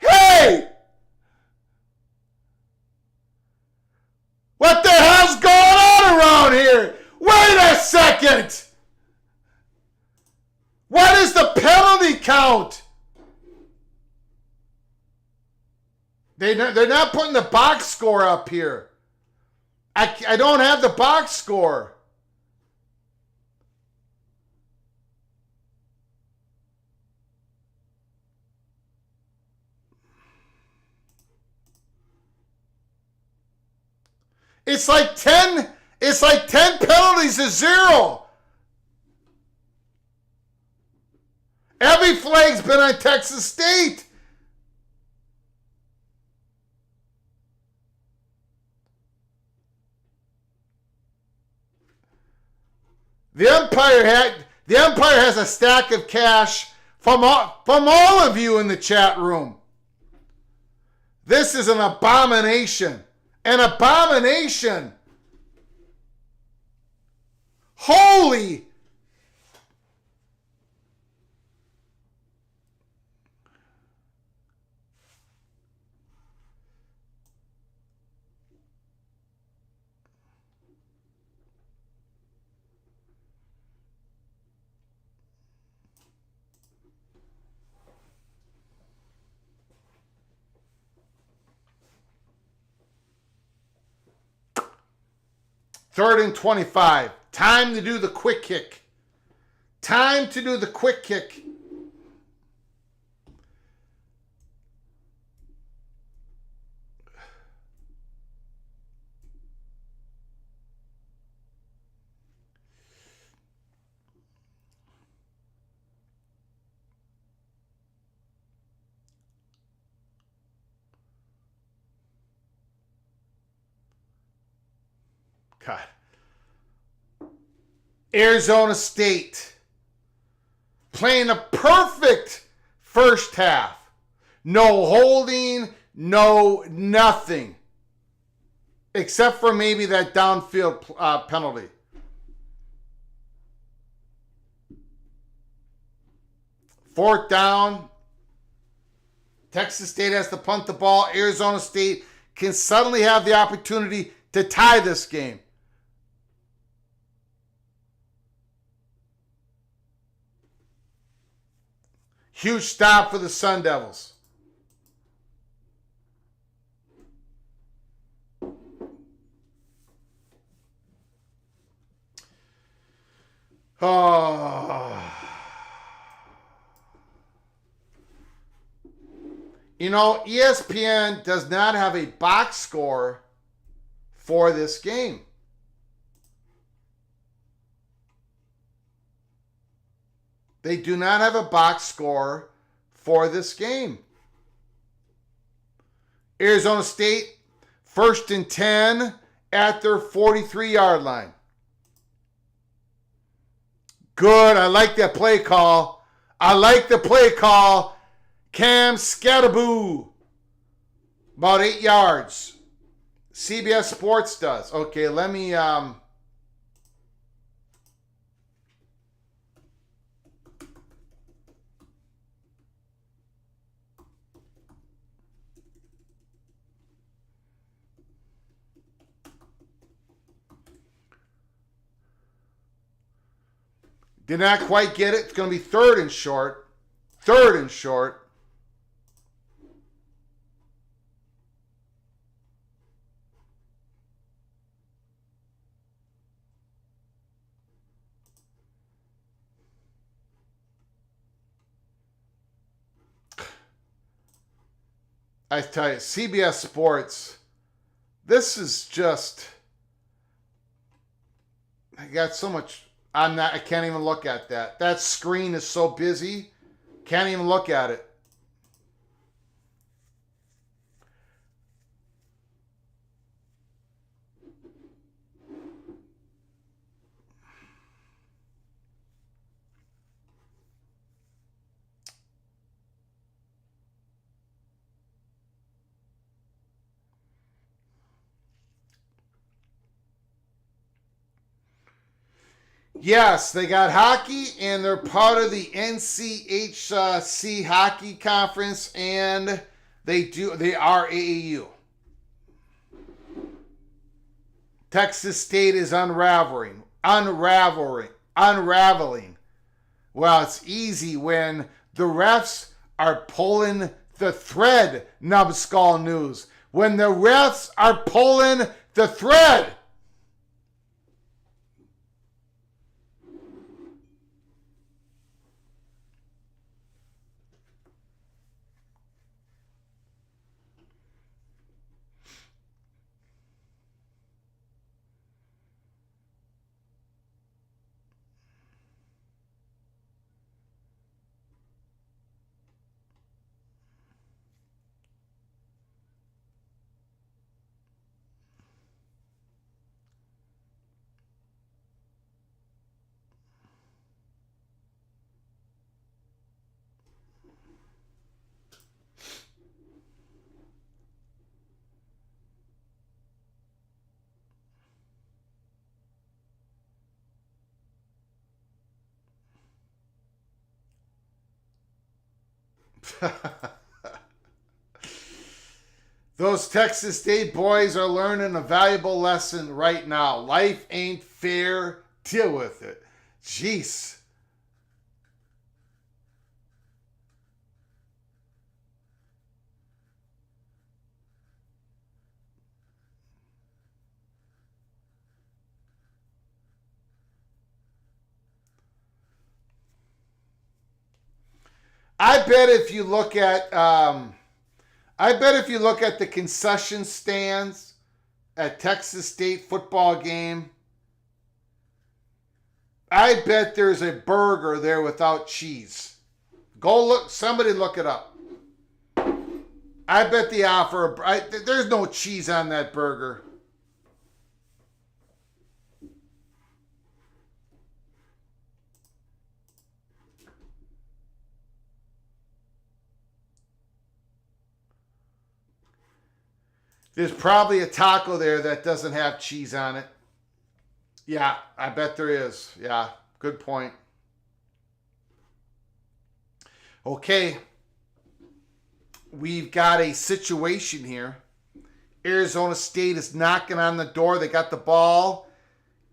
Hey! What the hell's going on around here? Wait a second! What is the penalty count? They're not putting the box score up here. I don't have the box score. It's like 10 penalties to 0. Every flag's been on Texas State. The umpire has a stack of cash from all of you in the chat room. This is an abomination. An abomination. Holy. Third and 25. Time to do the quick kick. Time to do the quick kick. God. Arizona State playing a perfect first half. No holding, no nothing. Except for maybe that downfield penalty. Fourth down. Texas State has to punt the ball. Arizona State can suddenly have the opportunity to tie this game. Huge stop for the Sun Devils. Oh. You know, ESPN does not have a box score for this game. They do not have a box score for this game. Arizona State, 1st and 10 at their 43-yard line. Good. I like that play call. I like the play call. Cam Scataboo. About 8 yards. CBS Sports does. Okay, let me... Did not quite get it. It's going to be 3rd and short. 3rd and short. I tell you, CBS Sports, this is just... I got so much... I can't even look at that. That screen is so busy. Can't even look at it. Yes, they got hockey, and they're part of the NCHC Hockey Conference, and they are AAU. Texas State is unraveling. Well, it's easy when the refs are pulling the thread, Numbskull News. When the refs are pulling the thread. Those Texas State boys are learning a valuable lesson right now. Life ain't fair. Deal with it. Jeez. I bet if you look at the concession stands at Texas State football game, I bet there's a burger there without cheese. Go look, somebody look it up. I bet the offer, there's no cheese on that burger. There's probably a taco there that doesn't have cheese on it. Yeah, I bet there is. Yeah, good point. Okay. We've got a situation here. Arizona State is knocking on the door. They got the ball,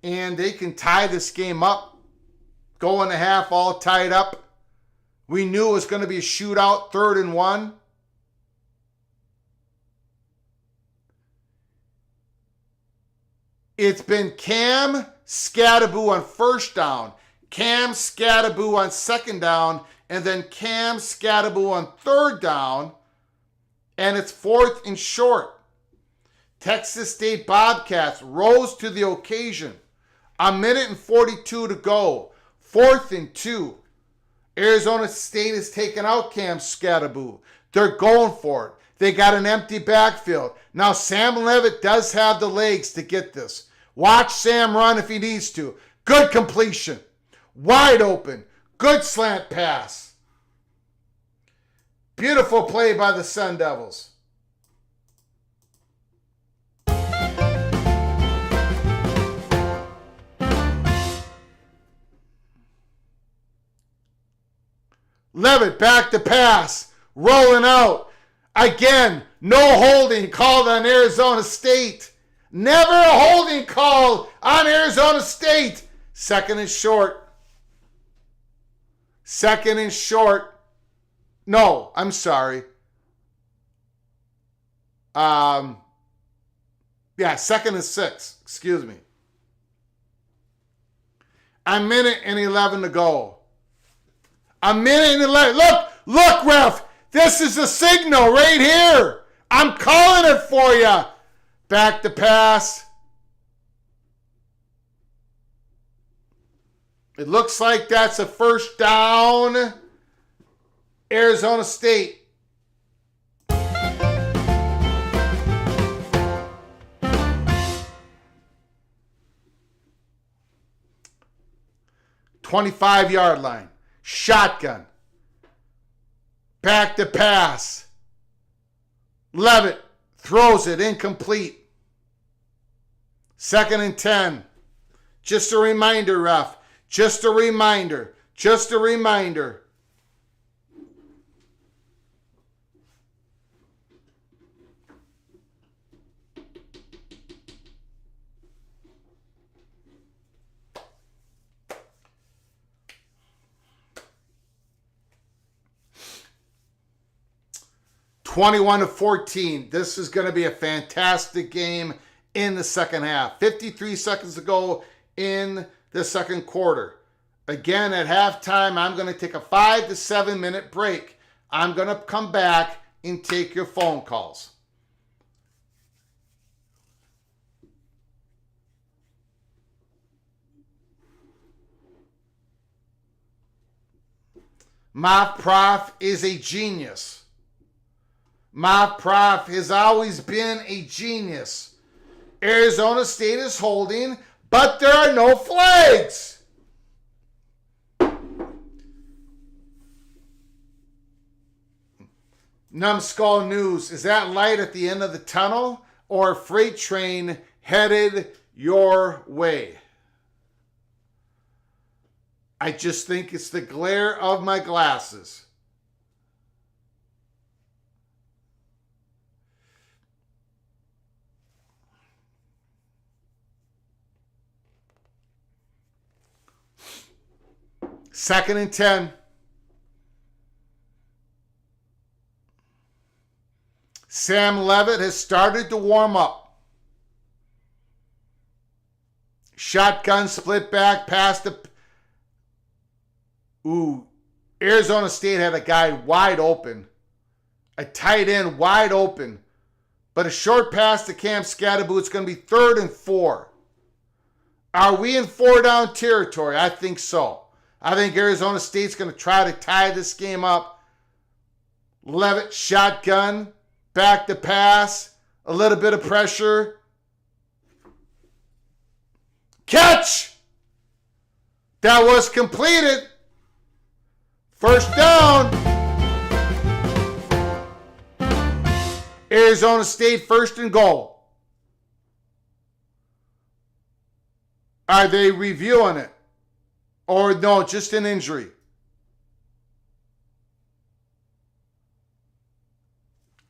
and they can tie this game up. Go in the half all tied up. We knew it was going to be a shootout, 3rd and 1. It's been Cam Scattaboo on 1st down, Cam Scattaboo on 2nd down, and then Cam Scattaboo on 3rd down, and it's 4th and short. Texas State Bobcats rose to the occasion. 1:42 to go. 4th and 2. Arizona State has taken out Cam Scattaboo. They're going for it. They got an empty backfield. Now Sam Levitt does have the legs to get this. Watch Sam run if he needs to. Good completion. Wide open. Good slant pass. Beautiful play by the Sun Devils. Levitt back to pass. Rolling out. Again, no holding called on Arizona State. Never a holding call on Arizona State. 2nd and short. 2nd and short. No, I'm sorry. Yeah, 2nd and 6. Excuse me. 1:11 to go. 1:11. Look, ref. This is the signal right here. I'm calling it for you. Back to pass. It looks like that's a 1st down. Arizona State. $25-yard line. Shotgun. Back to pass. Levitt throws it incomplete. 2nd and 10. Just a reminder, ref. Just a reminder. Just a reminder. (21-14). This is going to be a fantastic game in the second half. 53 seconds to go in the second quarter. Again, at halftime, I'm going to take a 5 to 7 minute break. I'm going to come back and take your phone calls. My prof is a genius. My prof has always been a genius. Arizona State is holding, but there are no flags. Numbskull News, is that light at the end of the tunnel or a freight train headed your way? I just think it's the glare of my glasses. Second and 10. Sam Levitt has started to warm up. Shotgun split back past the... Arizona State had a guy wide open. A tight end wide open. But a short pass to Cam Scattaboo. It's going to be 3rd and 4. Are we in 4-down territory? I think so. I think Arizona State's going to try to tie this game up. Levitt, shotgun, back to pass, a little bit of pressure. Catch! That was completed. 1st down. Arizona State 1st and goal. Are they reviewing it? Or no, just an injury?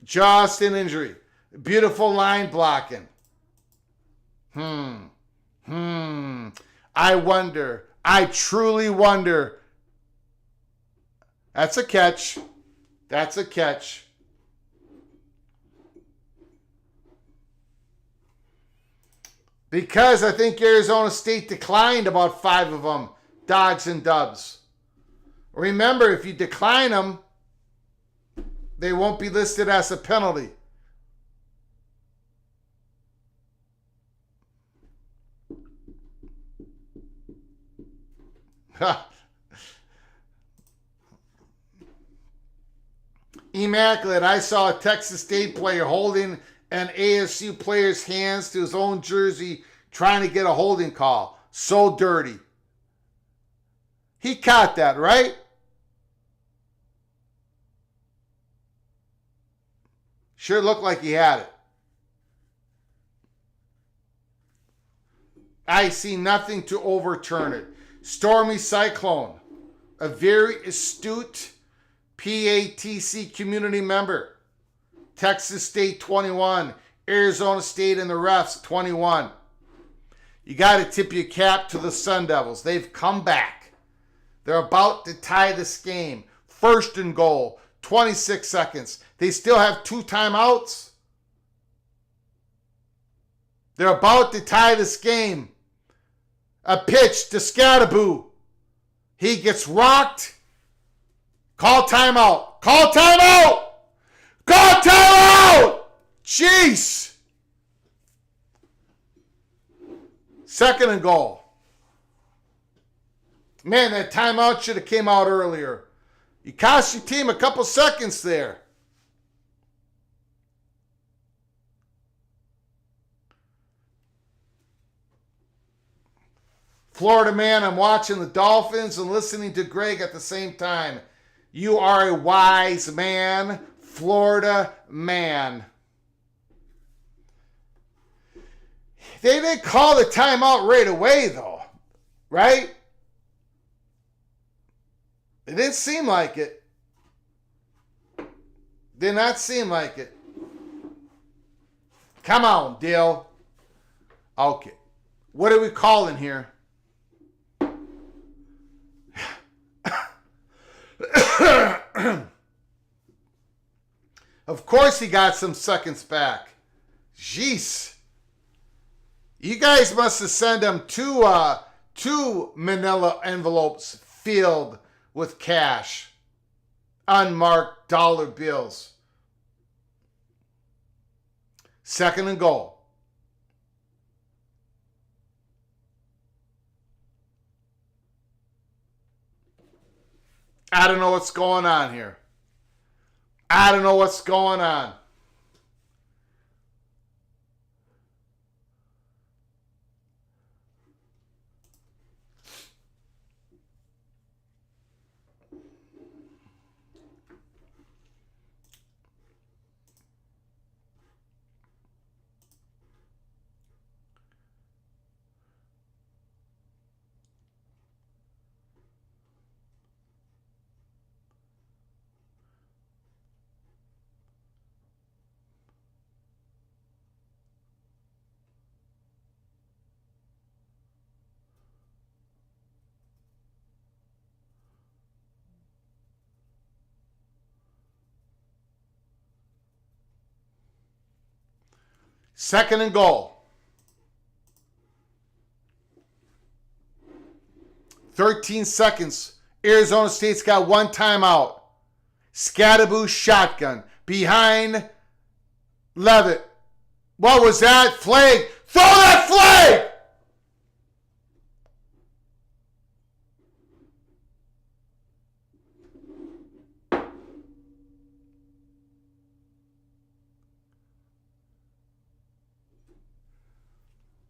Just an injury. Beautiful line blocking. I wonder. I truly wonder. That's a catch. That's a catch. Because I think Arizona State declined about 5 of them, dogs and dubs. Remember, if you decline them, they won't be listed as a penalty. Immaculate. I saw a Texas State player holding an ASU player's hands to his own jersey trying to get a holding call. So dirty. He caught that, right? Sure looked like he had it. I see nothing to overturn it. Stormy Cyclone, a very astute PATC community member. Texas State 21, Arizona State and the refs 21. You got to tip your cap to the Sun Devils. They've come back. They're about to tie this game. First and goal, 26 seconds. They still have 2 timeouts. They're about to tie this game. A pitch to Scattaboo. He gets rocked. Call timeout. Call timeout. Call timeout. Jeez. Second and goal. Man, that timeout should have came out earlier. You cost your team a couple seconds there. Florida man, I'm watching the Dolphins and listening to Greg at the same time. You are a wise man, Florida man. They didn't call the timeout right away, though, right? It didn't seem like it. Did not seem like it. Come on, Dill. Okay. What are we calling here? Of course he got some seconds back. Jeez. You guys must have sent him two manila envelopes filled with cash. Unmarked dollar bills. Second and goal. I don't know what's going on here. I don't know what's going on. Second and goal. 13 seconds. Arizona State's got 1 timeout. Scattaboo shotgun. Behind Levitt. What was that? Flag. Throw that flag!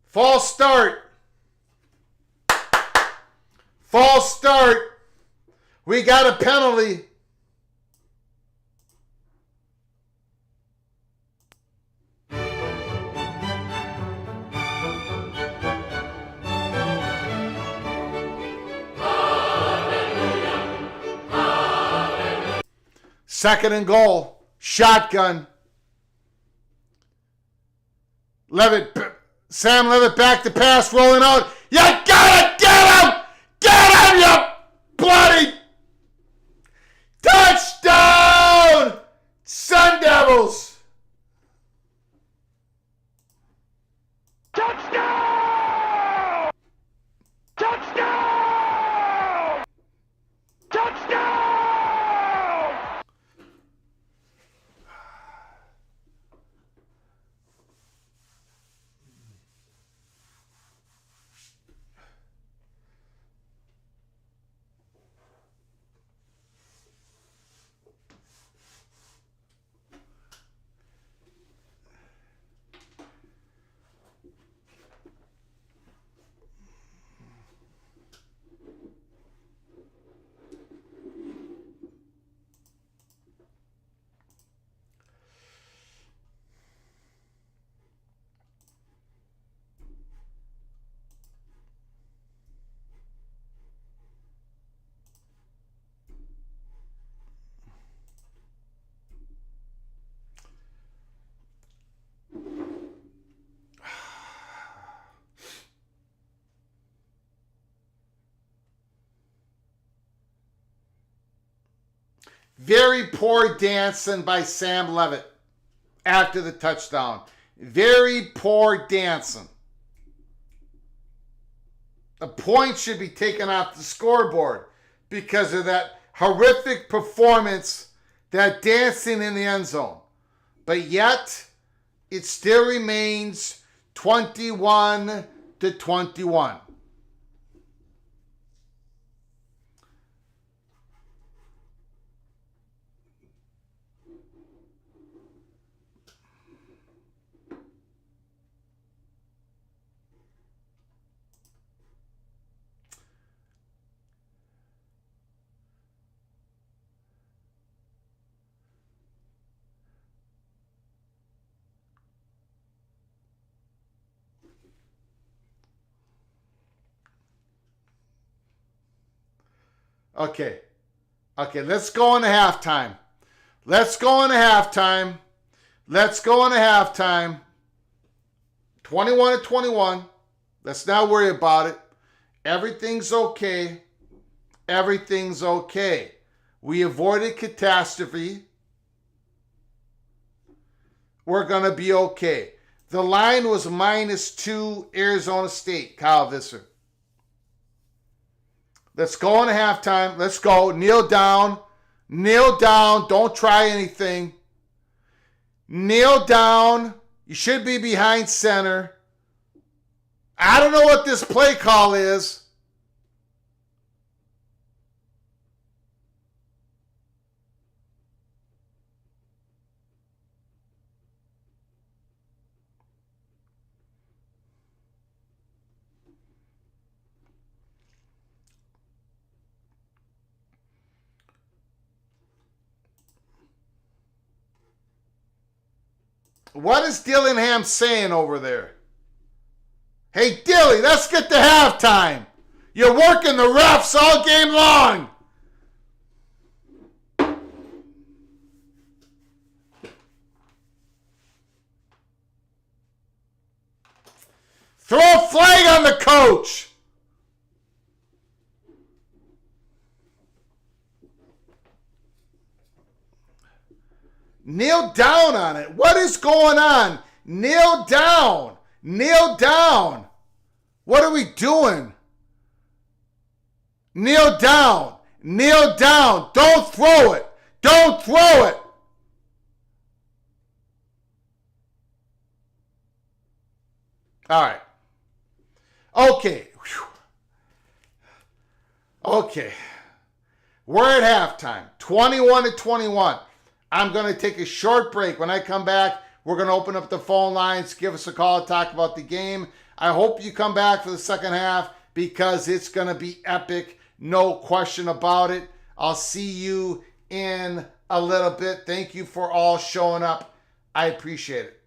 False start. False start. We got a penalty. Second and goal. Shotgun. Levitt. Sam Levitt back to pass, rolling out. You gotta get him! Get him, you bloody Very poor dancing by Sam Levitt after the touchdown. Very poor dancing. A point should be taken off the scoreboard because of that horrific performance, that dancing in the end zone. But yet, it still remains 21-21. Okay, let's go into halftime. Let's go into halftime. 21-21. Let's not worry about it. Everything's okay. We avoided catastrophe. We're going to be okay. The line was -2 Arizona State, Kyle Visser. Let's go into halftime. Let's go. Kneel down. Don't try anything. Kneel down. You should be behind center. I don't know what this play call is. What is Dillingham saying over there? Hey, Dilly, let's get to halftime. You're working the refs all game long. Throw a flag on the coach. Kneel down on it. What is going on? Kneel down. What are we doing? Kneel down. Don't throw it. All right. Okay. We're at halftime. 21-21. I'm going to take a short break. When I come back, we're going to open up the phone lines. Give us a call, talk about the game. I hope you come back for the second half because it's going to be epic. No question about it. I'll see you in a little bit. Thank you for all showing up. I appreciate it.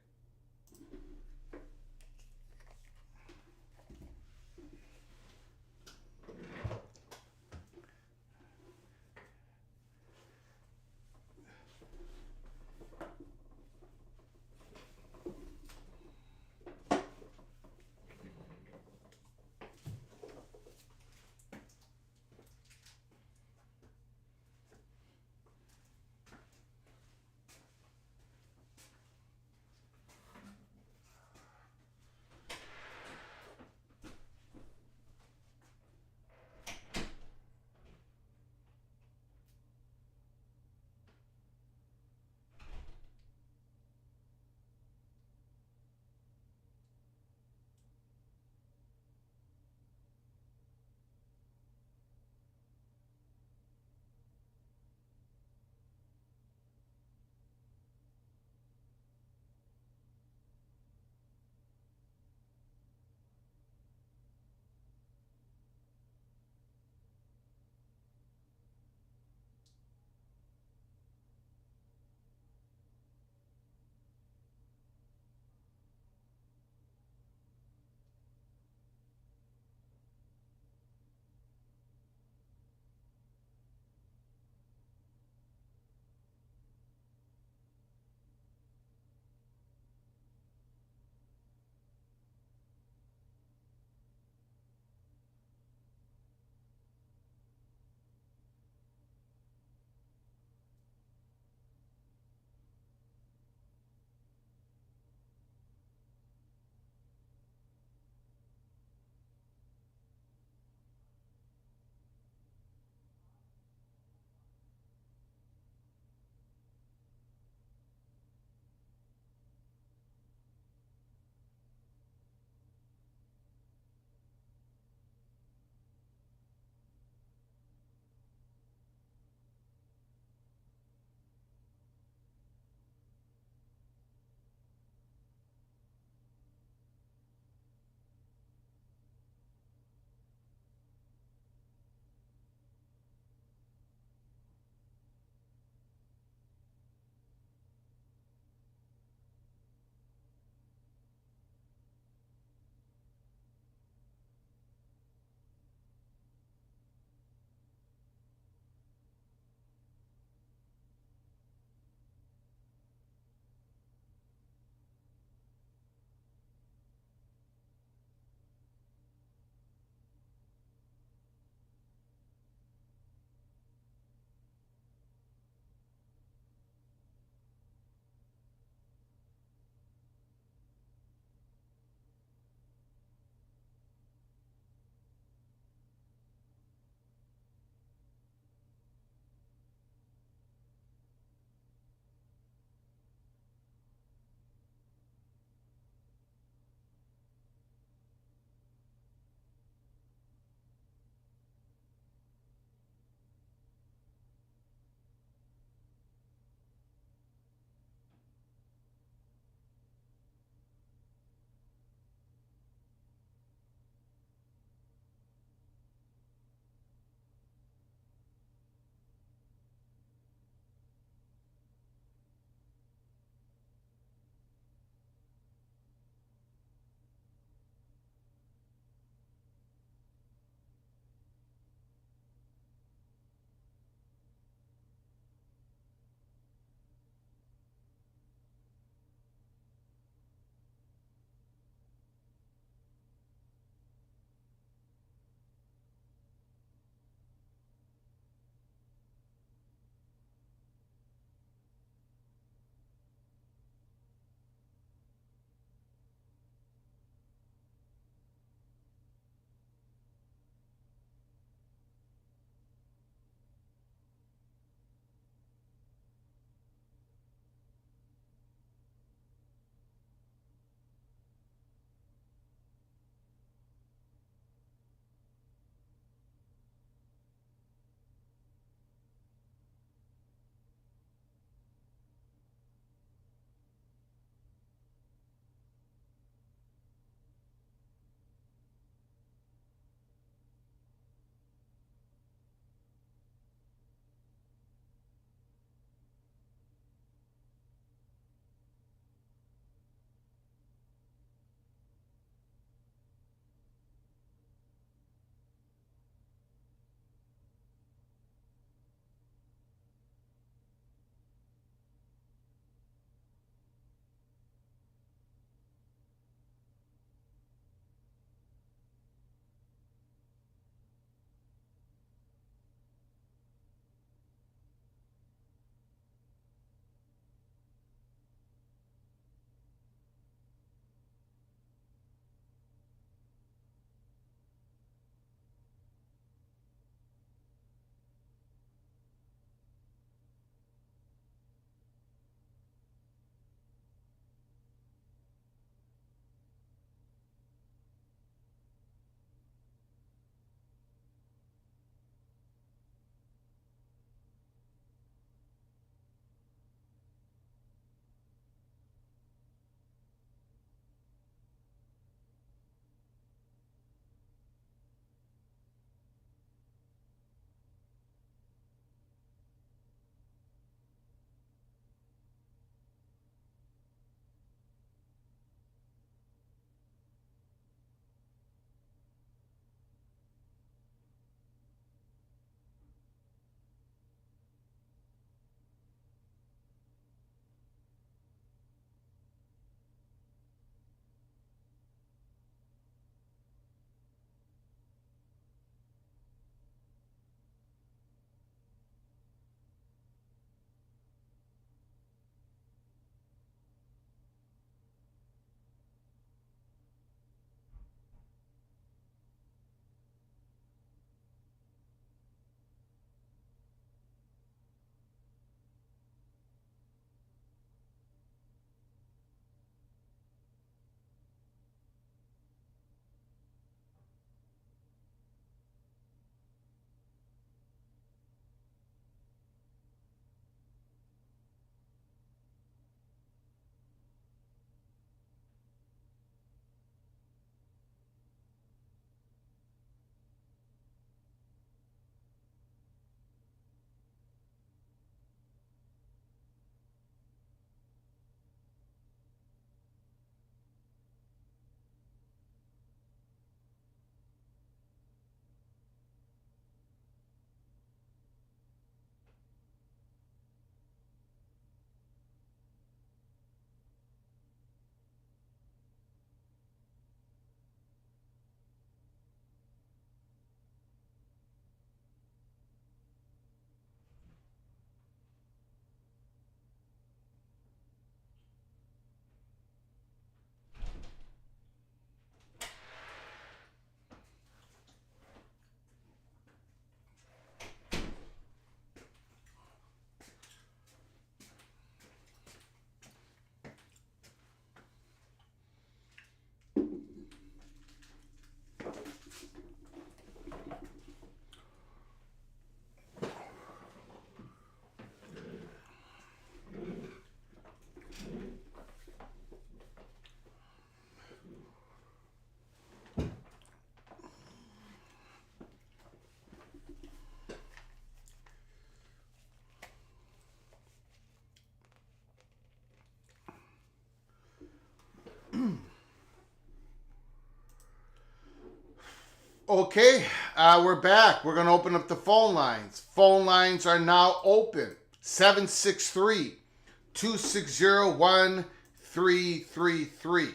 Okay, we're back. We're going to open up the phone lines. Phone lines are now open. 763-260-1333.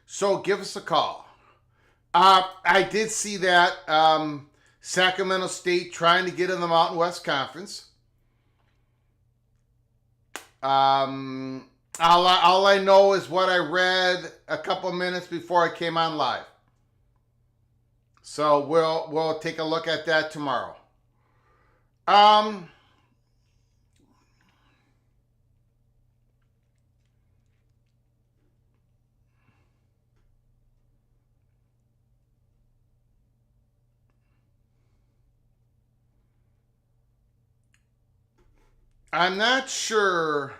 So give us a call. I did see that Sacramento State trying to get in the Mountain West Conference. All I know is what I read a couple minutes before I came on live. So we'll take a look at that tomorrow. I'm not sure.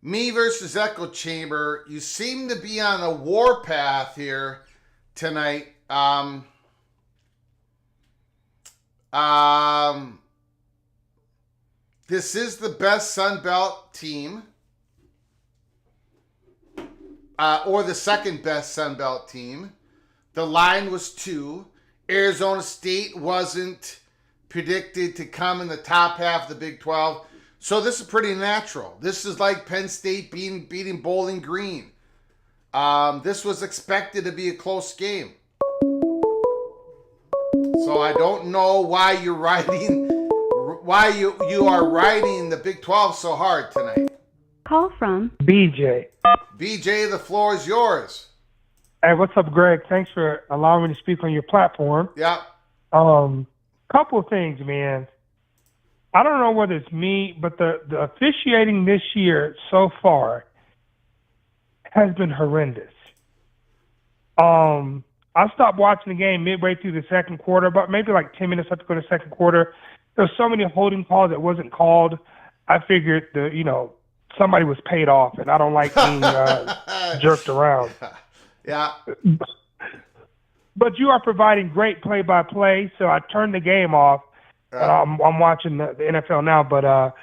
Me versus Echo Chamber, you seem to be on a warpath here tonight. This is the best Sun Belt team, or the second best Sun Belt team. The line was 2. Arizona State wasn't predicted to come in the top half of the Big 12. So this is pretty natural. This is like Penn State beating Bowling Green. This was expected to be a close game. So I don't know why you are riding the Big 12 so hard tonight. Call from BJ. BJ, the floor is yours. Hey, what's up, Greg? Thanks for allowing me to speak on your platform. Yeah. Couple of things, man. I don't know whether it's me, but the officiating this year so far has been horrendous. I stopped watching the game midway through the second quarter, but maybe like 10 minutes after the second quarter. There were so many holding calls that wasn't called. I figured somebody was paid off, and I don't like being jerked around. Yeah. But you are providing great play-by-play, so I turned the game off. And I'm watching the NFL now, but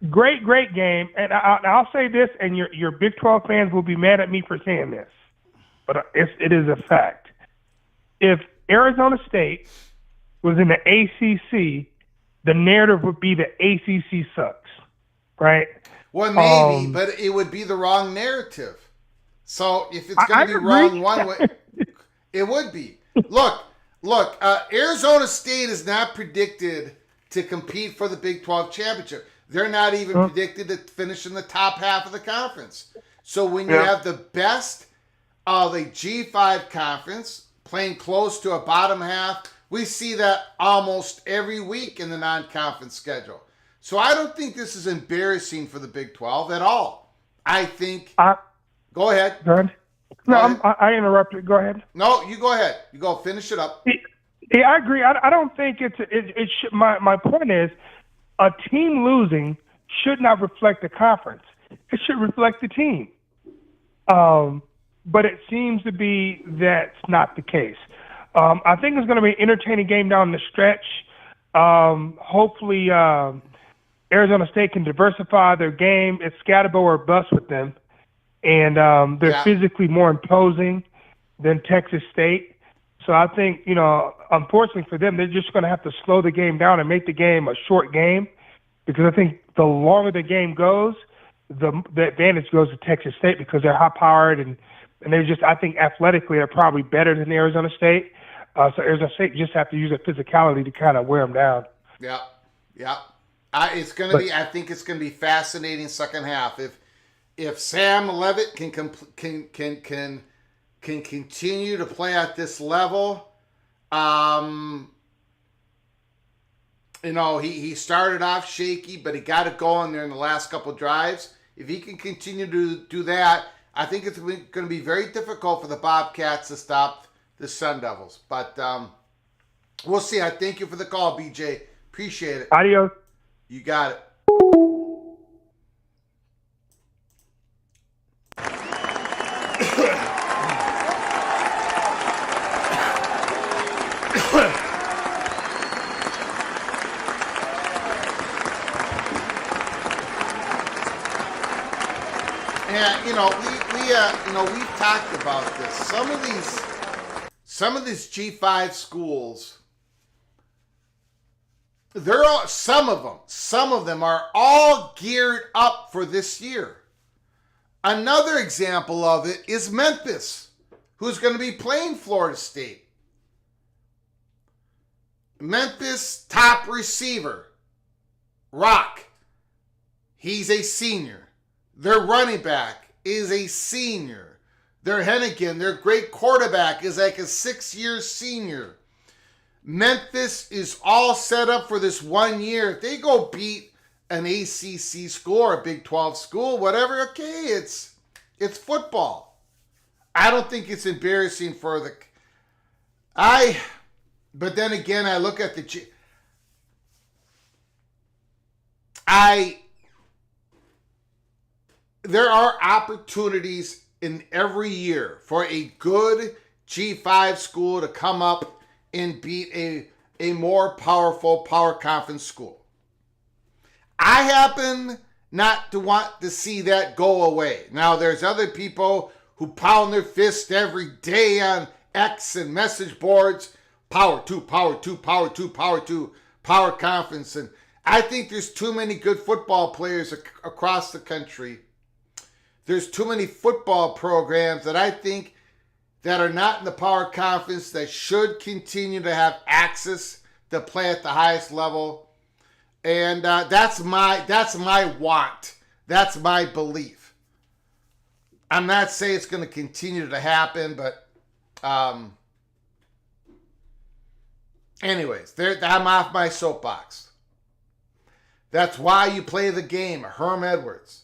great game. And I'll say this, and your Big 12 fans will be mad at me for saying this, but it is a fact. If Arizona State was in the ACC, the narrative would be the ACC sucks, right? Well, maybe, but it would be the wrong narrative. So if it's going to be wrong one way, it would be. Look, Arizona State is not predicted to compete for the Big 12 championship. They're not even predicted to finish in the top half of the conference. So when you have the best of a G5 conference playing close to a bottom half, we see that almost every week in the non-conference schedule. So I don't think this is embarrassing for the Big 12 at all. I think... go ahead. Go ahead. No, I interrupted. Go ahead. No, you go ahead. You go finish it up. Yeah, I agree. I don't think it should. My point is, a team losing should not reflect the conference. It should reflect the team. But it seems to be that's not the case. I think it's going to be an entertaining game down the stretch. Hopefully, Arizona State can diversify their game. It's scatterbo or bust with them. And they're physically more imposing than Texas State. So I think, unfortunately for them, they're just going to have to slow the game down and make the game a short game, because I think the longer the game goes, the advantage goes to Texas State, because they're high-powered and they're just, I think, athletically are probably better than Arizona State. So Arizona State just have to use their physicality to kind of wear them down. Yeah. It's going to be. I think it's going to be fascinating second half. If Sam Levitt can continue to play at this level, he started off shaky, but he got it going there in the last couple of drives. If he can continue to do that, I think it's going to be very difficult for the Bobcats to stop the Sun Devils. But we'll see. I thank you for the call, BJ. Appreciate it. Adios. You got it. And we've talked about this. Some of these G5 schools, some of them are all geared up for this year. Another example of it is Memphis, who's going to be playing Florida State. Memphis top receiver, Rock. He's a senior. Their running back is a senior. Their Hennigan, their great quarterback, is like a 6-year senior. Memphis is all set up for this 1 year. If they go beat an ACC school or a Big 12 school, whatever, okay, it's football. I don't think it's embarrassing for but then again, I look at there are opportunities in every year for a good G5 school to come up and beat a more powerful power conference school. I happen not to want to see that go away. Now, there's other people who pound their fist every day on X and message boards, power two, power two, power two, power two, power conference. And I think there's too many good football players across the country. There's too many football programs that I think that are not in the power conference that should continue to have access to play at the highest level. And that's my want. That's my belief. I'm not saying it's going to continue to happen, but anyways, I'm off my soapbox. That's why you play the game, Herm Edwards.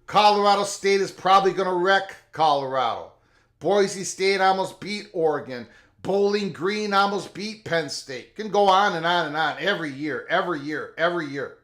Colorado State is probably going to wreck Colorado. Boise State almost beat Oregon. Bowling Green almost beat Penn State. Can go on and on and on every year, every year, every year.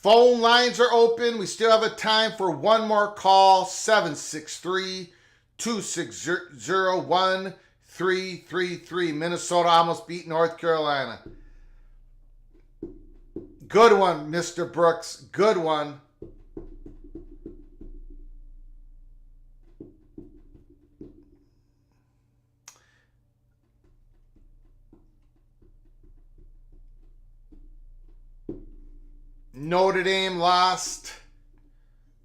Phone lines are open. We still have a time for one more call. 763-260-1333. Minnesota almost beat North Carolina. Good one, Mr. Brooks. Good one. Notre Dame lost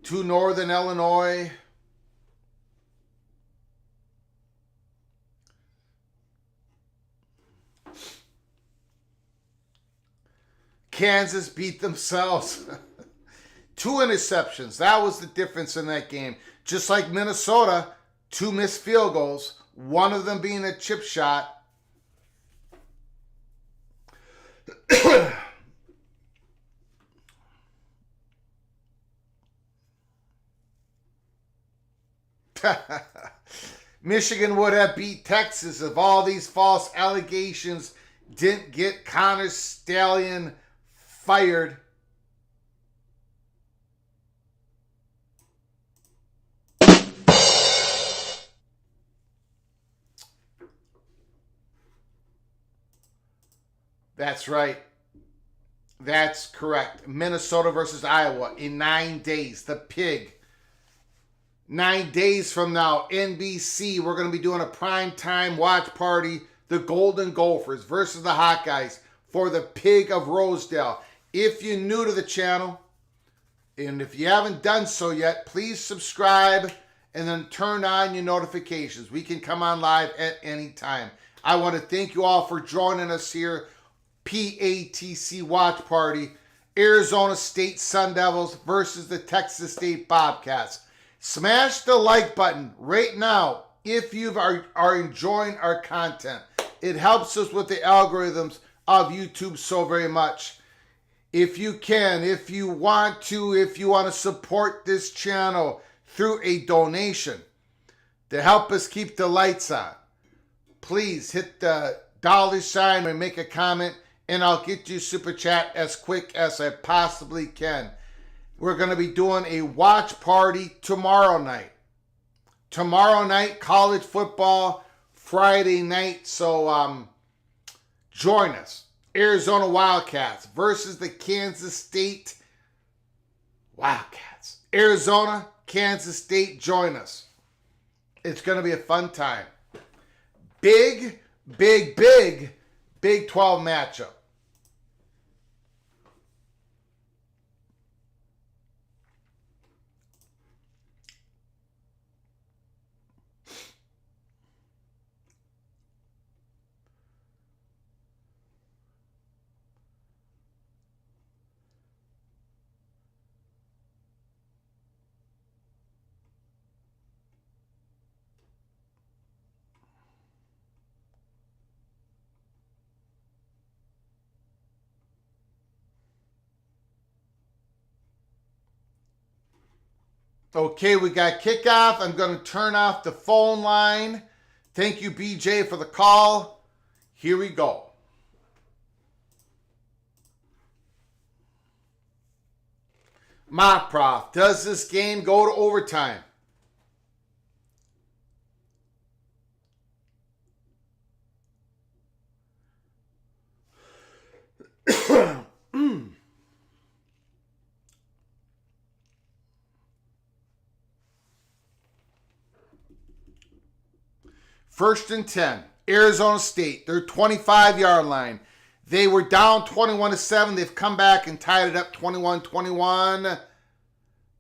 to Northern Illinois. Kansas beat themselves. 2 interceptions. That was the difference in that game. Just like Minnesota, 2 missed field goals, one of them being a chip shot. Michigan would have beat Texas if all these false allegations didn't get Connor Stallion fired. That's right. That's correct. Minnesota versus Iowa in 9 days. The pig. 9 days from now, NBC, we're going to be doing a primetime watch party. The Golden Gophers versus the Hawkeyes for the Pig of Rosedale. If you're new to the channel, and if you haven't done so yet, please subscribe and then turn on your notifications. We can come on live at any time. I want to thank you all for joining us here, PATC Watch Party. Arizona State Sun Devils versus the Texas State Bobcats. Smash the like button right now if you are enjoying our content. It helps us with the algorithms of YouTube so very much. If you can, if you want to support this channel through a donation to help us keep the lights on, please hit the $sign and make a comment, and I'll get you super chat as quick as I possibly can. We're going to be doing a watch party tomorrow night. Tomorrow night, college football, Friday night. So join us. Arizona Wildcats versus the Kansas State Wildcats. Arizona, Kansas State, join us. It's going to be a fun time. Big Big 12 matchup. Okay, we got kickoff. I'm going to turn off the phone line. Thank you, BJ, for the call. Here we go. Mock Prof, does this game go to overtime? First and 10, Arizona State, their 25-yard line. They were down 21-7. They've come back and tied it up 21-21.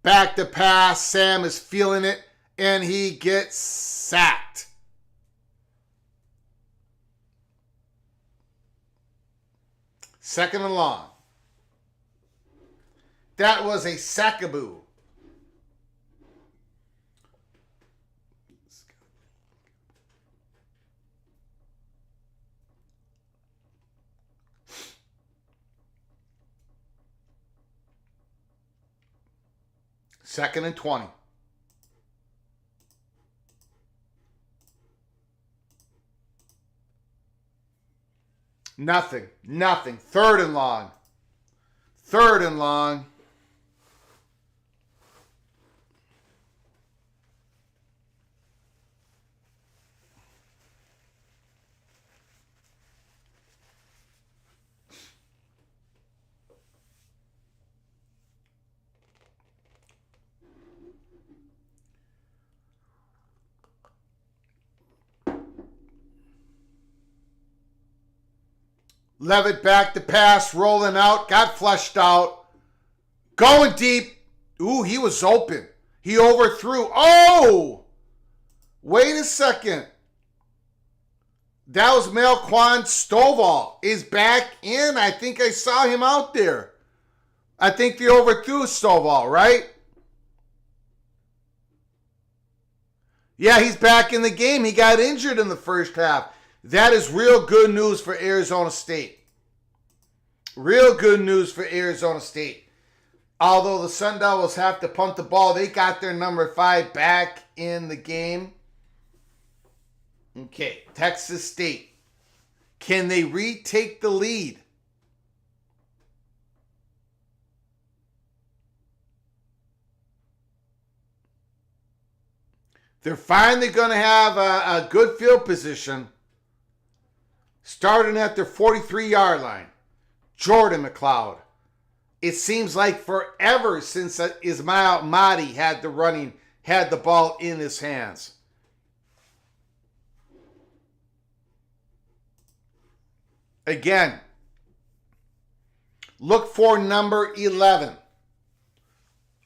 Back to pass. Sam is feeling it, and he gets sacked. Second and long. That was a sackaboo. Second and 20. Nothing. Third and long. Levitt back to pass, rolling out, got flushed out, going deep. Ooh, he was open. He overthrew. Oh! Wait a second. That was Melquan Stovall is back in. I think I saw him out there. I think they overthrew Stovall, right? Yeah, he's back in the game. He got injured in the first half. That is real good news for Arizona State. Real good news for Arizona State. Although the Sun Devils have to punt the ball, they got their number 5 back in the game. Okay, Texas State. Can they retake the lead? They're finally going to have a good field position. Starting at their 43-yard line. Jordan McLeod. It seems like forever since Ismail Mahdi had the ball in his hands. Again, look for number 11.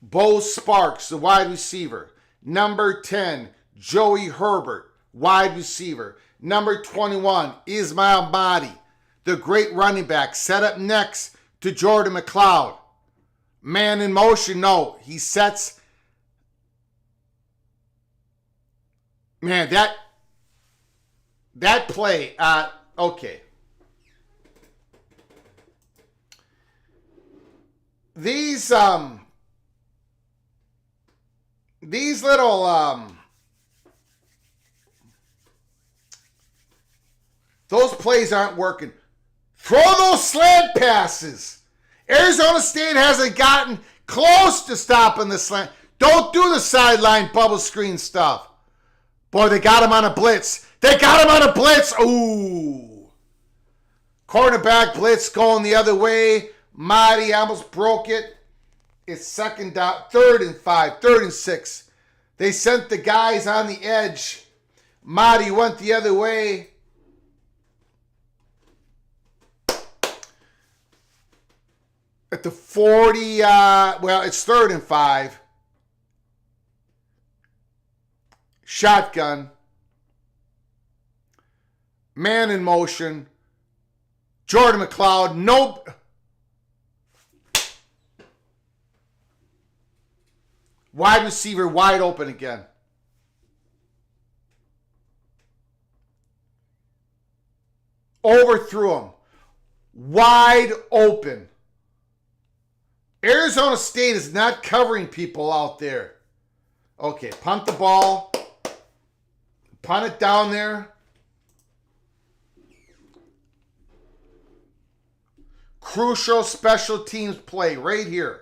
Bo Sparks, the wide receiver. Number 10, Joey Herbert, wide receiver. Number 21, Ismail Mahdi, the great running back. Set up next to Jordan McLeod. Man in motion, no. He sets. Man, that play, okay. These little, those plays aren't working. Throw those slant passes. Arizona State hasn't gotten close to stopping the slant. Don't do the sideline bubble screen stuff. Boy, they got him on a blitz. They got him on a blitz. Ooh. Cornerback blitz going the other way. Marty almost broke it. It's second down, 3rd and 5, 3rd and 6. They sent the guys on the edge. Marty went the other way. At the 40, it's 3rd and 5. Shotgun. Man in motion. Jordan McLeod. Nope. Wide receiver wide open again. Overthrew him. Wide open. Arizona State is not covering people out there. Okay, punt the ball. Punt it down there. Crucial special teams play right here.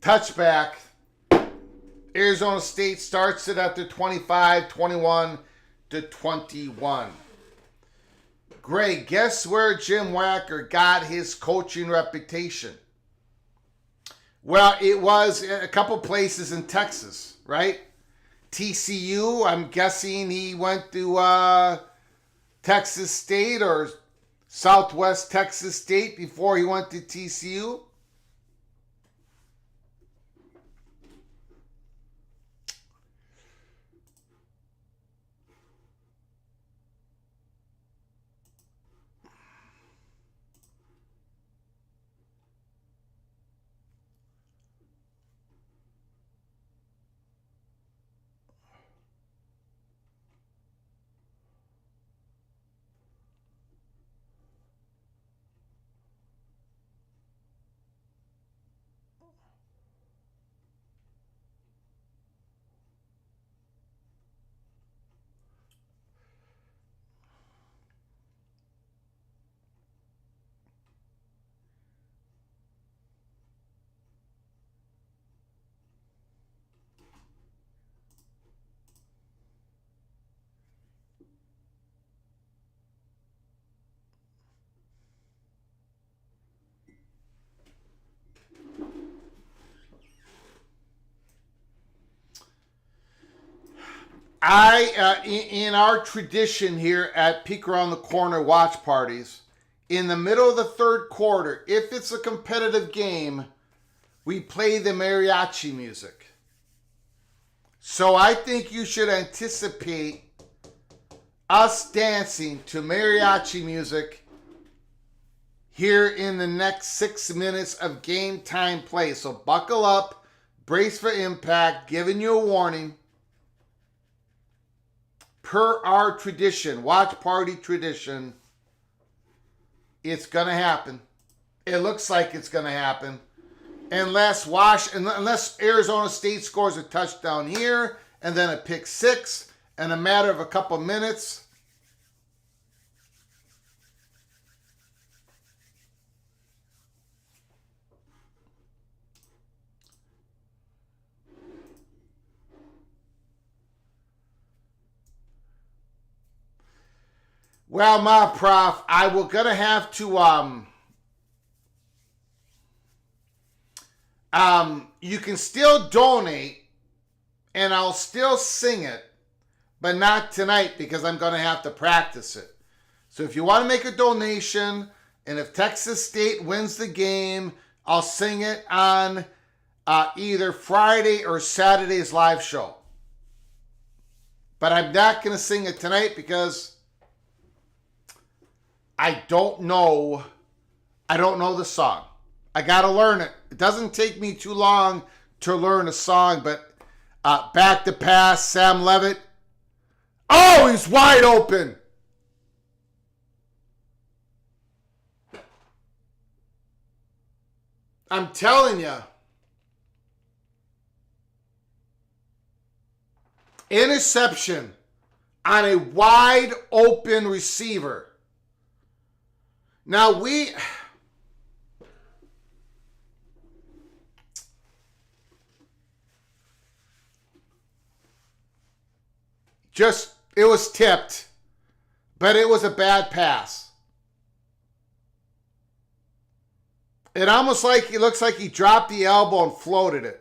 Touchback. Arizona State starts it at the 25, 21 to 21. Greg, guess where Jim Wacker got his coaching reputation? Well, it was a couple places in Texas, right? TCU, I'm guessing he went to Texas State or Southwest Texas State before he went to TCU. In our tradition here at Peek Around the Corner watch parties, in the middle of the third quarter, if it's a competitive game, we play the mariachi music. So I think you should anticipate us dancing to mariachi music here in the next 6 minutes of game time play. So buckle up, brace for impact, giving you a warning. Per our tradition, watch party tradition, it's going to happen. It looks like it's going to happen. Unless Arizona State scores a touchdown here and then a pick six in a matter of a couple minutes. Well, my prof, I will gonna have to you can still donate and I'll still sing it, but not tonight because I'm going to have to practice it. So if you want to make a donation, and if Texas State wins the game, I'll sing it on either Friday or Saturday's live show. But I'm not going to sing it tonight because I don't know the song. I got to learn it. It doesn't take me too long to learn a song, but back to pass, Sam Levitt. Oh, he's wide open. I'm telling you. Interception on a wide open receiver. Now it was tipped, but it was a bad pass. It almost like, it looks like he dropped the elbow and floated it.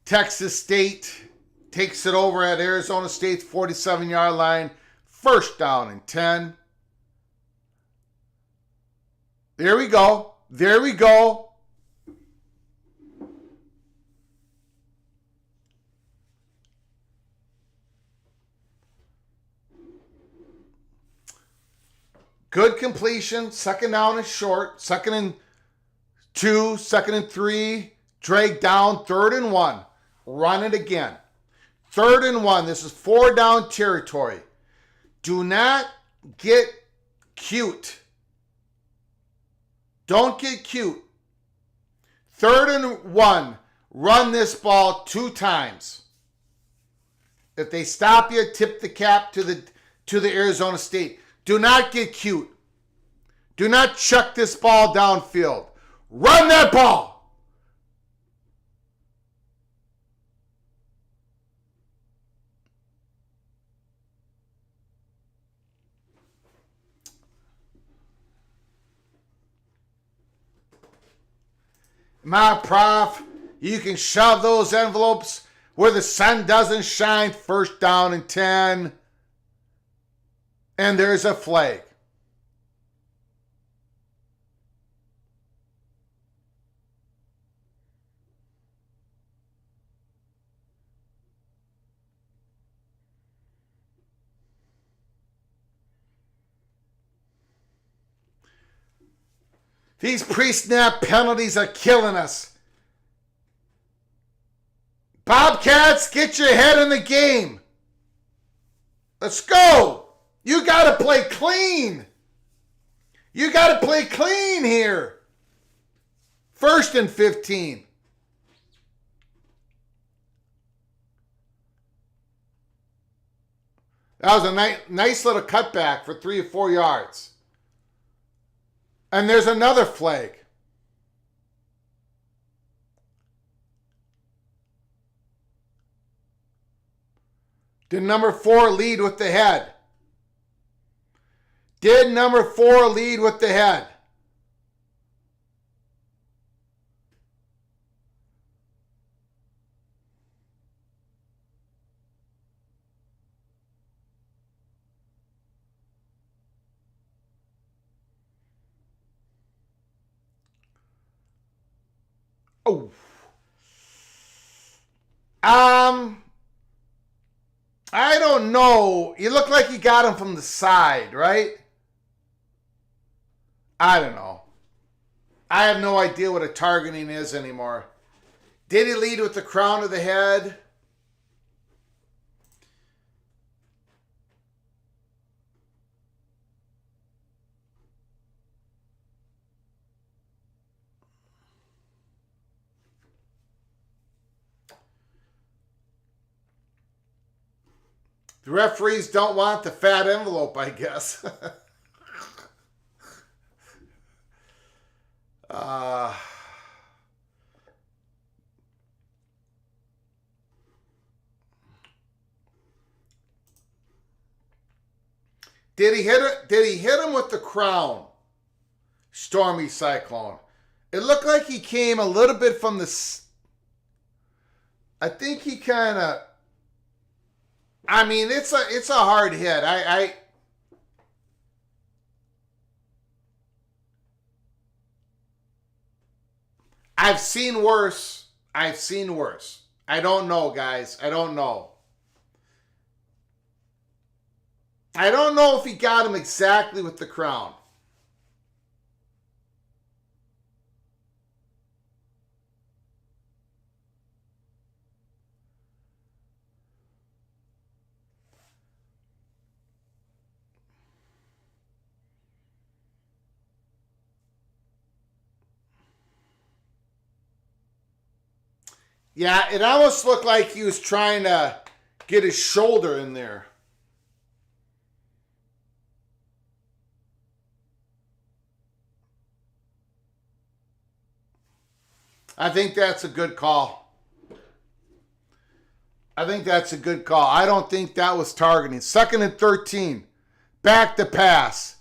Texas State takes it over at Arizona State's 47-yard line. First down and 10. There we go. There we go. Good completion. Second down is short. Second and 2. Second and 3. Drag down. Third and 1. Run it again. Third and 1. This is 4 down territory. Do not get cute. Don't get cute. Third and 1. Run this ball 2 times. If they stop you, tip the cap to the Arizona State. Do not get cute. Do not chuck this ball downfield. Run that ball. My prof, you can shove those envelopes where the sun doesn't shine. First down and 10. And there's a flag. These pre-snap penalties are killing us. Bobcats, get your head in the game. Let's go. You got to play clean. You got to play clean here. First and 15. That was a nice little cutback for 3 or 4 yards. And there's another flag. Did number 4 lead with the head? Did number 4 lead with the head? Oh. I don't know. You look like you got him from the side, right? I don't know. I have no idea what a targeting is anymore. Did he lead with the crown of the head? The referees don't want the fat envelope, I guess. Did he hit him with the crown? Stormy Cyclone. It looked like he came a little bit from the... I think he kind of... I mean, it's a hard hit. I've seen worse. I've seen worse. I don't know, guys. I don't know. I don't know if he got him exactly with the crown. Yeah, it almost looked like he was trying to get his shoulder in there. I think that's a good call. I think that's a good call. I don't think that was targeting. 2nd and 13. Back to pass.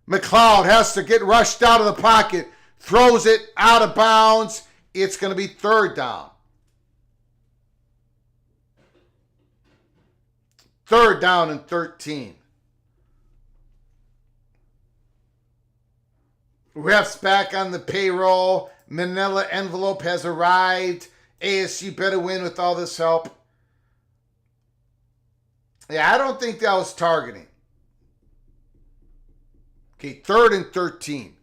McLeod has to get rushed out of the pocket. Throws it out of bounds. It's going to be 3rd down. 3rd down and 13. Refs back on the payroll. Manila envelope has arrived. ASU better win with all this help. Yeah, I don't think that was targeting. Okay, 3rd and 13.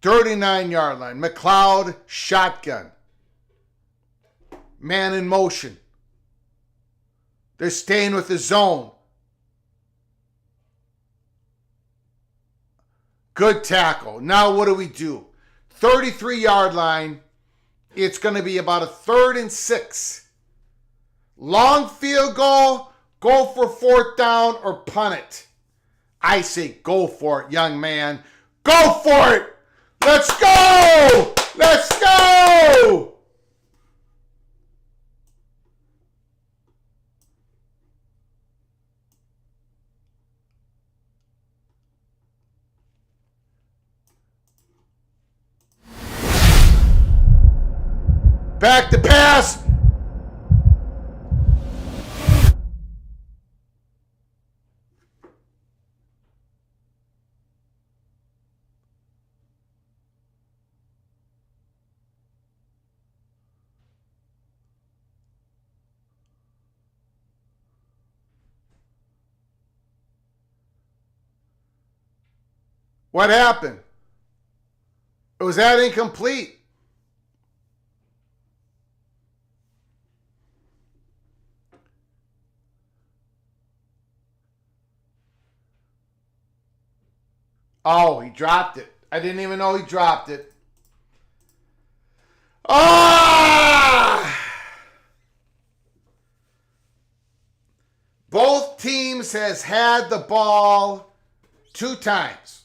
39-yard line. McLeod, shotgun. Man in motion. They're staying with the zone. Good tackle. Now what do we do? 33-yard line. It's going to be about a 3rd and 6. Long field goal, go for 4th down or punt it. I say go for it, young man. Go for it. Let's go. Let's go. Back to pass. What happened? Was that incomplete? Oh, he dropped it. I didn't even know he dropped it. Ah! Both teams has had the ball 2 times.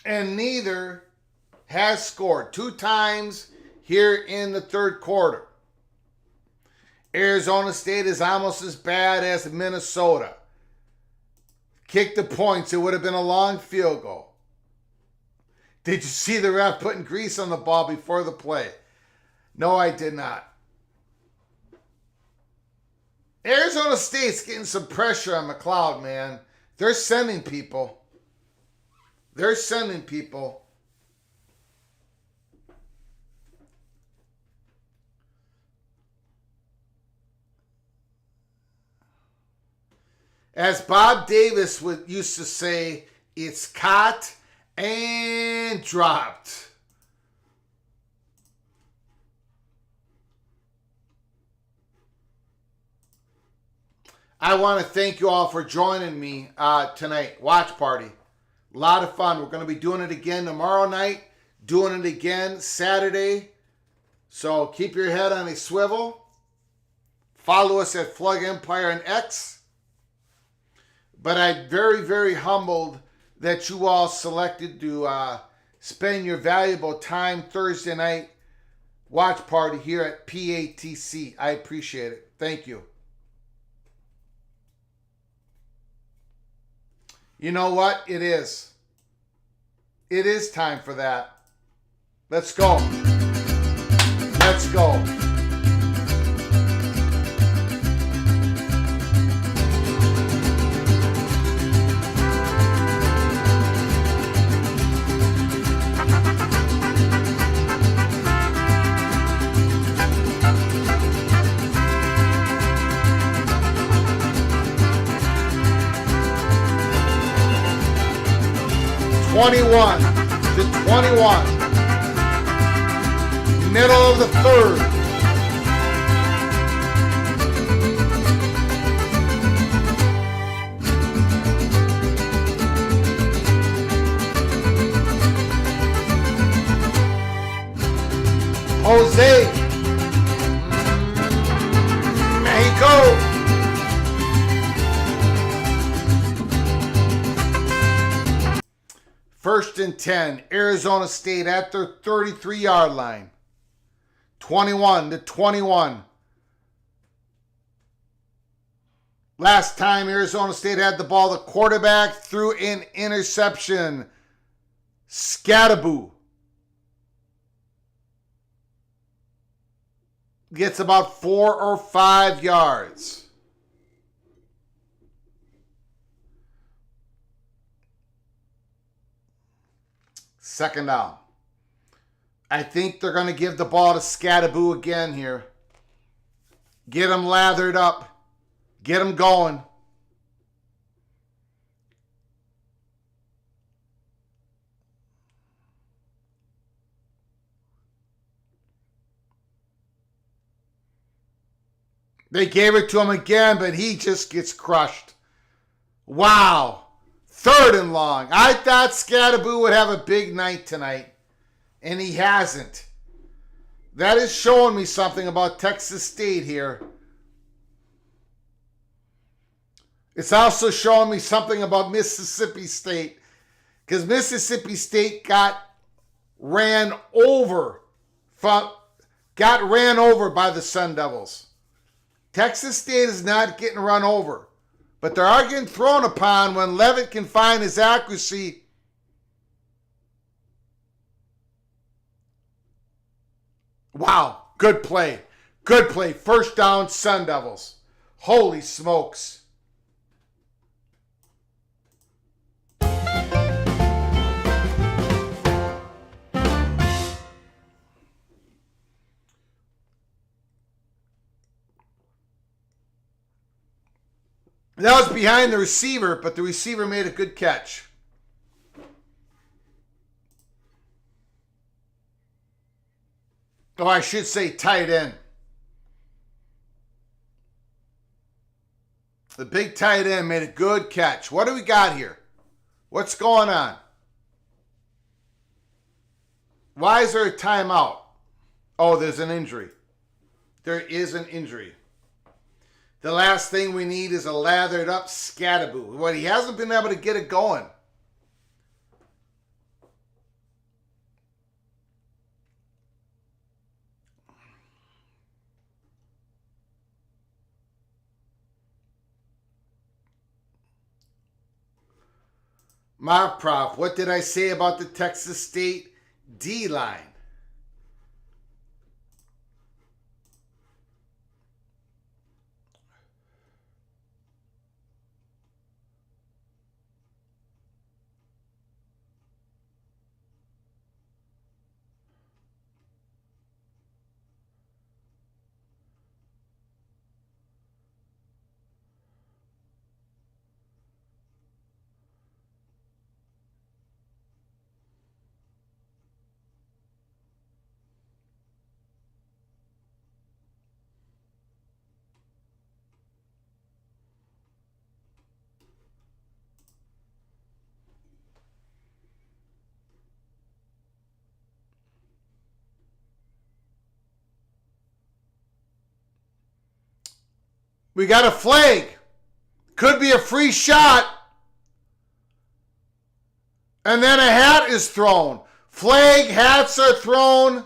And neither has scored 2 times here in the 3rd quarter. Arizona State is almost as bad as Minnesota. Kick the points, it would have been a long field goal. Did you see the ref putting grease on the ball before the play? No, I did not. Arizona State's getting some pressure on McLeod, man. They're sending people. They're sending people. As Bob Davis used to say, it's caught and dropped. I want to thank you all for joining me tonight. Watch party. A lot of fun. We're going to be doing it again tomorrow night. Doing it again Saturday. So keep your head on a swivel. Follow us at Flug Empire and X. But I'm very, very humbled that you all selected to spend your valuable time Thursday night watch party here at PATC. I appreciate it. Thank you. You know what? It is. It is time for that. Let's go. Let's go. (21 to 21). Middle of the third. Jose. Mexico. First and 10, Arizona State at their 33-yard line. 21 to 21. Last time Arizona State had the ball, the quarterback threw an interception. Scattaboo gets about 4 or 5 yards. Second down. I think they're going to give the ball to Scattaboo again here. Get him lathered up. Get him going. They gave it to him again, but he just gets crushed. Wow. Third and long. I thought Scattaboo would have a big night tonight, and he hasn't. That is showing me something about Texas State here. It's also showing me something about Mississippi State, because Mississippi State got ran over by the Sun Devils. Texas State is not getting run over. But they are getting thrown upon when Levitt can find his accuracy. Wow, good play. Good play. First down, Sun Devils. Holy smokes. That was behind the receiver, but the receiver made a good catch. Oh, I should say tight end. The big tight end made a good catch. What do we got here? What's going on? Why is there a timeout? Oh, there's an injury. There is an injury. The last thing we need is a lathered up Scattaboo. What, he hasn't been able to get it going. My prof, what did I say about the Texas State D-line? We got a flag. Could be a free shot. And then a hat is thrown. Flag, hats are thrown.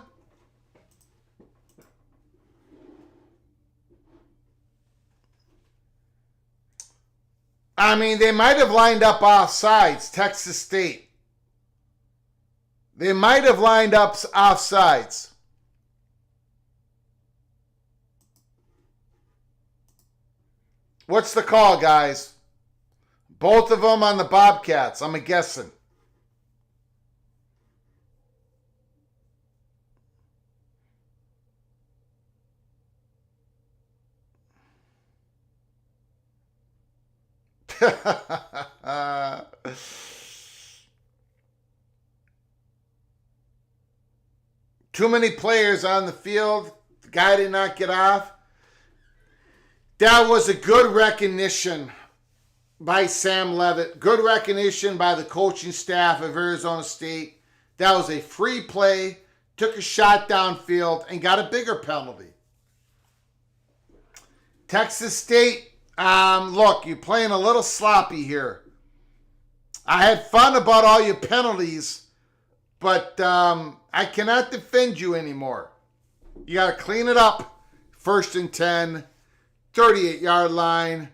I mean, they might have lined up offsides, Texas State. They might have lined up offsides. What's the call, guys? Both of them on the Bobcats, I'm guessing. Too many players on the field. The guy did not get off. That was a good recognition by Sam Levitt. Good recognition by the coaching staff of Arizona State. That was a free play. Took a shot downfield and got a bigger penalty. Texas State, look, you're playing a little sloppy here. I had fun about all your penalties, but I cannot defend you anymore. You got to clean it up. 1st and 10, 38-yard line.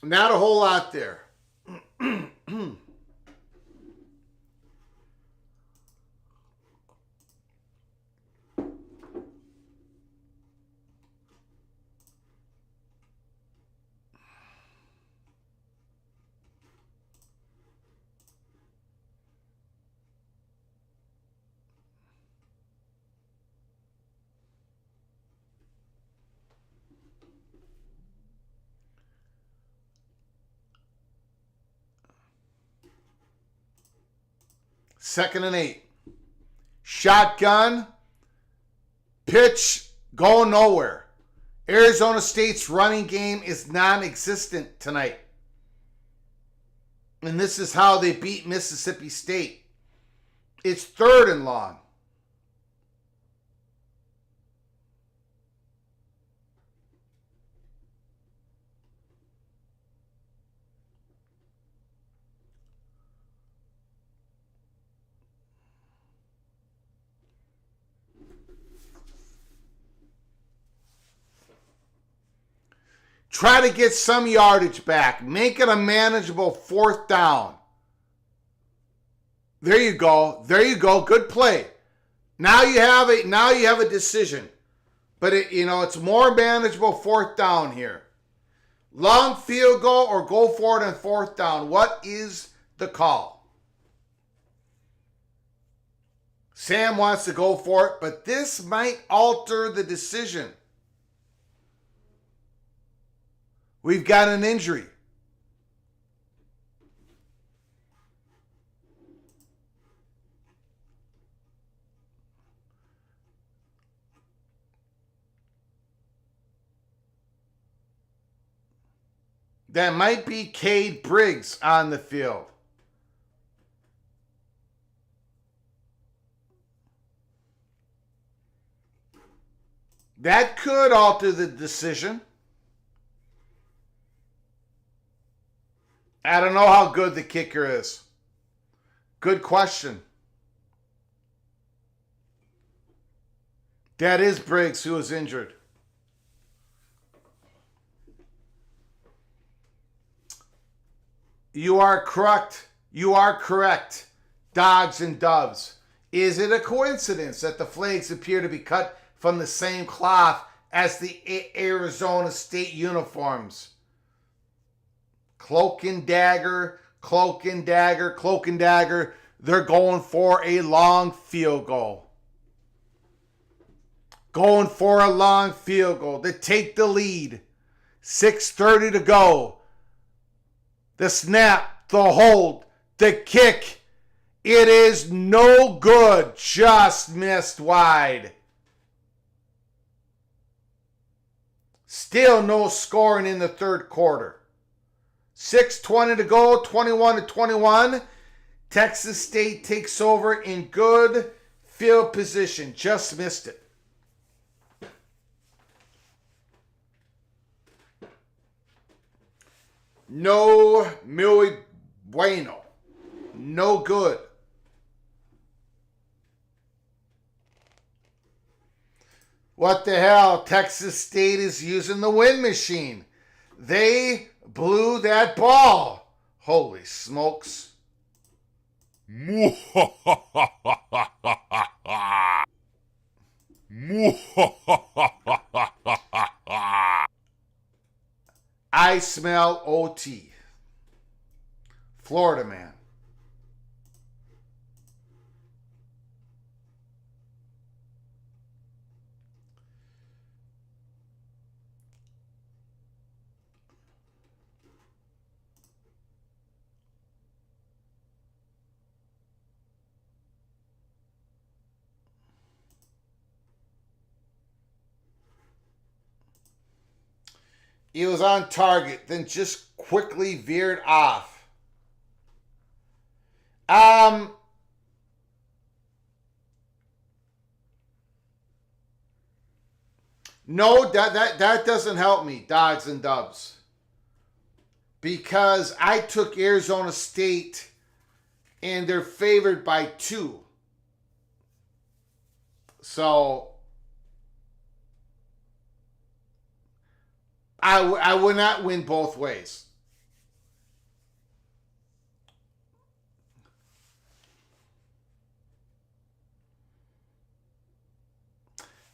Not a whole lot there. 2nd and 8. Shotgun. Pitch. Going nowhere. Arizona State's running game is non-existent tonight. And this is how they beat Mississippi State. It's 3rd and long. Try to get some yardage back. Make it a manageable 4th down. There you go. There you go. Good play. Now you have a decision. But it's more manageable 4th down here. Long field goal or go for it on 4th down. What is the call? Sam wants to go for it, but this might alter the decision. We've got an injury. That might be Cade Briggs on the field. That could alter the decision. I don't know how good the kicker is. Good question. That is Briggs who was injured. You are correct. You are correct. Dogs and doves. Is it a coincidence that the flags appear to be cut from the same cloth as the Arizona State uniforms? Cloak and dagger, cloak and dagger, cloak and dagger. They're going for a long field goal. Going for a long field goal to take the lead. 6:30 to go. The snap, the hold, the kick. It is no good. Just missed wide. Still no scoring in the 3rd quarter. 6:20 to go, 21-21. Texas State takes over in good field position. Just missed it. No muy bueno. No good. What the hell? Texas State is using the wind machine. They blew that ball. Holy smokes. I smell OT. Florida man. He was on target, then just quickly veered off. No, that doesn't help me, Dogs and Dubs. Because I took Arizona State and they're favored by 2. So I would not win both ways.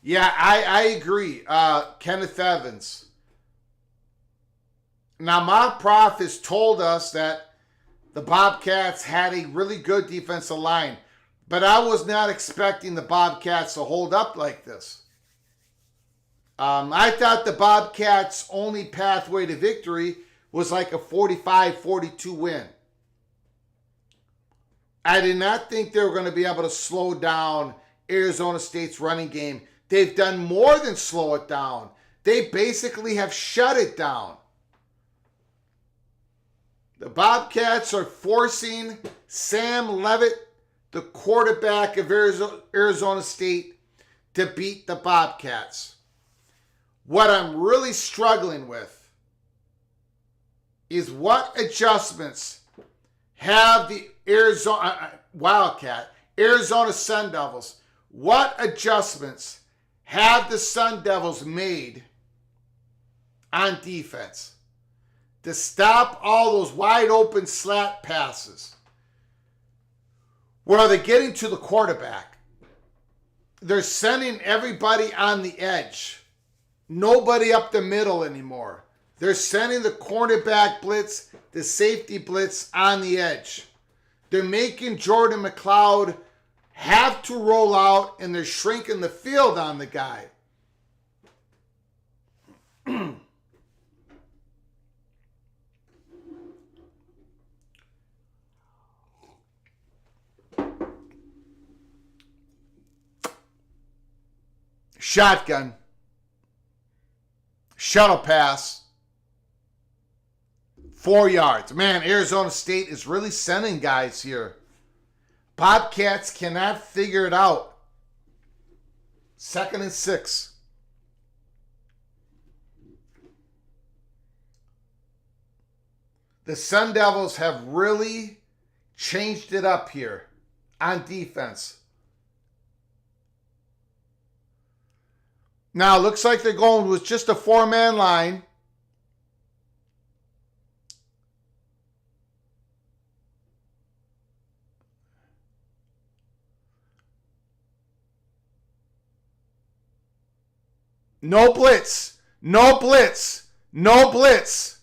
Yeah, I agree. Kenneth Evans. Now, my prof has told us that the Bobcats had a really good defensive line, but I was not expecting the Bobcats to hold up like this. I thought the Bobcats' only pathway to victory was like a 45-42 win. I did not think they were going to be able to slow down Arizona State's running game. They've done more than slow it down. They basically have shut it down. The Bobcats are forcing Sam Levitt, the quarterback of Arizona State, to beat the Bobcats. What I'm really struggling with is what adjustments have the Arizona Sun Devils, what adjustments have the Sun Devils made on defense to stop all those wide open slant passes where they're getting to the quarterback? They're sending everybody on the edge. Nobody up the middle anymore. They're sending the cornerback blitz, the safety blitz on the edge. They're making Jordan McLeod have to roll out, and they're shrinking the field on the guy. Shotgun. Shuttle pass. 4 yards. Man, Arizona State is really sending guys here. Bobcats cannot figure it out. 2nd and 6. The Sun Devils have really changed it up here on defense. Now, it looks like they're going with just a 4-man line. No blitz. No blitz. No blitz.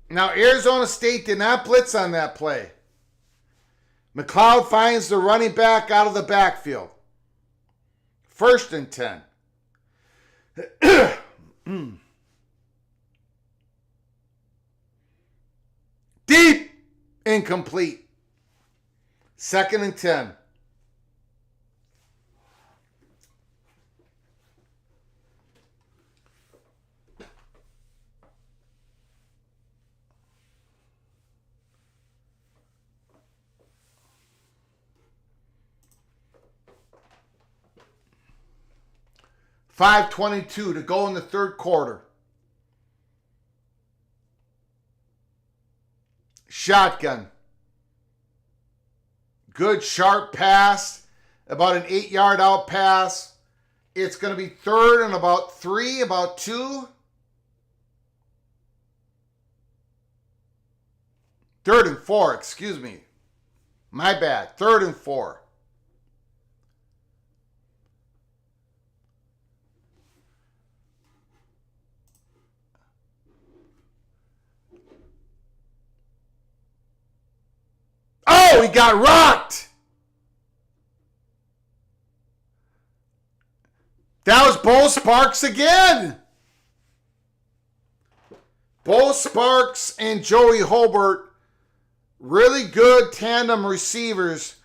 Now, Arizona State did not blitz on that play. McLeod finds the running back out of the backfield. 1st and 10. Deep. Incomplete. 2nd and 10. .522 to go in the 3rd quarter. Shotgun. Good sharp pass. about an 8-yard out pass. It's going to be third and about 3, about 2. Third and 4, excuse me. My bad. Third and 4. Oh, he got rocked. That was Bo Sparks again. Bo Sparks and Joey Hobart, really good tandem receivers,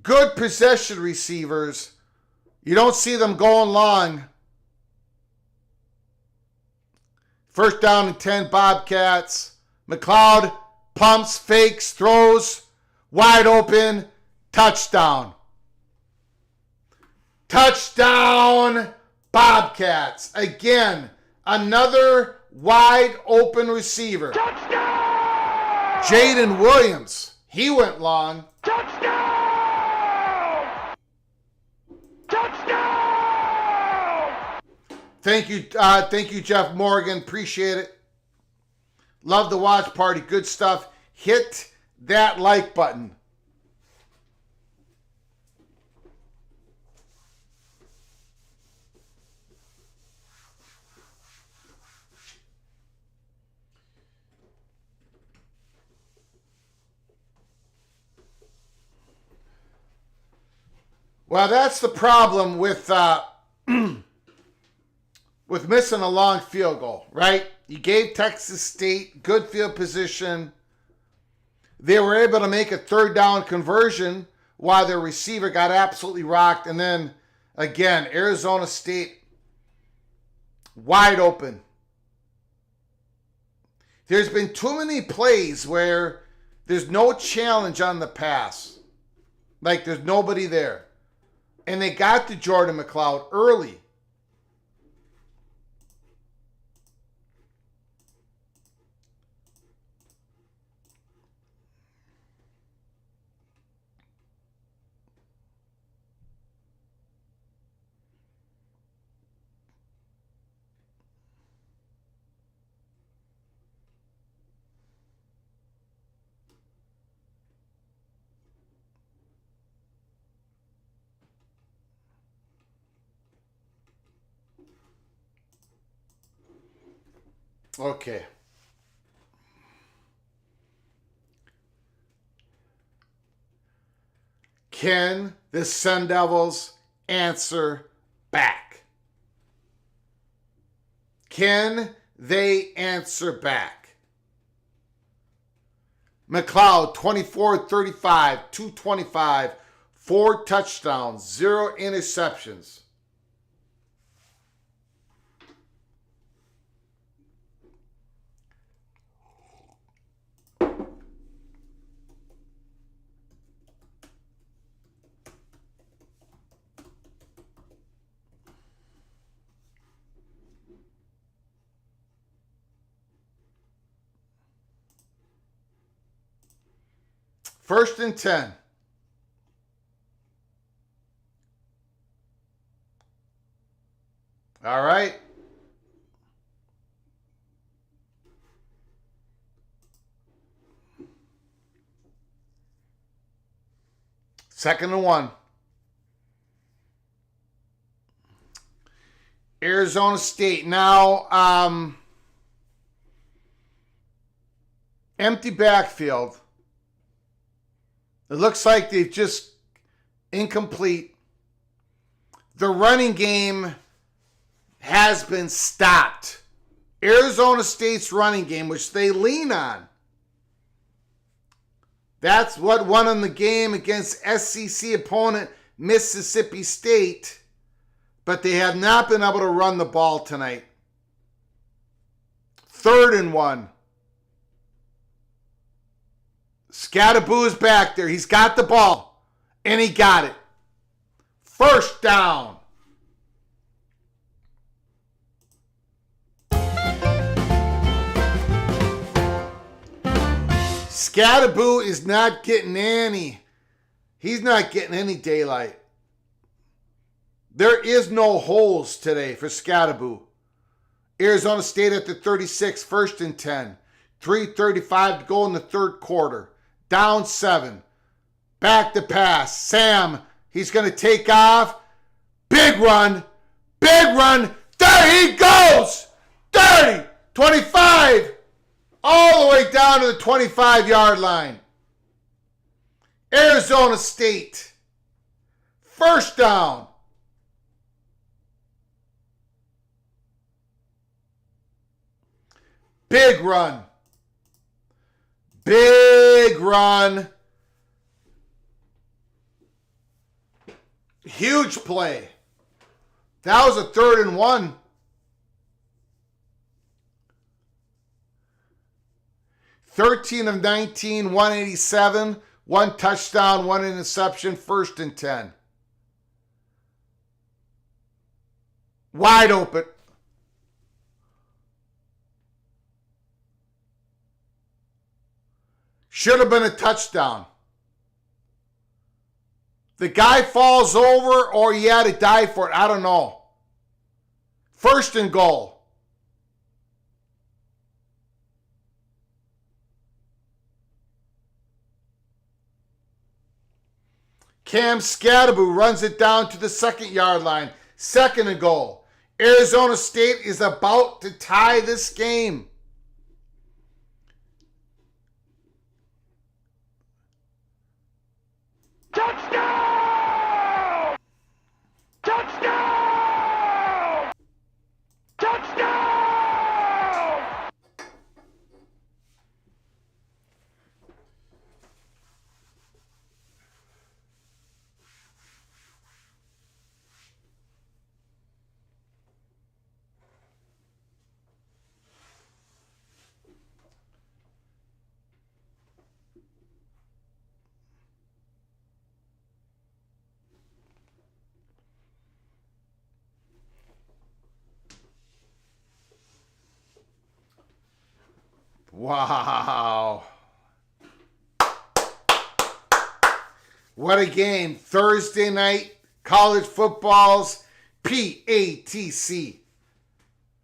good possession receivers. You don't see them going long. First down and 10, Bobcats. McLeod pumps, fakes, throws, wide open, touchdown. Touchdown, Bobcats. Again, another wide open receiver. Touchdown! Jaden Williams. He went long. Touchdown! Touchdown! Thank you, Jeff Morgan. Appreciate it. Love the watch party. Good stuff. Hit that like button. Well, that's the problem with with missing a long field goal, right? You gave Texas State good field position. They were able to make a third down conversion while their receiver got absolutely rocked. And then, again, Arizona State wide open. There's been too many plays where there's no challenge on the pass. Like there's nobody there. And they got to Jordan McLeod early. Okay. Can the Sun Devils answer back? Can they answer back? McLeod, 24-35, 225, 4 touchdowns, 0 interceptions. First and 10. All right. Second and 1. Arizona State now empty backfield. It looks like they've just incomplete. The running game has been stopped. Arizona State's running game, which they lean on. That's what won them the game against SEC opponent Mississippi State. But they have not been able to run the ball tonight. Third and 1. Scattaboo's back there. He's got the ball. And he got it. First down. Scattaboo is not getting any. He's not getting any daylight. There is no holes today for Scatterboo. Arizona State at the 36, first and 10. 3:35 to go in the third quarter. Down 7. Back to pass. Sam, he's going to take off. Big run. Big run. There he goes. 30, 25. All the way down to the 25-yard line. Arizona State. First down. Big run. Big run. Huge play. That was a 3rd and 1. (13 of 19, 187, 1 touchdown, 1 interception, 1st and 10. Wide open. Should have been a touchdown. The guy falls over or he had to dive for it. I don't know. 1st and goal. Cam Scatterboo runs it down to the 2nd-yard line. 2nd and goal. Arizona State is about to tie this game. Touchdown! Touchdown! Touchdown! Wow. What a game. Thursday night, college football's PATC.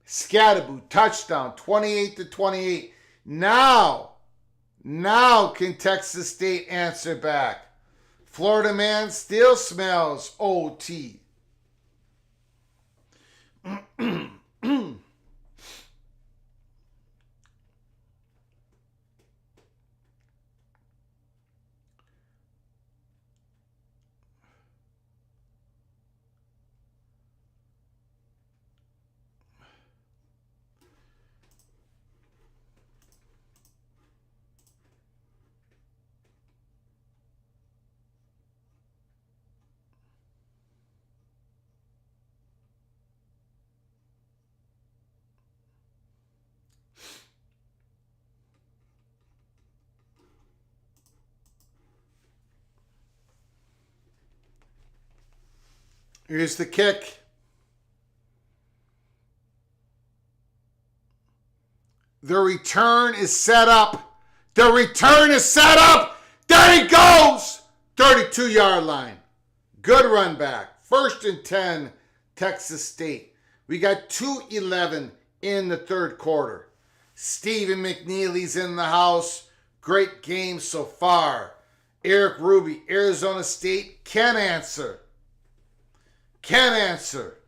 Scatterboo, touchdown, 28-28. Now can Texas State answer back? Florida man still smells OT. Here's the kick. The return is set up. The return is set up. There he goes. 32-yard line. Good run back. 1st and 10, Texas State. We got 2:11 in the third quarter. Stephen McNeely's in the house. Great game so far. Eric Ruby, Arizona State can answer. Can answer.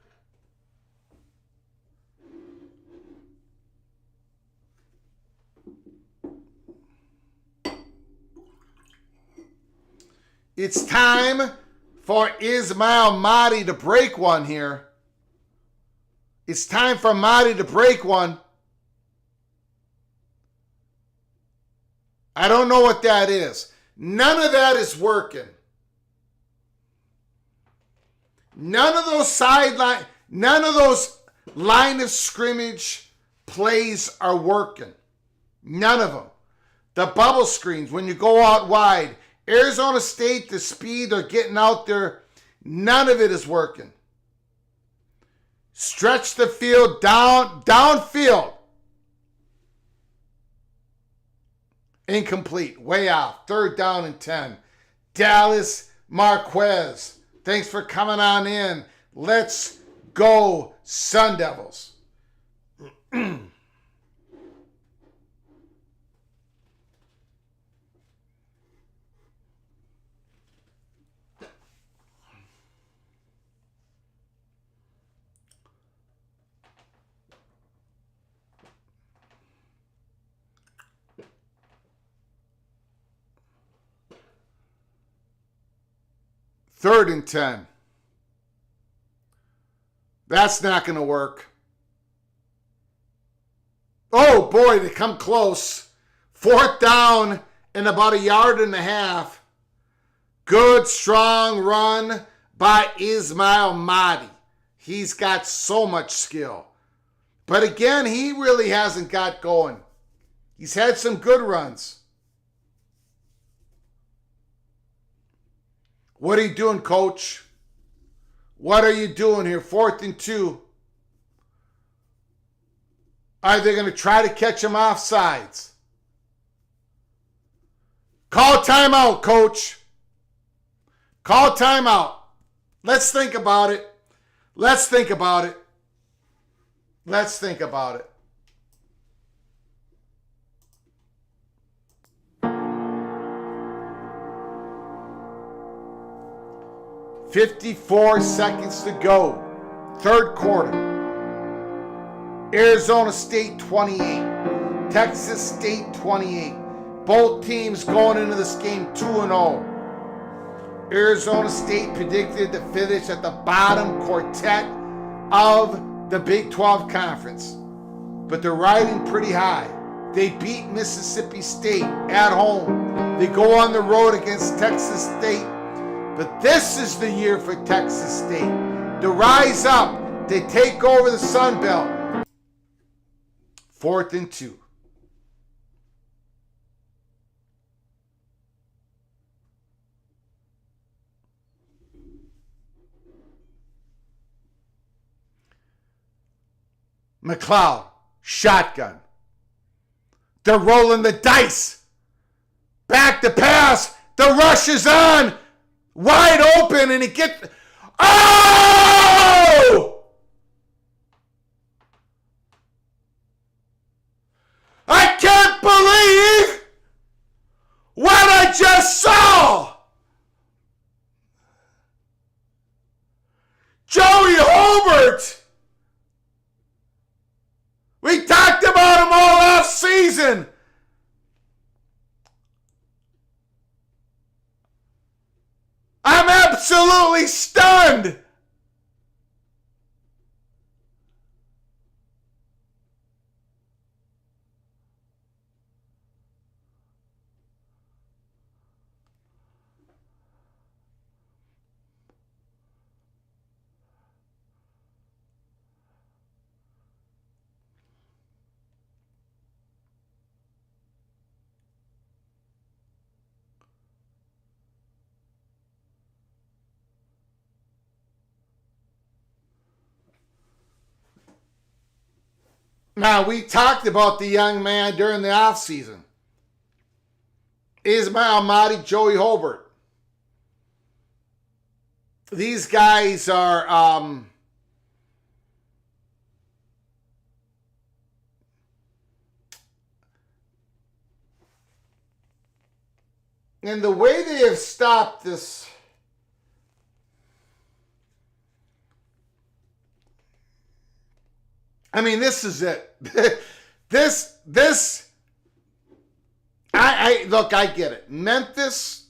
It's time for Ismail Mahdi to break one here. It's time for Mahdi to break one. I don't know what that is. None of that is working. None of those sideline, none of those line of scrimmage plays are working. None of them. The bubble screens, when you go out wide, Arizona State, the speed they're getting out there, none of it is working. Stretch the field downfield. Incomplete, way off. 3rd down and 10. Dallas Marquez, thanks for coming on in. Let's go, Sun Devils. Third and 10. That's not going to work. Oh, boy, they come close. Fourth down and about 1.5 yards. Good, strong run by Ismail Mahdi. He's got so much skill. But again, he really hasn't got going. He's had some good runs. What are you doing, coach? What are you doing here? 4th and 2. Are they going to try to catch him off sides? Call timeout, coach. Call timeout. Let's think about it. Let's think about it. Let's think about it. "54 seconds to go. Third quarter. Arizona State 28. Texas State 28. Both teams going into this game 2-0. Arizona State predicted to finish at the bottom quartet of the Big 12 Conference. But they're riding pretty high. They beat Mississippi State at home. They go on the road against Texas State. But this is the year for Texas State to rise up. They take over the Sun Belt. 4th and 2. McLeod, shotgun. They're rolling the dice. Back to pass. The rush is on. Wide open, and he gets... Oh! I can't believe what I just saw! Joey Hobart! We talked about him all last season. I'm absolutely stunned. Now, we talked about the young man during the offseason. Ismail Mahdi, Joey Hobart. These guys are... and the way they have stopped this... I mean, this is it. Look, I get it. Memphis,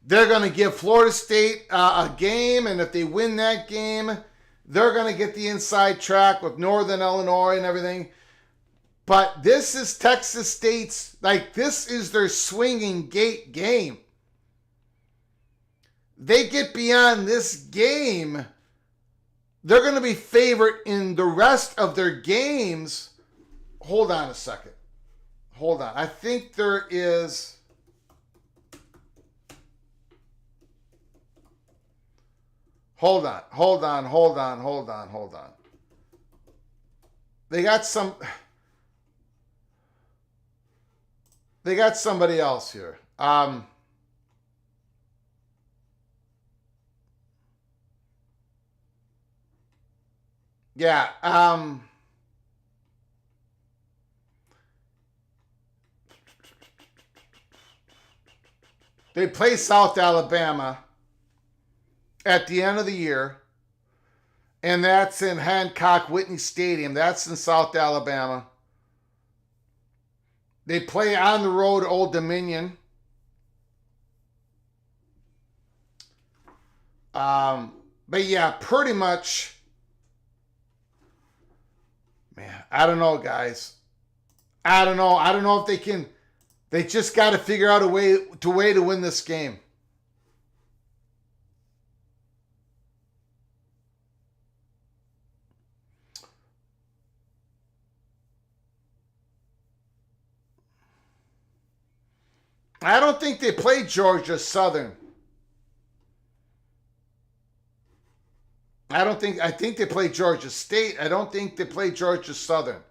they're going to give Florida State a game, and if they win that game, they're going to get the inside track with Northern Illinois and everything. But this is Texas State's, this is their swinging gate game. They get beyond this game, they're going to be favored in the rest of their games. Hold on a second. Hold on. I think there is... Hold on. They got somebody else here. Yeah. They play South Alabama at the end of the year, and that's in Hancock Whitney Stadium. That's in South Alabama. They play on the road at Old Dominion. But yeah, pretty much, man, I don't know, guys. I don't know. I don't know if they can. They just got to figure out a way to win this game. I don't think they played Georgia Southern. I think they played Georgia State. I don't think they played Georgia Southern.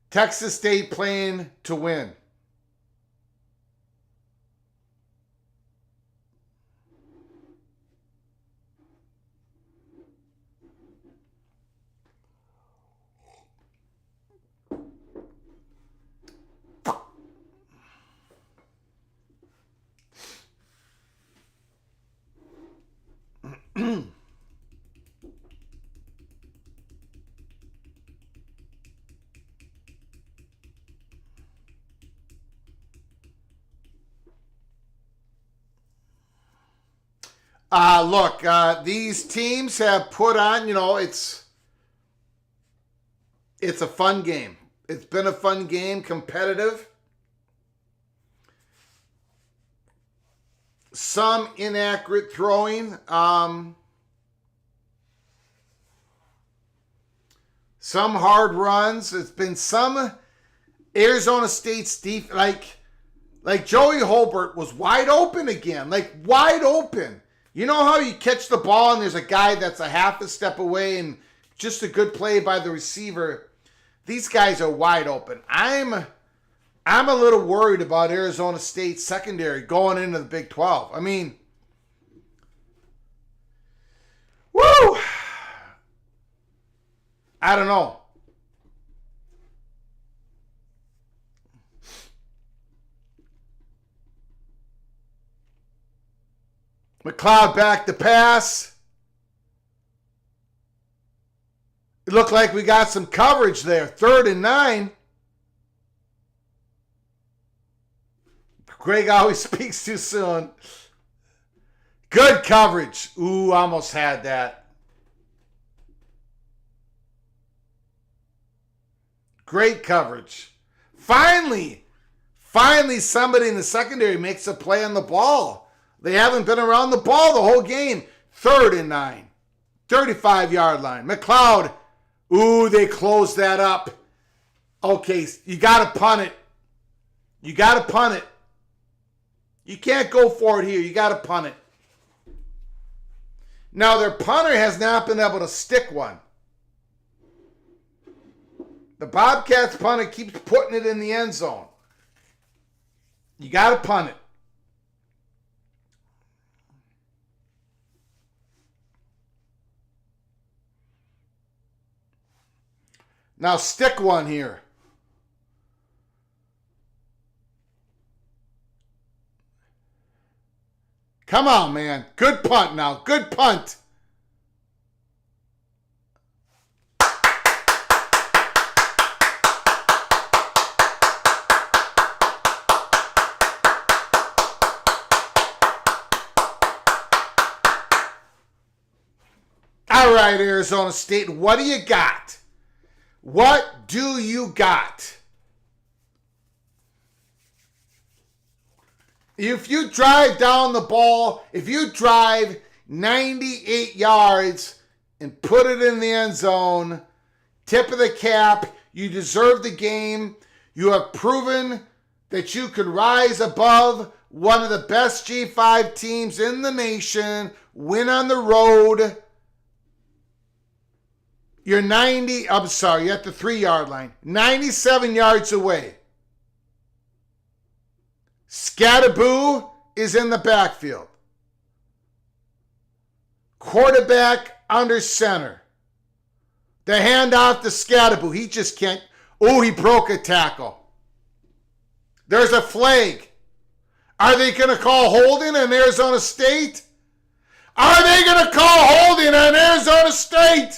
Texas State playing to win. Look, these teams have put on, it's a fun game. It's been a fun game, competitive. Some inaccurate throwing. Some hard runs. It's been some Arizona State's deep, like Joey Holbert was wide open again, wide open. You know how you catch the ball and there's a guy that's a half a step away and just a good play by the receiver. These guys are wide open. I'm a little worried about Arizona State secondary going into the Big 12. I mean, woo! I don't know. McLeod back to pass. It looked like we got some coverage there. 3rd and 9. Greg always speaks too soon. Good coverage. Ooh, almost had that. Great coverage. Finally somebody in the secondary makes a play on the ball. They haven't been around the ball the whole game. 3rd and 9. 35-yard line. McLeod. Ooh, they closed that up. Okay, you got to punt it. You got to punt it. You can't go for it here. You got to punt it. Now, their punter has not been able to stick one. The Bobcats punter keeps putting it in the end zone. You got to punt it. Now stick one here. Come on, man. Good punt now. Good punt. All right, Arizona State, what do you got? What do you got? If you drive down the ball, if you drive 98 yards and put it in the end zone, tip of the cap, you deserve the game. You have proven that you could rise above one of the best G5 teams in the nation, win on the road. You're you're at the 3-yard line, 97 yards away. Scatterboo is in the backfield. Quarterback under center. The handoff to Scadaboo. He just can't. Oh, he broke a tackle. There's a flag. Are they going to call holding on Arizona State? Are they going to call holding on Arizona State?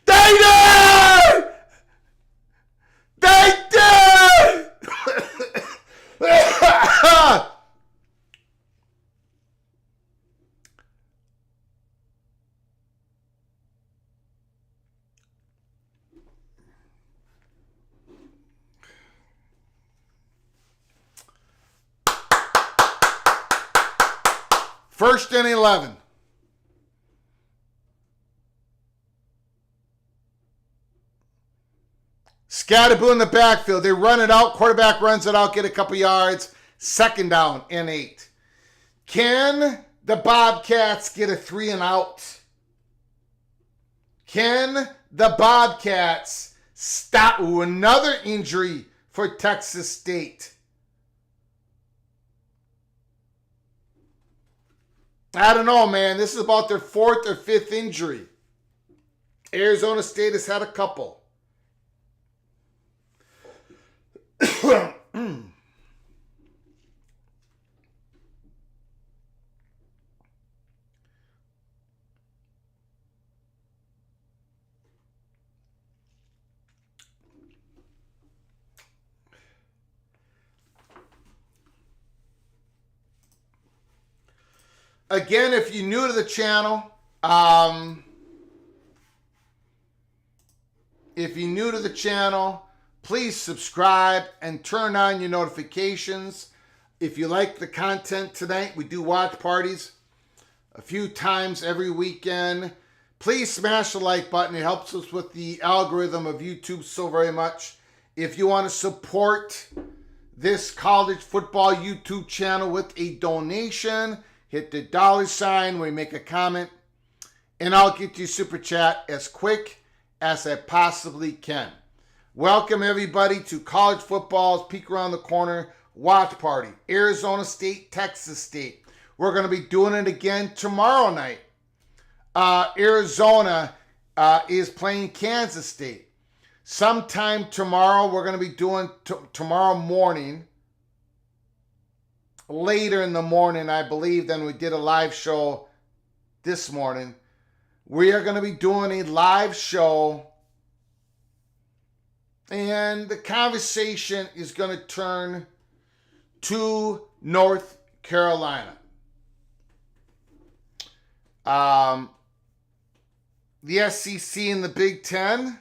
They did! They did! First and 11. Scadaboo in the backfield. They run it out. Quarterback runs it out, get a couple yards. Second down and 8. Can the Bobcats get a 3 and out? Can the Bobcats stop? Ooh, another injury for Texas State. I don't know, man. This is about their 4th or 5th injury. Arizona State has had a couple. Again, if you're new to the channel, please subscribe and turn on your notifications. If you like the content tonight, we do watch parties a few times every weekend. Please smash the like button. It helps us with the algorithm of YouTube so very much. If you want to support this college football YouTube channel with a donation, hit the $sign when you make a comment, and I'll get you super chat as quick as I possibly can. Welcome everybody to college football's peek around the corner watch party. Arizona State, Texas State. We're going to be doing it again tomorrow night. Arizona is playing Kansas State. Sometime tomorrow, we're going to be doing tomorrow morning. Later in the morning, I believe, than we did a live show this morning. We are going to be doing a live show, and the conversation is going to turn to North Carolina. The SEC and the Big Ten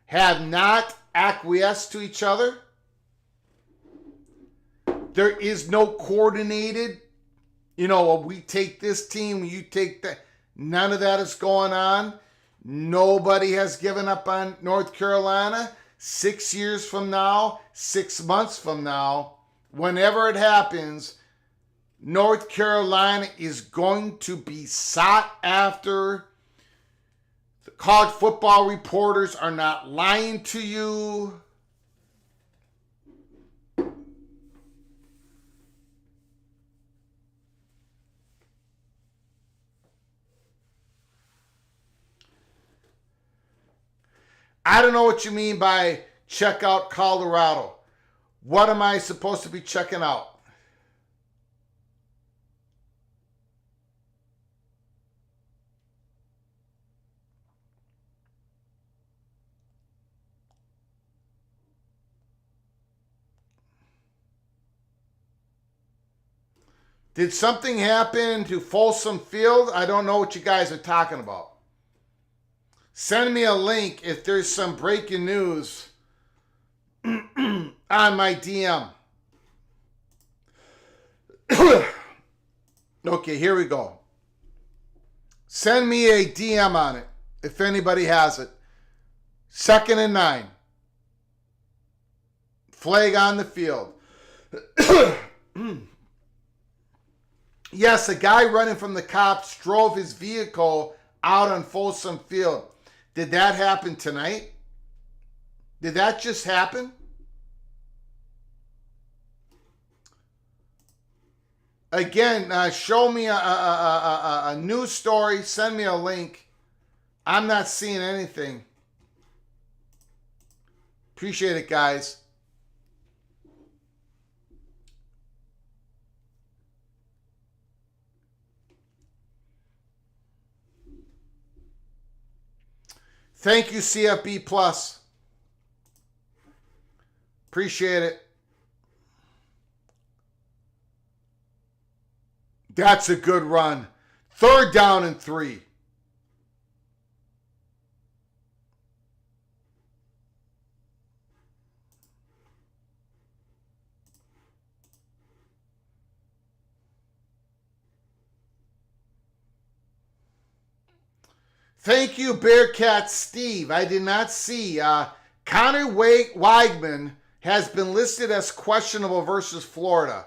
have not acquiesced to each other. There is no coordinated, we take this team, you take that. None of that is going on. Nobody has given up on North Carolina. 6 years from now, 6 months from now, whenever it happens, North Carolina is going to be sought after. The college football reporters are not lying to you. I don't know what you mean by check out Colorado. What am I supposed to be checking out? Did something happen to Folsom Field? I don't know what you guys are talking about. Send me a link if there's some breaking news on my DM. Okay, here we go. Send me a DM on it if anybody has it. 2nd and 9. Flag on the field. Yes, a guy running from the cops drove his vehicle out on Folsom Field. Did that happen tonight? Did that just happen? Again, show me a news story. Send me a link. I'm not seeing anything. Appreciate it, guys. Thank you, CFB Plus. Appreciate it. That's a good run. 3rd down and 3. Thank you, Bearcat Steve. I did not see. Connor Weigman has been listed as questionable versus Florida.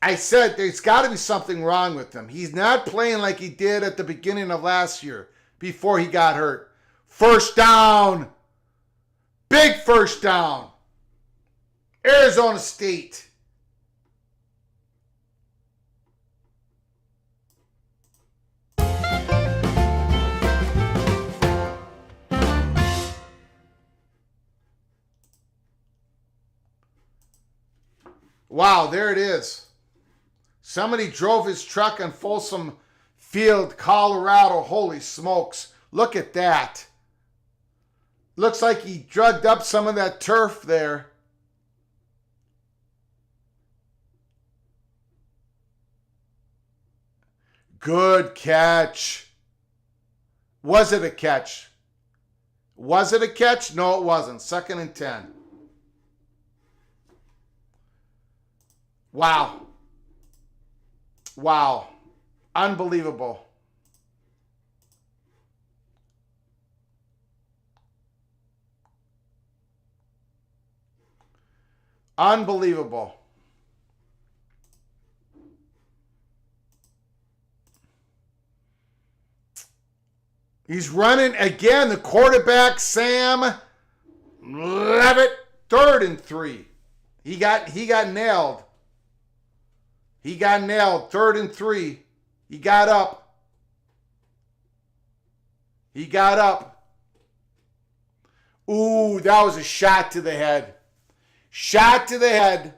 I said there's got to be something wrong with him. He's not playing like he did at the beginning of last year before he got hurt. First down. Big first down. Arizona State. Wow, there it is. Somebody drove his truck on Folsom Field, Colorado. Holy smokes. Look at that. Looks like he drugged up some of that turf there. Good catch. Was it a catch? Was it a catch? No, it wasn't. 2nd and 10. Wow. Wow. Unbelievable. Unbelievable. He's running again. The quarterback, Sam Levitt, 3rd and 3. He got nailed. He got nailed. 3rd and 3. He got up. He got up. Ooh, that was a shot to the head. Shot to the head.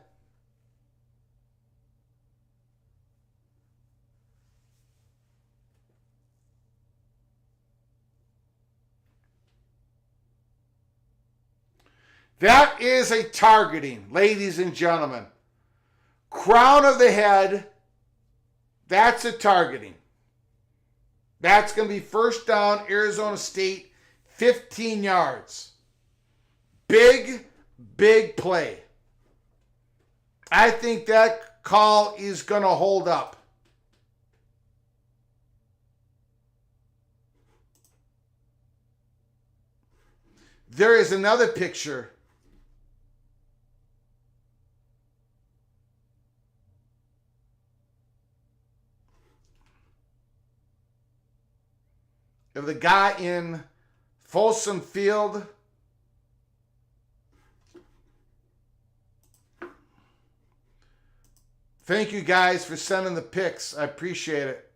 That is a targeting, ladies and gentlemen. Crown of the head, that's a targeting. That's going to be first down, Arizona State, 15 yards. Big, big play. I think that call is going to hold up. There is another picture. Of the guy in Folsom Field. Thank you guys for sending the pics. I appreciate it.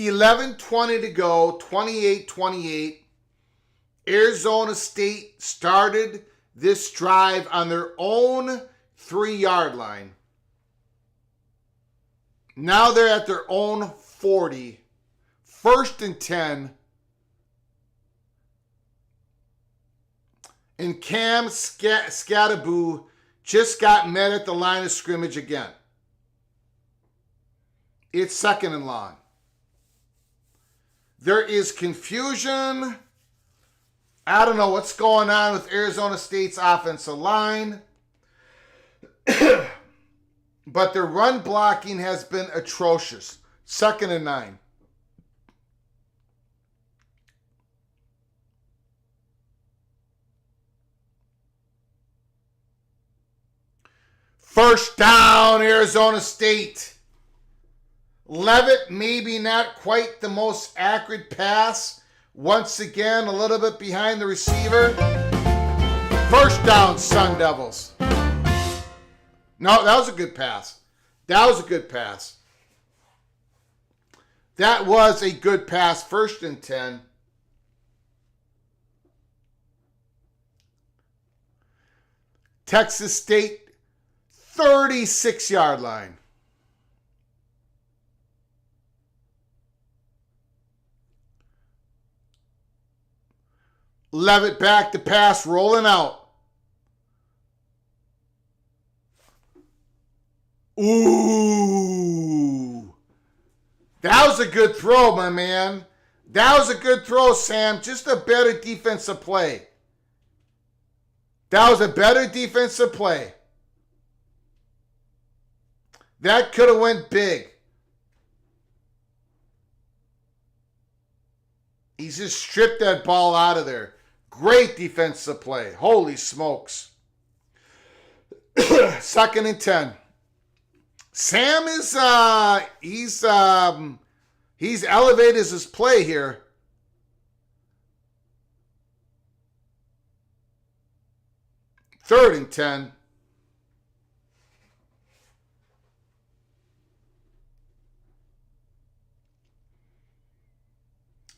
11:20 to go, 28-28. Arizona State started this drive on their own 3-yard line. Now they're at their own 40. 1st and 10. And Cam Skattebo just got met at the line of scrimmage again. It's 2nd and long. There is confusion. I don't know what's going on with Arizona State's offensive line. But their run blocking has been atrocious. 2nd and 9. First down, Arizona State. Levitt, maybe not quite the most accurate pass. Once again, a little bit behind the receiver. First down, Sun Devils. No, that was a good pass. That was a good pass. That was a good pass. 1st and 10. Texas State, 36-yard line. Levitt back to pass, rolling out. Ooh. That was a good throw, my man. That was a good throw, Sam. Just a better defensive play. That was a better defensive play. That could have went big. He's just stripped that ball out of there. Great defensive play. Holy smokes. 2nd and 10. Sam is he's elevated his play here. Third and 10.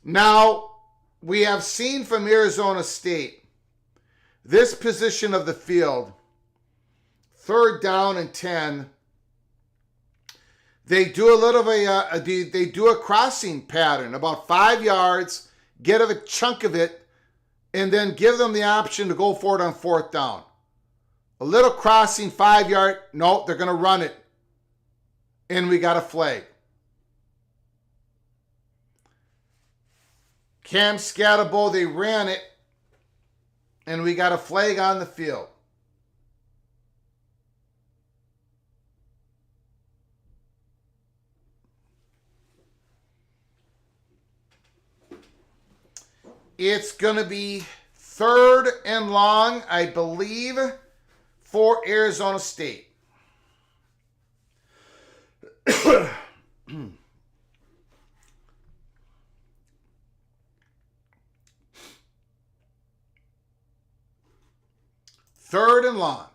Now, we have seen from Arizona State this position of the field, 3rd down and 10. They do a little of they do a crossing pattern, about 5 yards, get a chunk of it, and then give them the option to go for it on 4th down. A little crossing, 5-yard. No, they're going to run it. And we got a flag. Cam Skattebo, they ran it. And we got a flag on the field. It's going to be 3rd and long, I believe, for Arizona State. Third and long.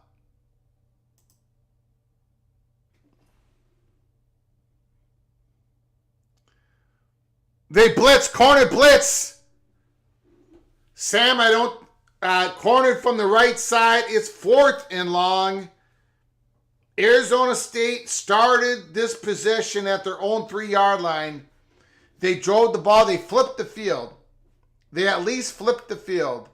They blitz, corner blitz. Sam, I don't, cornered from the right side. It's 4th and long. Arizona State started this possession at their own 3-yard line. They drove the ball. They flipped the field. They at least flipped the field.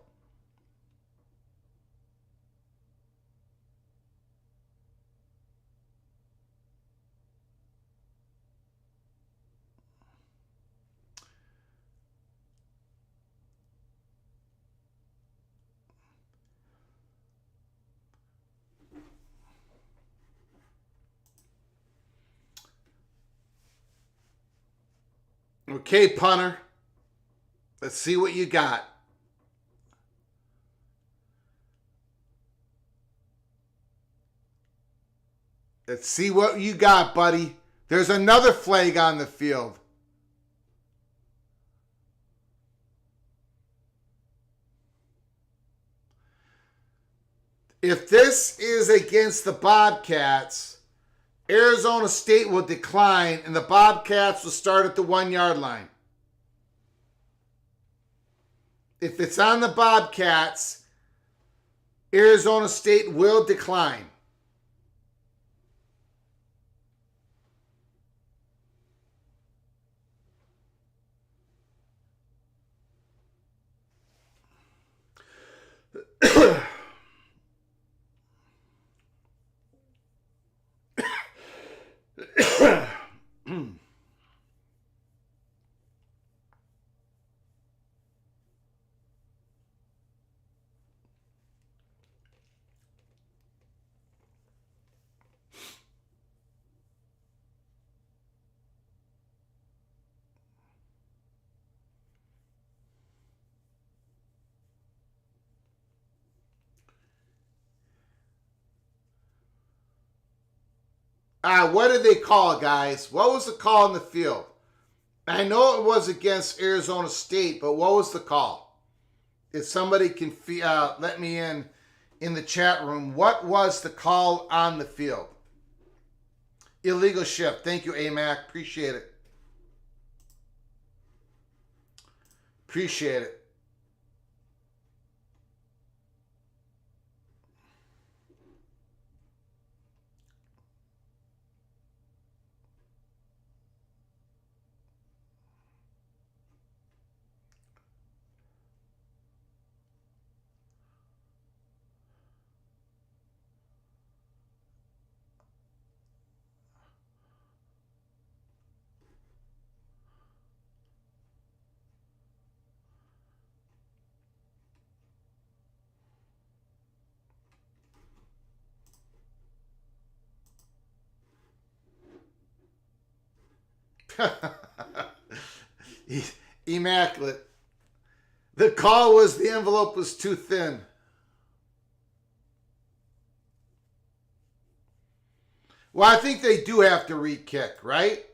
Okay, punter. Let's see what you got. Let's see what you got, buddy. There's another flag on the field. If this is against the Bobcats, Arizona State will decline, and the Bobcats will start at the 1 yard line. If it's on the Bobcats, Arizona State will decline. What did they call, guys? What was the call in the field? I know it was against Arizona State, but what was the call? If somebody can let me in the chat room, what was the call on the field? Illegal shift. Thank you, AMAC. Appreciate it. Appreciate it. Immaculate. The call was the envelope was too thin. Well, I think they do have to re-kick, right?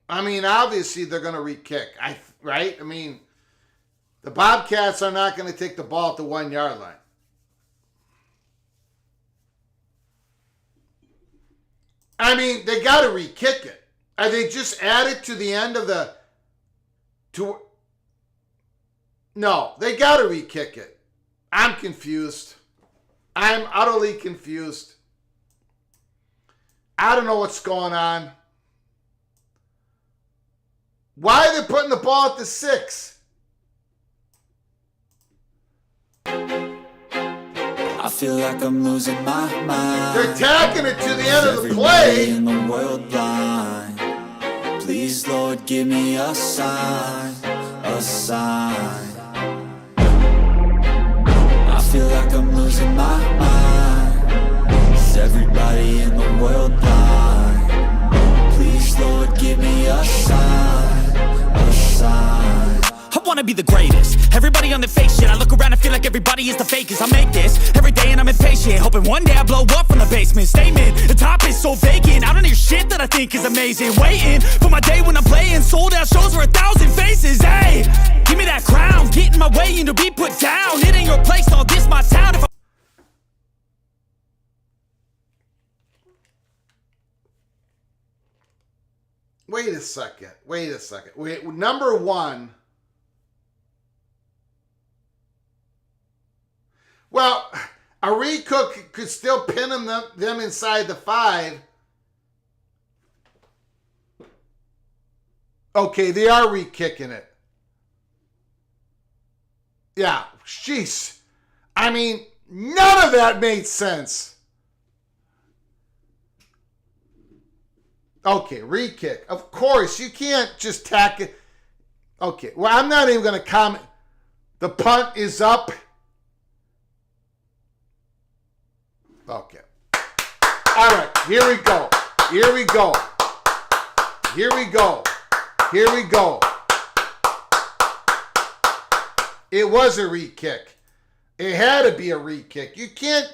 I mean, obviously they're going to re-kick, right? I mean, the Bobcats are not going to take the ball at the 1 yard line. I mean, they got to re-kick it. Are they just add it to the end of the... No, they got to re-kick it. I'm confused. I'm utterly confused. I don't know what's going on. Why are they putting the ball at the 6? I feel like I'm losing my mind. They're tacking it to the end of the play. In the world blind. Please, Lord, give me a sign, a sign. I feel like I'm losing my mind. Is everybody in the world blind? Please, Lord, give me a sign, a sign. I wanna be the greatest. Everybody on the fake shit. I look around and feel like everybody is the fakest. I make this every day and I'm impatient, hoping one day I blow up from the basement. Statement, the top is so vacant. I don't hear shit that I think is amazing. Waiting for my day when I'm playing sold out shows for 1,000 faces. Hey, give me that crown, get in my way and to be put down. It ain't your place, all this my town. If Wait a second. Wait, number one. Well, a recook could still pin them inside the 5. Okay, they are re-kicking it. Yeah, jeez. I mean, none of that made sense. Okay, re-kick. Of course, you can't just tack it. Okay, well, I'm not even going to comment. The punt is up. Okay. All right, here we go. It was a re-kick. It had to be a re-kick. You can't,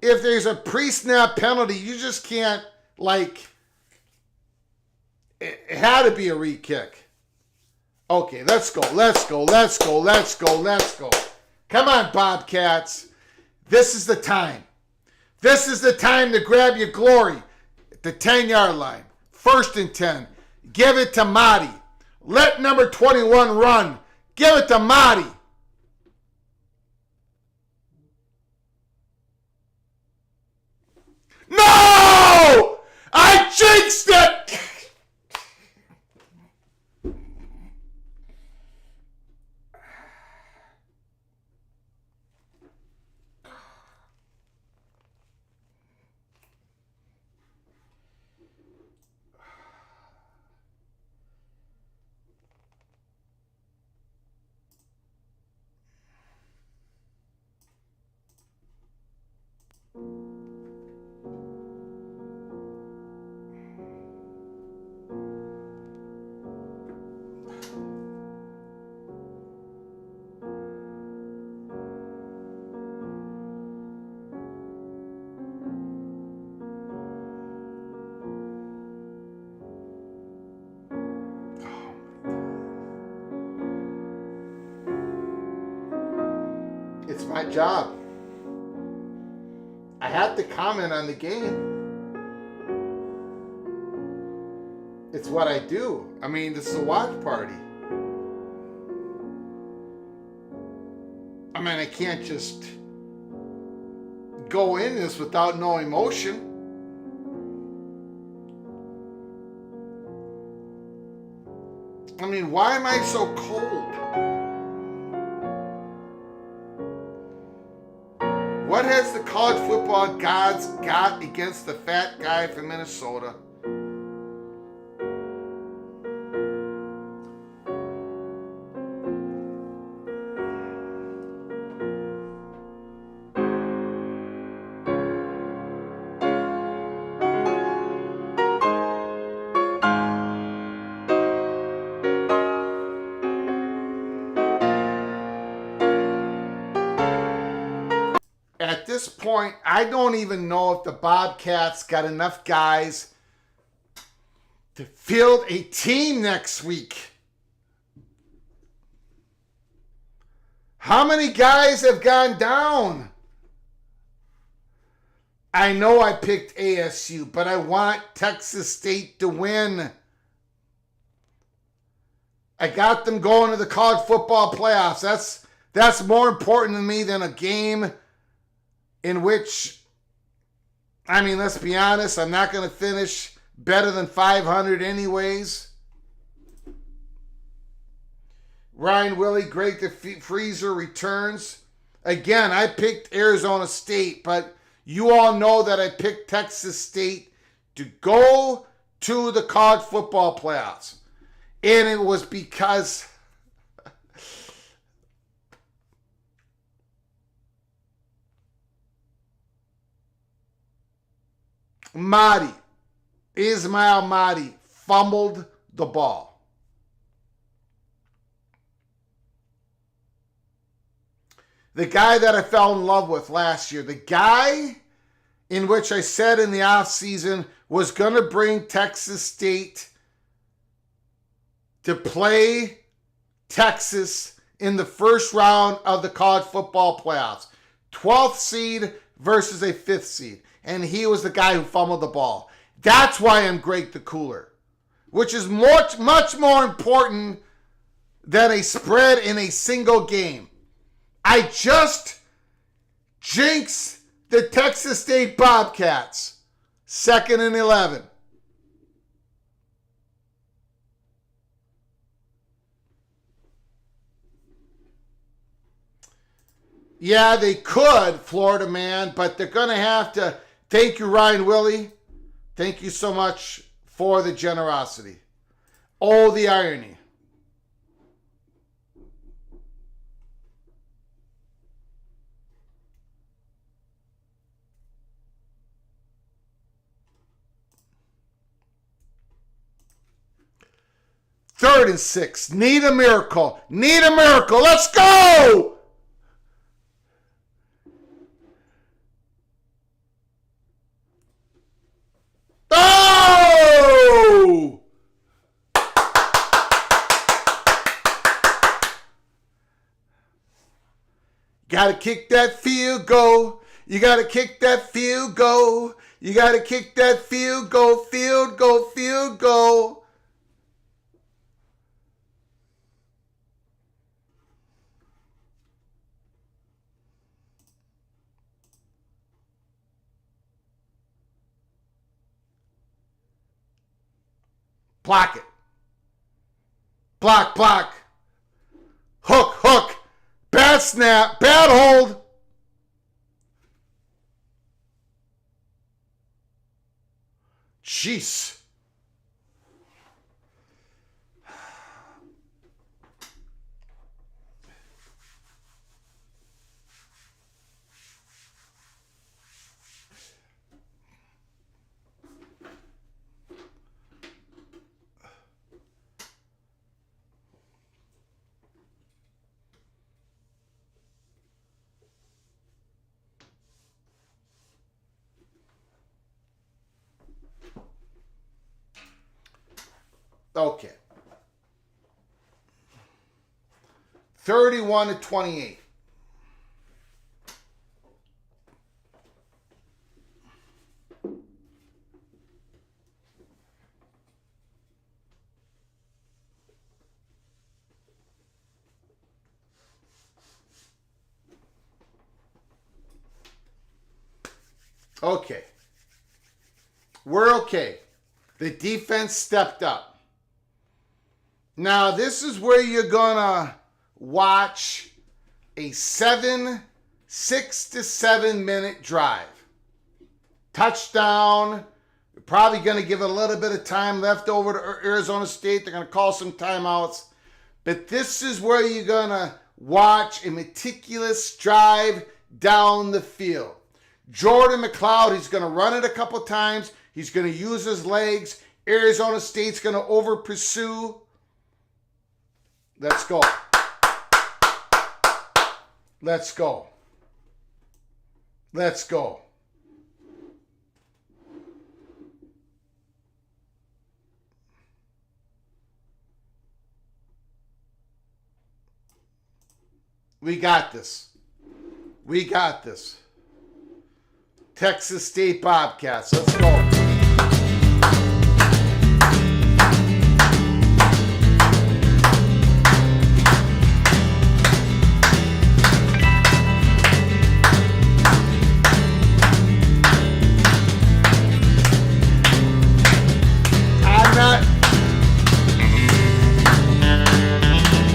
if there's a pre-snap penalty, you just can't, it had to be a re-kick. Okay, let's go. Come on, Bobcats. This is the time. This is the time to grab your glory at the 10-yard line. 1st and 10. Give it to Marty. Let number 21 run. Give it to Marty. No! I jinxed it! It's my job. I have to comment on the game. It's what I do. I mean, this is a watch party. I mean, I can't just go in this without no emotion. I mean, why am I so cold? What has the college football gods got against the fat guy from Minnesota? At this point, I don't even know if the Bobcats got enough guys to field a team next week. How many guys have gone down? I know I picked ASU, but I want Texas State to win. I got them going to the college football playoffs. That's more important to me than a game in which, I mean, let's be honest, I'm not going to finish better than 500 anyways. Ryan Willie, Greg the Freezer returns. Again, I picked Arizona State, but you all know that I picked Texas State to go to the college football playoffs. And it was because Ismail Mahdi fumbled the ball. The guy that I fell in love with last year, the guy in which I said in the offseason was going to bring Texas State to play Texas in the first round of the college football playoffs. 12th seed versus a 5th seed. And he was the guy who fumbled the ball. That's why I'm Greg the Cooler, which is much more important than a spread in a single game. I just jinxed the Texas State Bobcats, 2nd and 11. Yeah, they could, Florida man, but they're going to have to. Thank you, Ryan Willie. Thank you so much for the generosity. Oh, the irony. Third and 6. Need a miracle. Need a miracle. Let's go! Oh! Gotta kick that field goal. You got to kick that field goal. You got to kick that field goal, field goal, field goal. Block it. Block, block. Hook, hook. Bad snap, bad hold. Jeez. Okay. 31-28. Okay. We're okay. The defense stepped up. Now, this is where you're going to watch a 6 to 7 minute drive. Touchdown. You're probably going to give it a little bit of time left over to Arizona State. They're going to call some timeouts. But this is where you're going to watch a meticulous drive down the field. Jordan McLeod, he's going to run it a couple times. He's going to use his legs. Arizona State's going to over pursue. Let's go. Let's go. Let's go. We got this. We got this. Texas State Bobcats. Let's go.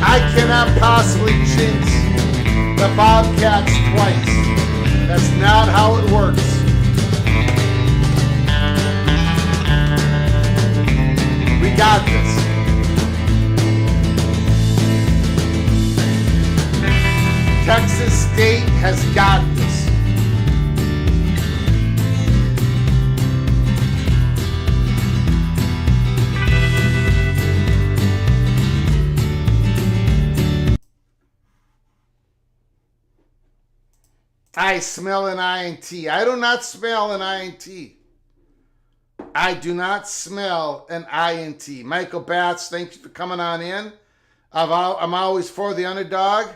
I cannot possibly jinx the Bobcats twice. That's not how it works. We got this. Texas State has got this. I smell an INT. I do not smell an INT. I do not smell an INT. Michael Batts, thank you for coming on in. I'm always for the underdog.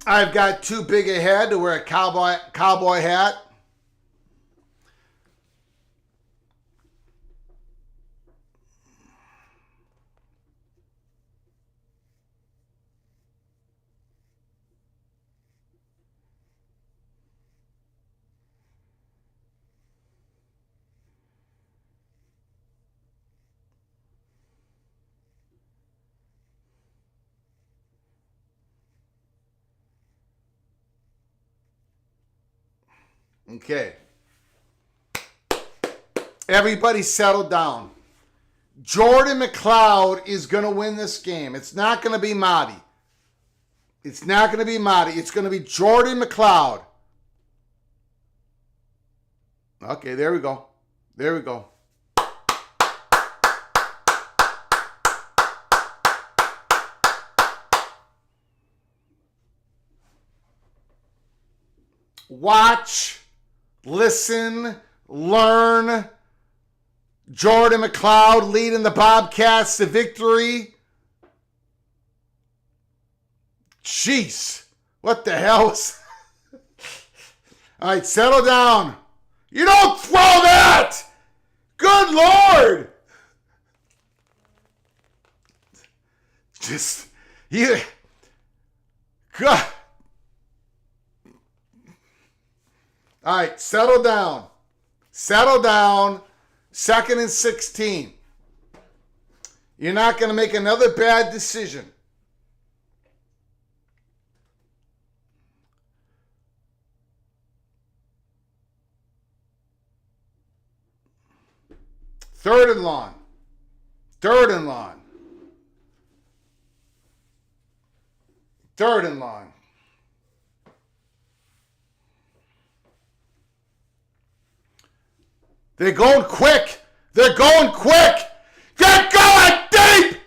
I've got too big a head to wear a cowboy hat. Okay. Everybody settle down. Jordan McLeod is going to win this game. It's not going to be Marty. It's not going to be Marty. It's going to be Jordan McLeod. Okay, there we go. There we go. Watch, listen, learn. Jordan McLeod leading the Bobcats to victory. Jeez. What the hell was... All right, settle down. You don't throw that! Good Lord! Just, you... God. All right, settle down. Settle down. 2nd and 16. You're not going to make another bad decision. Third and long. Third and long. Third and long. They're going quick. They're going quick. They're going deep.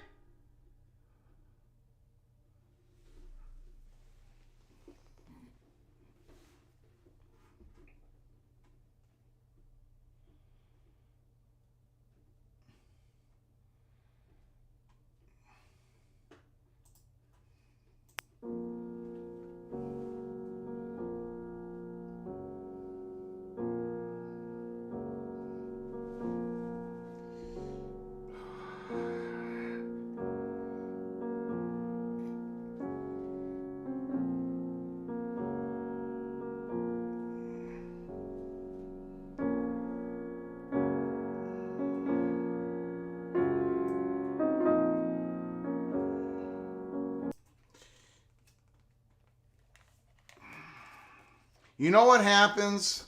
You know what happens?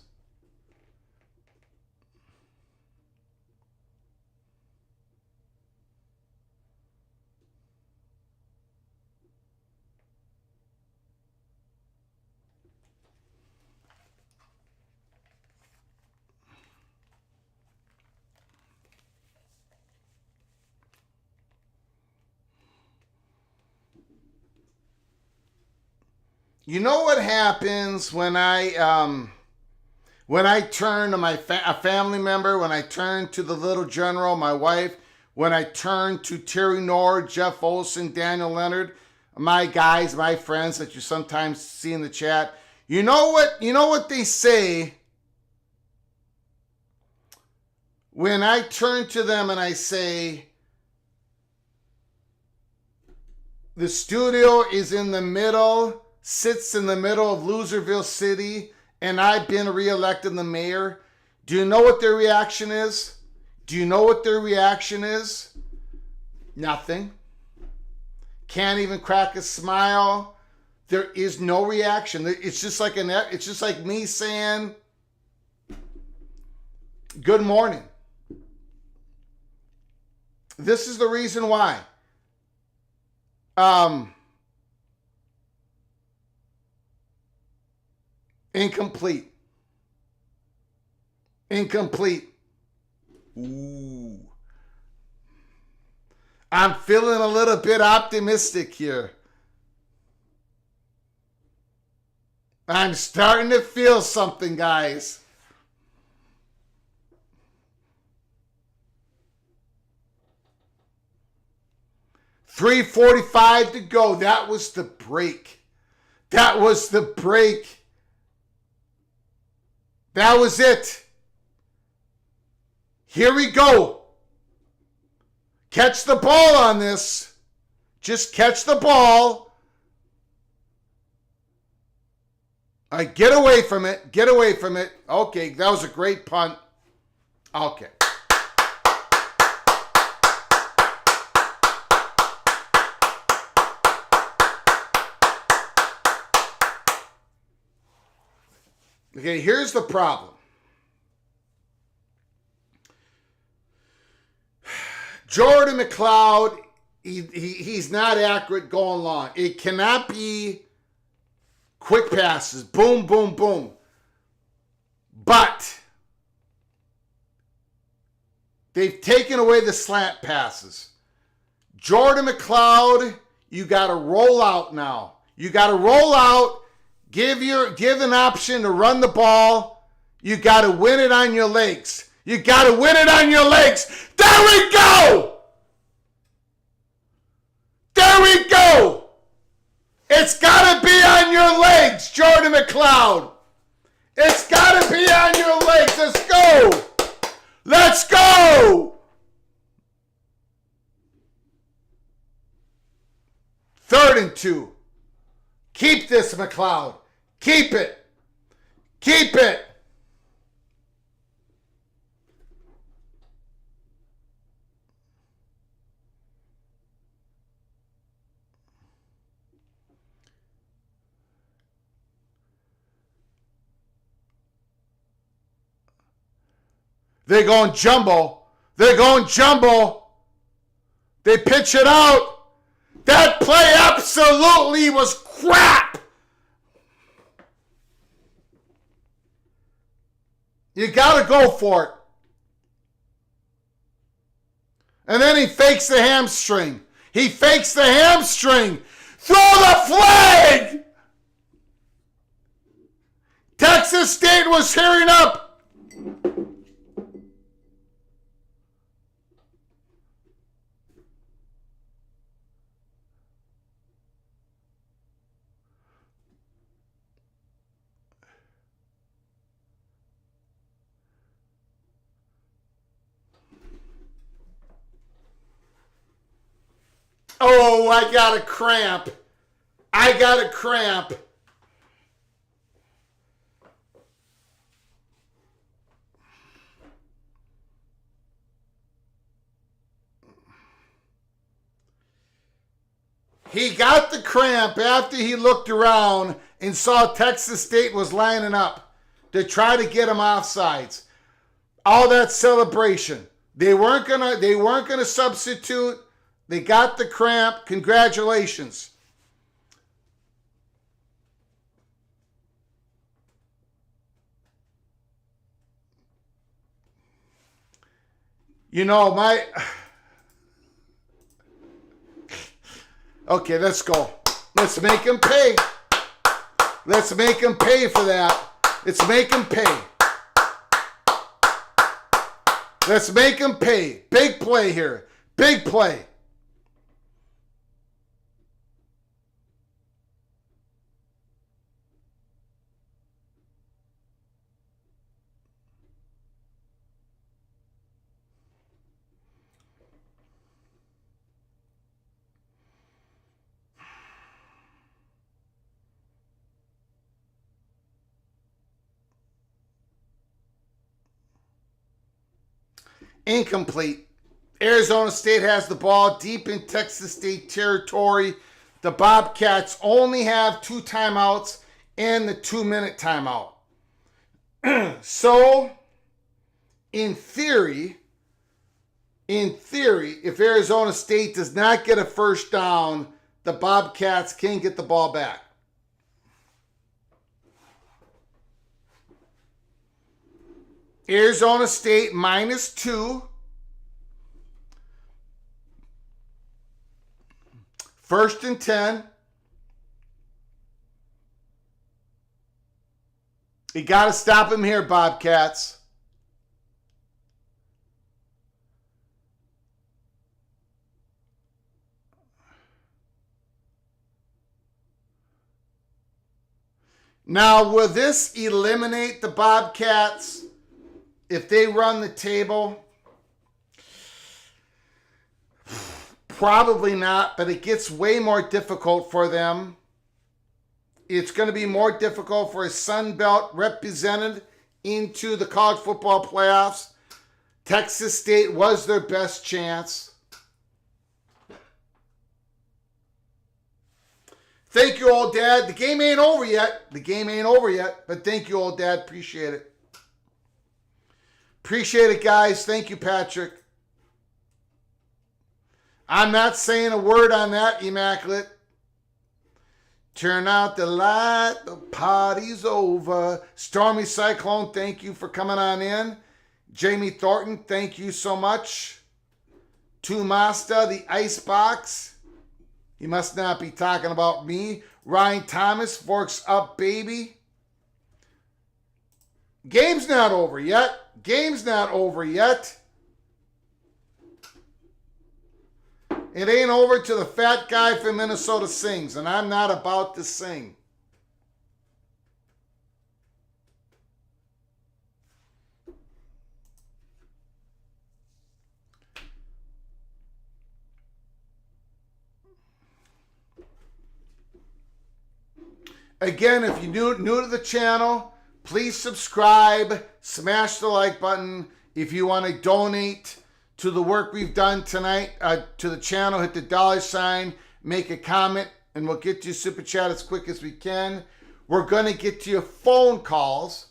You know what happens when I turn to a family member, when I turn to the little general, my wife, when I turn to Terry Nord, Jeff Olson, Daniel Leonard, my guys, my friends that you sometimes see in the chat. You know what they say when I turn to them and I say, the studio is in the middle, sits in the middle of Loserville City, and I've been reelected the mayor. Do you know what their reaction is? Do you know what their reaction is? Nothing. Can't even crack a smile. There is no reaction. It's just like me saying, good morning. This is the reason why. Incomplete. Ooh. I'm feeling a little bit optimistic here. I'm starting to feel something, guys. $3:45 to go. That was the break. That was the break. That was it. Here we go. Catch the ball on this. Just catch the ball. All right, get away from it. Get away from it. Okay, that was a great punt. Okay. Okay, here's the problem. Jordan McLeod, he's not accurate going long. It cannot be quick passes. Boom, boom, boom. But they've taken away the slant passes. Jordan McLeod, you got to roll out now. You got to roll out. Give an option to run the ball. You got to win it on your legs. You got to win it on your legs. There we go. There we go. It's got to be on your legs, Jordan McLeod. It's got to be on your legs. Let's go. Let's go. 3rd and 2. Keep this, McLeod. Keep it. Keep it. They're going jumbo. They're going jumbo. They pitch it out. That play absolutely was crap. You got to go for it. And then he fakes the hamstring. He fakes the hamstring. Throw the flag! Texas State was hearing up. Oh, I got a cramp. I got a cramp. He got the cramp after he looked around and saw Texas State was lining up to try to get him offsides. All that celebration. They weren't gonna substitute. They got the cramp. Congratulations. You know, Okay, let's go. Let's make him pay. Let's make him pay for that. Let's make him pay. Let's make him pay. Big play here. Big play. Incomplete. Arizona State has the ball deep in Texas State territory. The Bobcats only have 2 timeouts and the 2-minute timeout. So, in theory, if Arizona State does not get a first down, the Bobcats can get the ball back. Arizona State -2. 1st and 10. You got to stop him here, Bobcats. Now, will this eliminate the Bobcats if they run the table? Probably not, but it gets way more difficult for them. It's going to be more difficult for a Sun Belt represented into the college football playoffs. Texas State was their best chance. Thank you, old dad. The game ain't over yet. The game ain't over yet, but thank you, old dad. Appreciate it. Appreciate it, guys. Thank you, Patrick. I'm not saying a word on that, Immaculate. Turn out the light, the party's over. Stormy Cyclone, thank you for coming on in. Jamie Thornton, thank you so much. To Master, the Icebox. He must not be talking about me. Ryan Thomas, Forks Up, baby. Game's not over yet. Game's not over yet. It ain't over till the fat guy from Minnesota sings, and I'm not about to sing. Again, if you're new to the channel, please subscribe, smash the like button. If you want to donate to the work we've done tonight, to the channel, hit the $, make a comment, and we'll get to your super chat as quick as we can. We're going to get to your phone calls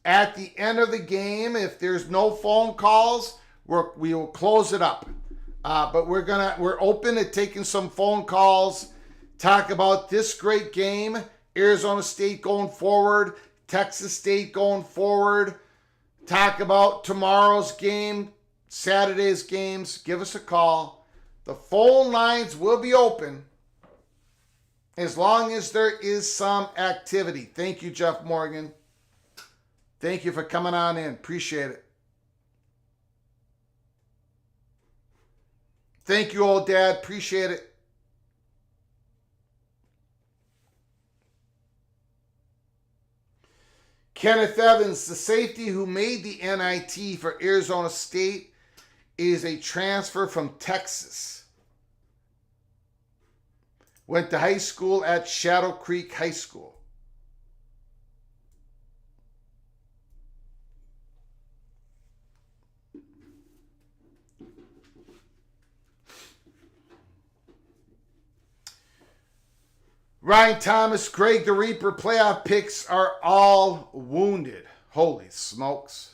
at the end of the game. If there's no phone calls, we will close it up. But we're open to taking some phone calls, talk about this great game, Arizona State going forward, Texas State going forward, talk about tomorrow's game, Saturday's games. Give us a call. The phone lines will be open as long as there is some activity. Thank you, Jeff Morgan. Thank you for coming on in. Appreciate it. Thank you, old dad. Appreciate it. Kenneth Evans, the safety who made the NIT for Arizona State, is a transfer from Texas. Went to high school at Shadow Creek High School. Ryan Thomas, Greg the Reaper, playoff picks are all wounded. Holy smokes.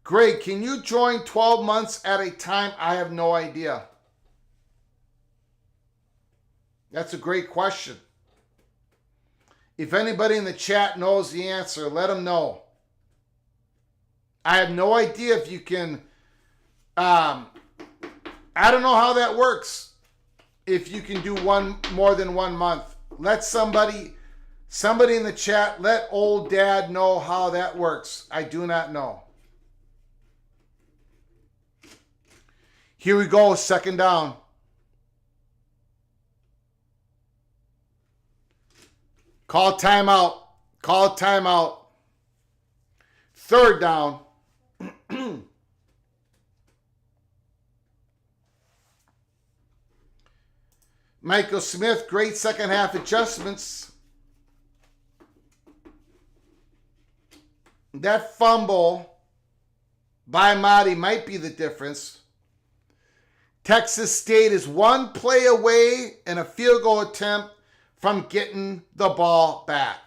Greg, can you join 12 months at a time? I have no idea. That's a great question. If anybody in the chat knows the answer, let them know. I have no idea if you can, I don't know how that works. If you can do more than 1 month. Let somebody in the chat, let old dad know how that works. I do not know. Here we go, second down. Call timeout. Call timeout. Third down. Michael Smith, great second half adjustments. That fumble by Marty might be the difference. Texas State is one play away and a field goal attempt from getting the ball back.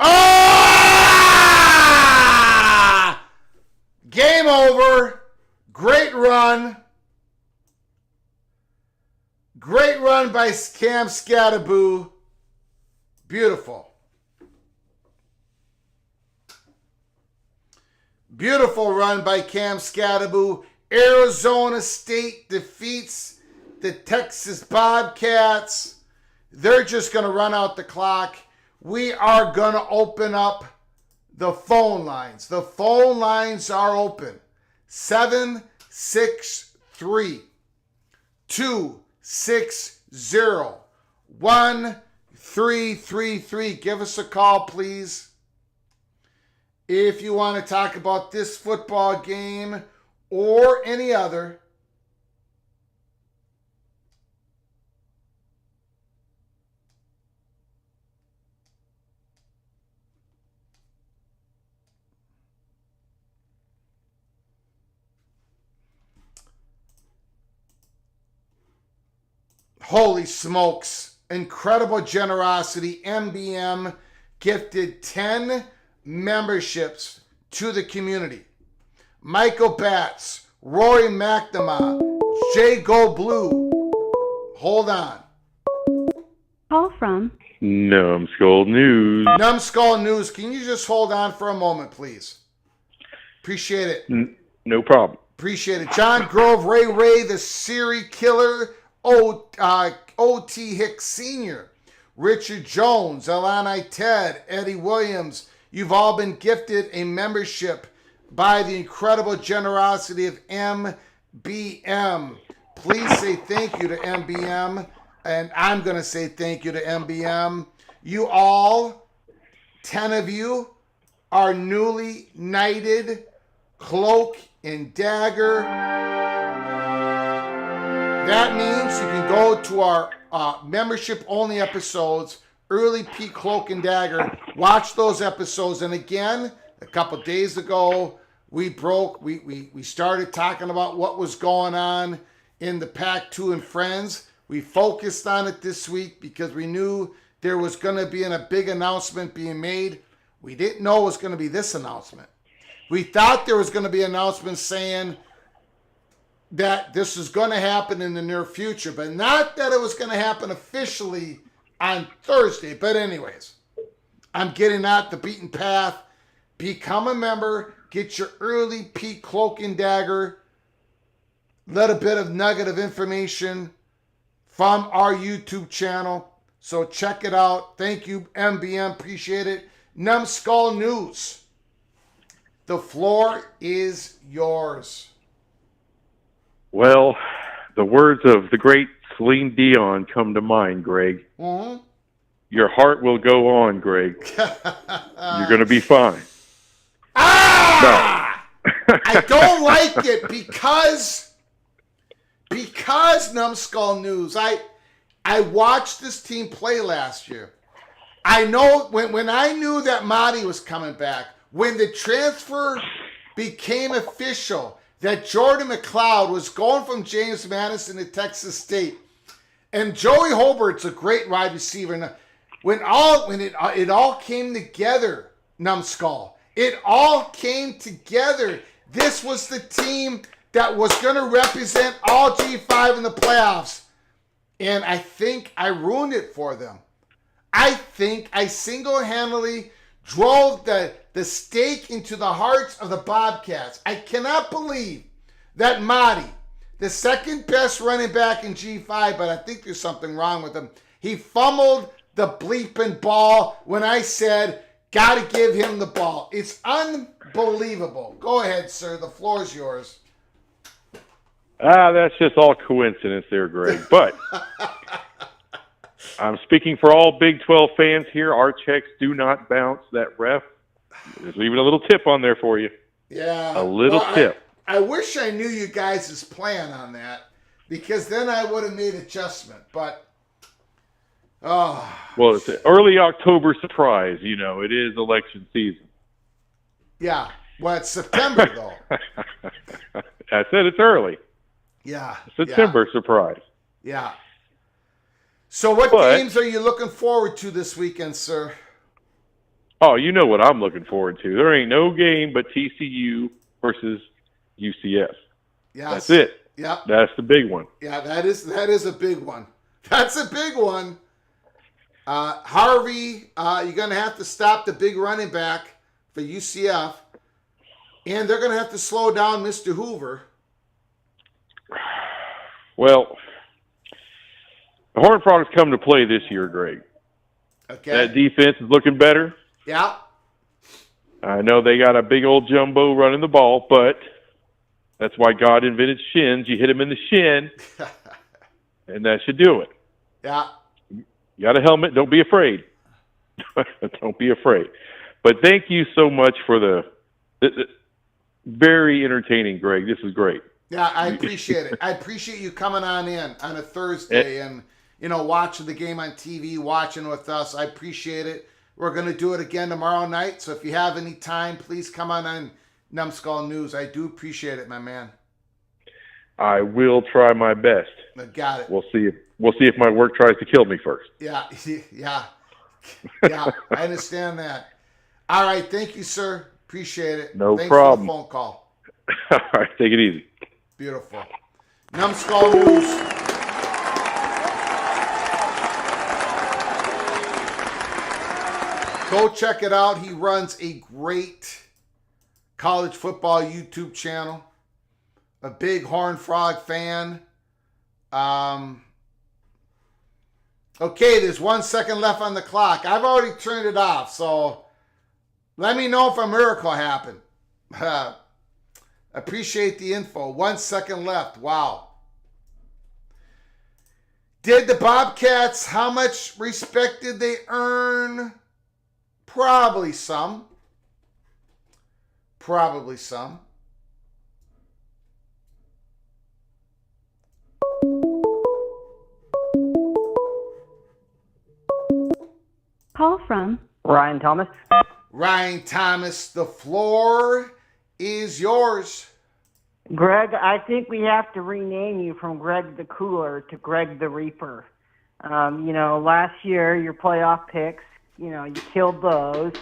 Ah! Game over. Great run. Great run by Cam Scattaboo. Beautiful. Beautiful run by Cam Scattaboo. Arizona State defeats the Texas Bobcats. They're just going to run out the clock. We are going to open up the phone lines. The phone lines are open. 763-260-1333. Give us a call, please. If you want to talk about this football game or any other. Holy smokes. Incredible generosity. MBM gifted 10 memberships to the community. Michael Batts, Rory McNamara, Jay Go Blue. Hold on. Call from Numbskull News. Numbskull News, can you just hold on for a moment, please? Appreciate it. No problem. Appreciate it. John Grove, Ray, the Siri Killer, O.T. Hicks Sr., Richard Jones, Alani Ted, Eddie Williams. You've all been gifted a membership by the incredible generosity of MBM. Please say thank you to MBM, and I'm going to say thank you to MBM. You all, 10 of you, are newly knighted Cloak and Dagger. That means you can go to our membership-only episodes, Early Peak Cloak and Dagger, watch those episodes. And again, a couple days ago, we started talking about what was going on in the Pac-2 and Friends. We focused on it this week because we knew there was going to be a big announcement being made. We didn't know it was going to be this announcement. We thought there was going to be an announcement saying that this is going to happen in the near future, but not that it was going to happen officially on Thursday. But anyways, I'm getting out the beaten path. Become a member. Get your Early Peak Cloak and Dagger. Little bit of nugget of information from our YouTube channel. So check it out. Thank you, MBM. Appreciate it. Numbskull News. The floor is yours. Well, the words of the great Celine Dion come to mind, Greg. Mm-hmm. Your heart will go on, Greg. You're going to be fine. Ah! No. I don't like it because Numbskull News. I watched this team play last year. I know when I knew that Marty was coming back, when the transfer became official, that Jordan McLeod was going from James Madison to Texas State, and Joey Hobart's a great wide receiver. When it all came together, Numbskull, it all came together. This was the team that was going to represent all G5 in the playoffs, and I think I ruined it for them. I think I single-handedly drove the stake into the hearts of the Bobcats. I cannot believe that Marty, the second best running back in G5, but I think there's something wrong with him. He fumbled the bleeping ball when I said, gotta give him the ball. It's unbelievable. Go ahead, sir. The floor is yours. That's just all coincidence there, Greg. But I'm speaking for all Big 12 fans here. Our checks do not bounce. That ref, just leaving a little tip on there for you. Yeah. A little tip. I wish I knew you guys' plan on that, because then I would have made adjustment. But, well, it's an early October surprise. You know, it is election season. Yeah. Well, it's September, though. I said it's early. Yeah. September surprise. Yeah. So what games are you looking forward to this weekend, sir? Oh, you know what I'm looking forward to. There ain't no game but TCU versus UCF. Yes. That's it. Yep. That's the big one. Yeah, that is a big one. That's a big one. Harvey, you're going to have to stop the big running back for UCF, and they're going to have to slow down Mr. Hoover. Well, the Horned Frogs come to play this year, Greg. Okay. That defense is looking better. Yeah. I know they got a big old jumbo running the ball, but that's why God invented shins. You hit him in the shin, and that should do it. Yeah. You got a helmet. Don't be afraid. Don't be afraid. But thank you so much for the very entertaining, Greg. This is great. Yeah, I appreciate it. I appreciate you coming on in on a Thursday and, watching the game on TV, watching with us. I appreciate it. We're going to do it again tomorrow night. So if you have any time, please come on Numbskull News. I do appreciate it, my man. I will try my best. I got it. We'll see we'll see if my work tries to kill me first. Yeah, yeah, yeah. I understand that. All right, thank you, sir. Appreciate it. No Thanks problem. for the phone call. All right, take it easy. Beautiful. Numbskull News. Go check it out. He runs a great college football YouTube channel. A big Horned Frog fan. Okay, there's 1 second left on the clock. I've already turned it off, so let me know if a miracle happened. Appreciate the info. 1 second left. Wow. Did the Bobcats, how much respect did they earn? Probably some. Probably some. Call from Ryan Thomas. Ryan Thomas, the floor is yours. Greg, I think we have to rename you from Greg the Cooler to Greg the Reaper. Last year, your playoff picks, you killed those.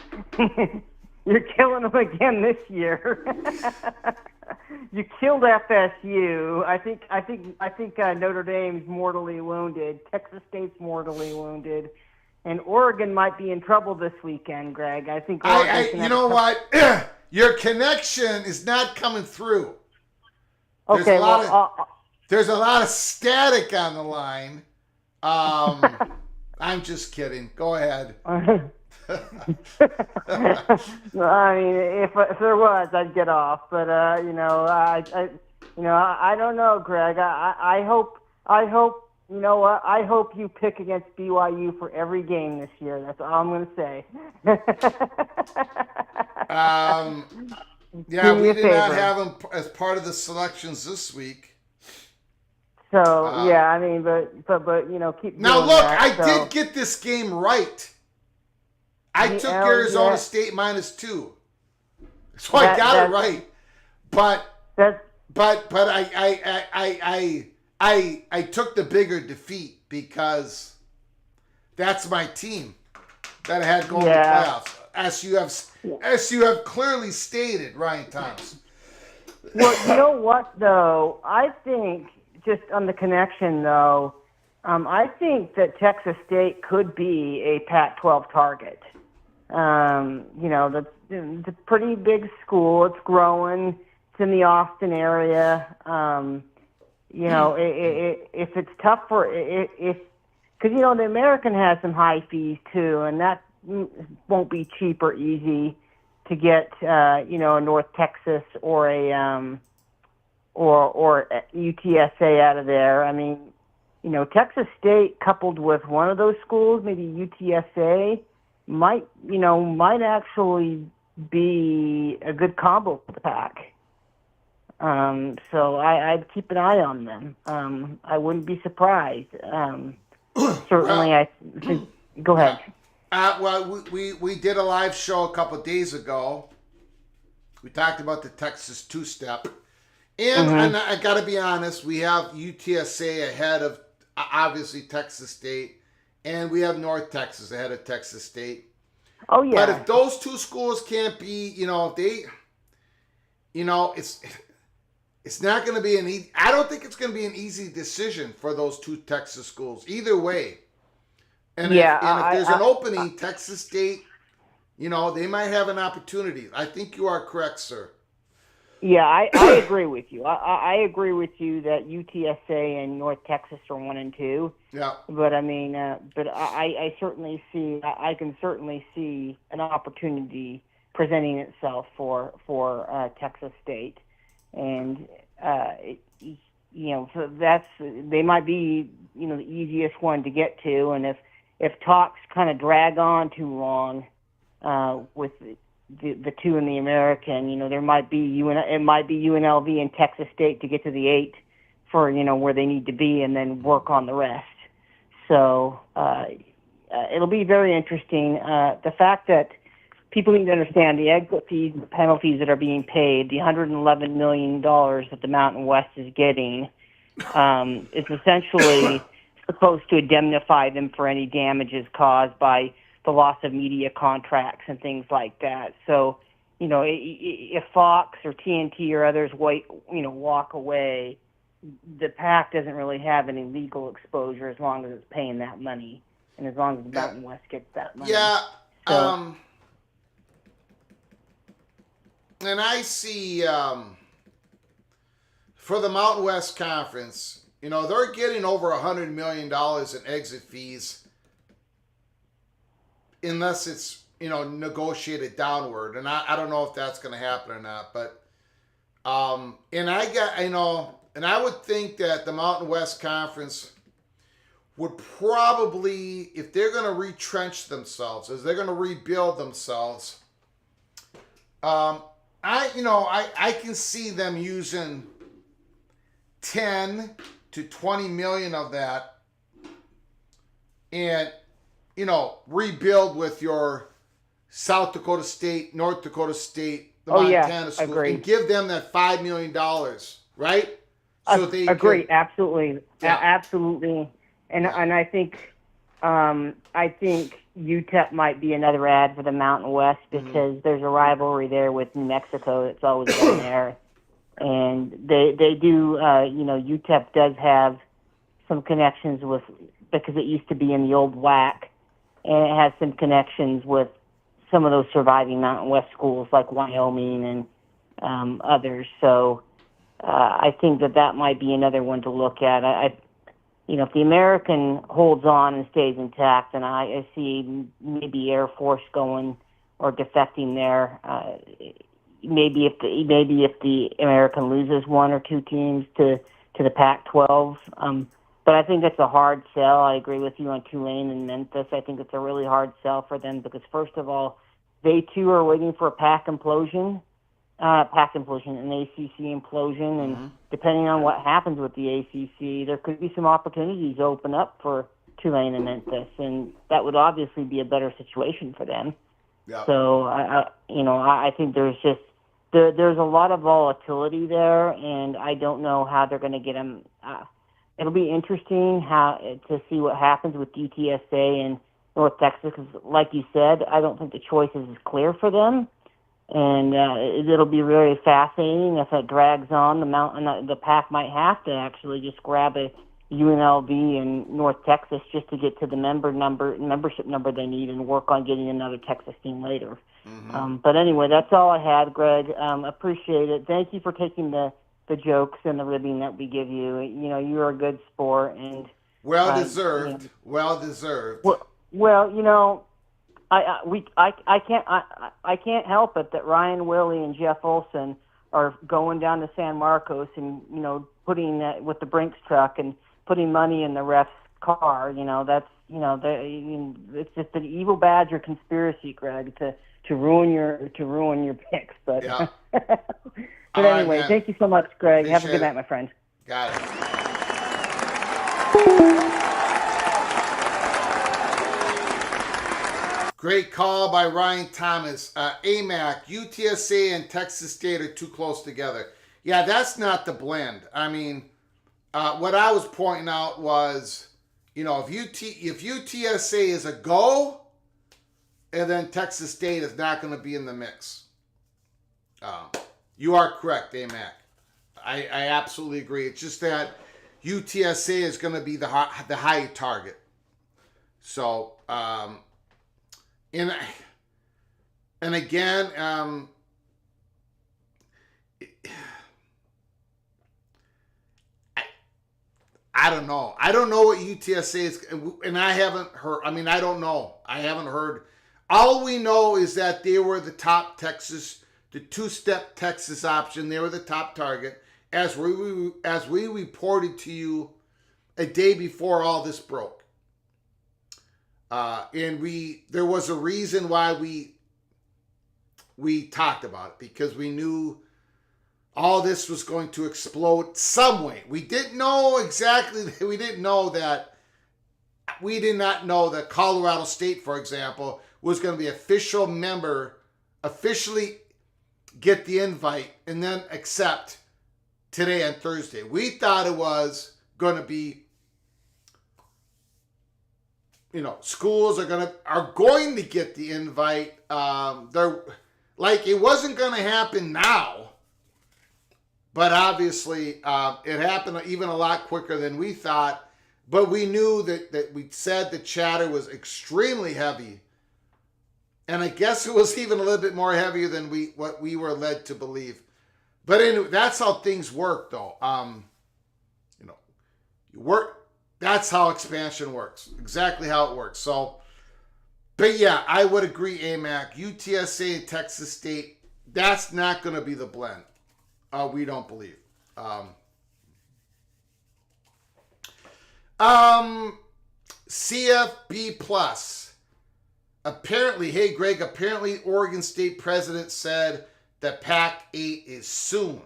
You're killing them again this year. You killed FSU. I think Notre Dame's mortally wounded. Texas State's mortally wounded. And Oregon might be in trouble this weekend, Greg. I think you know what? Your connection is not coming through. There's okay, there's a lot of static on the line. I'm just kidding. Go ahead. I mean, if there was, I'd get off. But I don't know, Greg. I hope. You know what? I hope you pick against BYU for every game this year. That's all I'm going to say. Yeah, we did not have him as part of the selections this week. So yeah, I mean, but keep. Now doing look, that, I did get this game right. I took Arizona State -2, so I got it right. But I took the bigger defeat because that's my team that I had going to playoffs. As you have clearly stated, Ryan Thomas. Well, you know what though? I think just on the connection though, I think that Texas State could be a Pac-12 target. It's a pretty big school. It's growing. It's in the Austin area. If it's tough because the American has some high fees too, and that won't be cheap or easy to get, a North Texas or a or UTSA out of there. I mean, Texas State coupled with one of those schools, maybe UTSA, might actually be a good combo for the Pac. So I'd keep an eye on them. I wouldn't be surprised. Certainly, I think. Go ahead. We did a live show a couple of days ago. We talked about the Texas two-step. And I got to be honest, we have UTSA ahead of, obviously, Texas State. And we have North Texas ahead of Texas State. Oh, yeah. But if those two schools can't be, it's not going to be I don't think it's going to be an easy decision for those two Texas schools, either way. And if there's an opening, Texas State, they might have an opportunity. I think you are correct, sir. Yeah, I agree with you. I agree with you that UTSA and North Texas are 1 and 2. Yeah. But I mean, I certainly see. I can certainly see an opportunity presenting itself for Texas State, and so they might be the easiest one to get to, and if talks kind of drag on too long with the two in the American, there might be UNLV and Texas State to get to the 8 for where they need to be, and then work on the rest. So it'll be very interesting. The fact that people need to understand the exit fees and penalties that are being paid, the $111 million that the Mountain West is getting, is essentially supposed to indemnify them for any damages caused by the loss of media contracts and things like that. So, if Fox or TNT or others walk away, the PAC doesn't really have any legal exposure as long as it's paying that money and as long as Mountain West gets that money. Yeah. So, And I see for the Mountain West Conference, they're getting over $100 million in exit fees unless it's, negotiated downward. And I don't know if that's going to happen or not. But, and I would think that the Mountain West Conference would probably, if they're going to retrench themselves, as they're going to rebuild themselves, I can see them using 10 to 20 million of that and, rebuild with your South Dakota State, North Dakota State, the Montana school, agree. and give them that $5 million, right? So they agree, absolutely. Yeah. Absolutely. And I think UTEP might be another ad for the Mountain West because there's a rivalry there with New Mexico that's always been there. And they do, UTEP does have some connections with, because it used to be in the old WAC, and it has some connections with some of those surviving Mountain West schools like Wyoming and others. So I think that might be another one to look at. If the American holds on and stays intact, and I see maybe Air Force going or defecting there. Maybe if the American loses one or two teams to the Pac-12. But I think it's a hard sell. I agree with you on Tulane and Memphis. I think it's a really hard sell for them because, first of all, they too are waiting for a Pac implosion, an ACC implosion, and depending on what happens with the ACC, there could be some opportunities to open up for Tulane and Memphis, and that would obviously be a better situation for them. Yeah. So I think there's a lot of volatility there, and I don't know how they're going to get them. It'll be interesting to see what happens with UTSA and North Texas, because, like you said, I don't think the choice is clear for them. And it'll be very fascinating if it drags on. The PAC might have to actually just grab a UNLV in North Texas just to get to the membership number they need and work on getting another Texas team later. But anyway, that's all I had, Greg. Appreciate it. Thank you for taking the jokes and the ribbing that we give you. You're a good sport and well deserved. Well deserved. Well, I can't help it that Ryan Willie and Jeff Olson are going down to San Marcos and putting that with the Brinks truck and putting money in the ref's car. It's just an evil badger conspiracy, Greg, to ruin your picks. But yeah. But anyway, thank you so much, Greg. Appreciate Have a good night, my friend. Got it. Great call by Ryan Thomas. AMAC, UTSA, and Texas State are too close together. Yeah, that's not the blend. I mean, what I was pointing out was, if UTSA is a go, and then Texas State is not going to be in the mix. You are correct, AMAC. I absolutely agree. It's just that UTSA is going to be the high target. So, and again, I don't know. I don't know what UTSA is, and I haven't heard. I mean, I don't know. I haven't heard. All we know is that they were the top Texas, the two-step Texas option. They were the top target, as we reported to you a day before all this broke. And there was a reason why we talked about it, because we knew all this was going to explode some way. We didn't know exactly. We did not know that Colorado State, for example, was going to be officially get the invite and then accept today on Thursday. We thought it was going to be schools are going to get the invite. They're like, it wasn't going to happen now, but obviously it happened even a lot quicker than we thought. But we knew that we said the chatter was extremely heavy, and I guess it was even a little bit more heavier than what we were led to believe. But anyway, that's how things work, though. You work. That's how expansion works. Exactly how it works. So, but yeah, I would agree, AMAC. UTSA and Texas State, that's not going to be the blend. We don't believe. CFB Plus. Apparently, hey Greg, apparently Oregon State president said that Pac-8 is soon.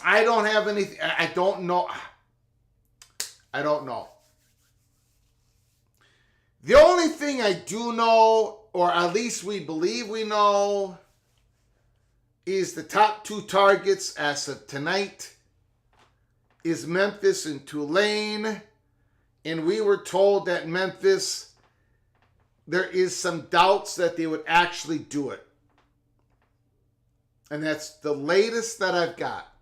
I don't have anything. I don't know. The only thing I do know, or at least we believe we know, is the top two targets as of tonight is Memphis and Tulane. And we were told that Memphis, there is some doubts that they would actually do it. And that's the latest that I've got.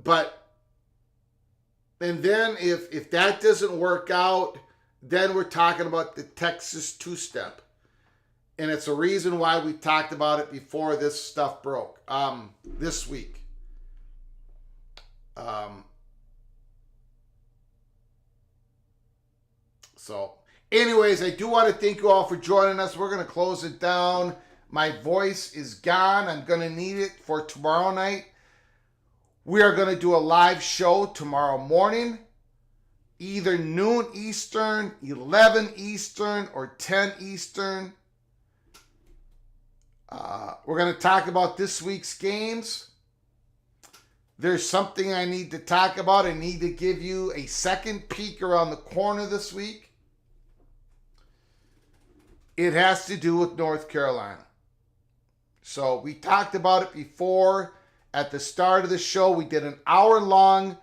But, and then if that doesn't work out, then we're talking about the Texas two-step. And it's a reason why we talked about it before this stuff broke, this week. So, anyways, I do want to thank you all for joining us. We're going to close it down. My voice is gone. I'm going to need it for tomorrow night. We are going to do a live show tomorrow morning, either noon Eastern, 11 Eastern, or 10 Eastern. We're going to talk about this week's games. There's something I need to talk about. I need to give you a second peek around the corner this week. It has to do with North Carolina. So we talked about it before. At the start of the show, we did an hour-long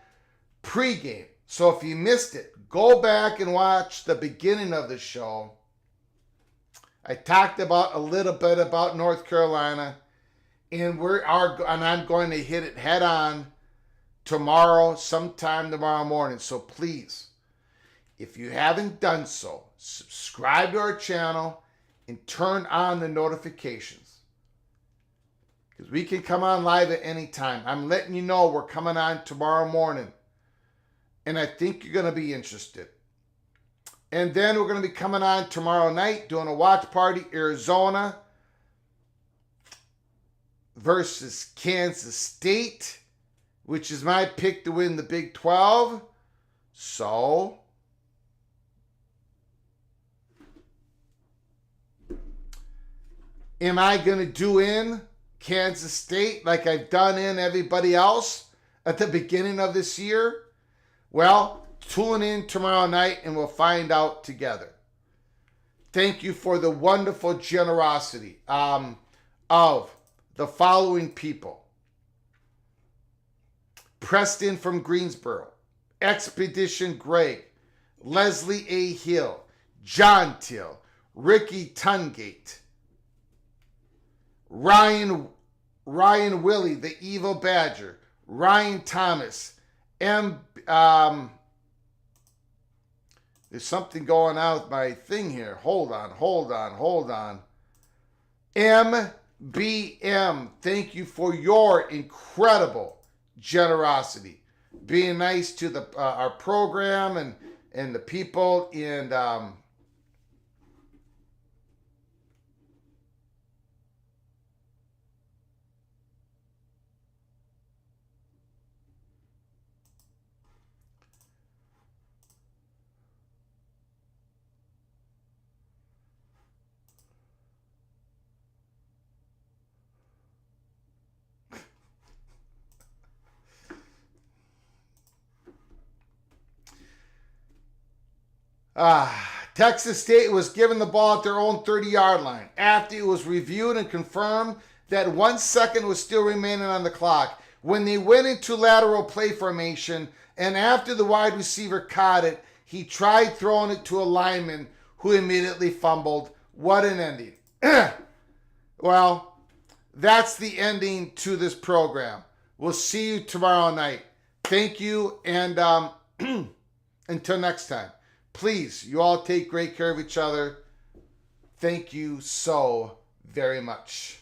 pregame. So if you missed it, go back and watch the beginning of the show. I talked about a little bit about North Carolina, and I'm going to hit it head on tomorrow, sometime tomorrow morning. So please, if you haven't done so, subscribe to our channel and turn on the notifications. Because we can come on live at any time. I'm letting you know we're coming on tomorrow morning. And I think you're going to be interested. And then we're going to be coming on tomorrow night doing a watch party, Arizona versus Kansas State, which is my pick to win the Big 12. So, am I going to do in Kansas State like I've done in everybody else at the beginning of this year? Well, tune in tomorrow night and we'll find out together. Thank you for the wonderful generosity of the following people. Preston from Greensboro, Expedition Greg, Leslie A. Hill, John Till, Ricky Tungate, Ryan Willie, the Evil Badger, Ryan Thomas, there's something going on with my thing here. Hold on. MBM, thank you for your incredible generosity. Being nice to our program and the people, and Texas State was given the ball at their own 30-yard line after it was reviewed and confirmed that 1 second was still remaining on the clock. when they went into lateral play formation, and after the wide receiver caught it, he tried throwing it to a lineman who immediately fumbled. What an ending. Well, that's the ending to this program. We'll see you tomorrow night. Thank you, and until next time, please, you all take great care of each other. Thank you so very much.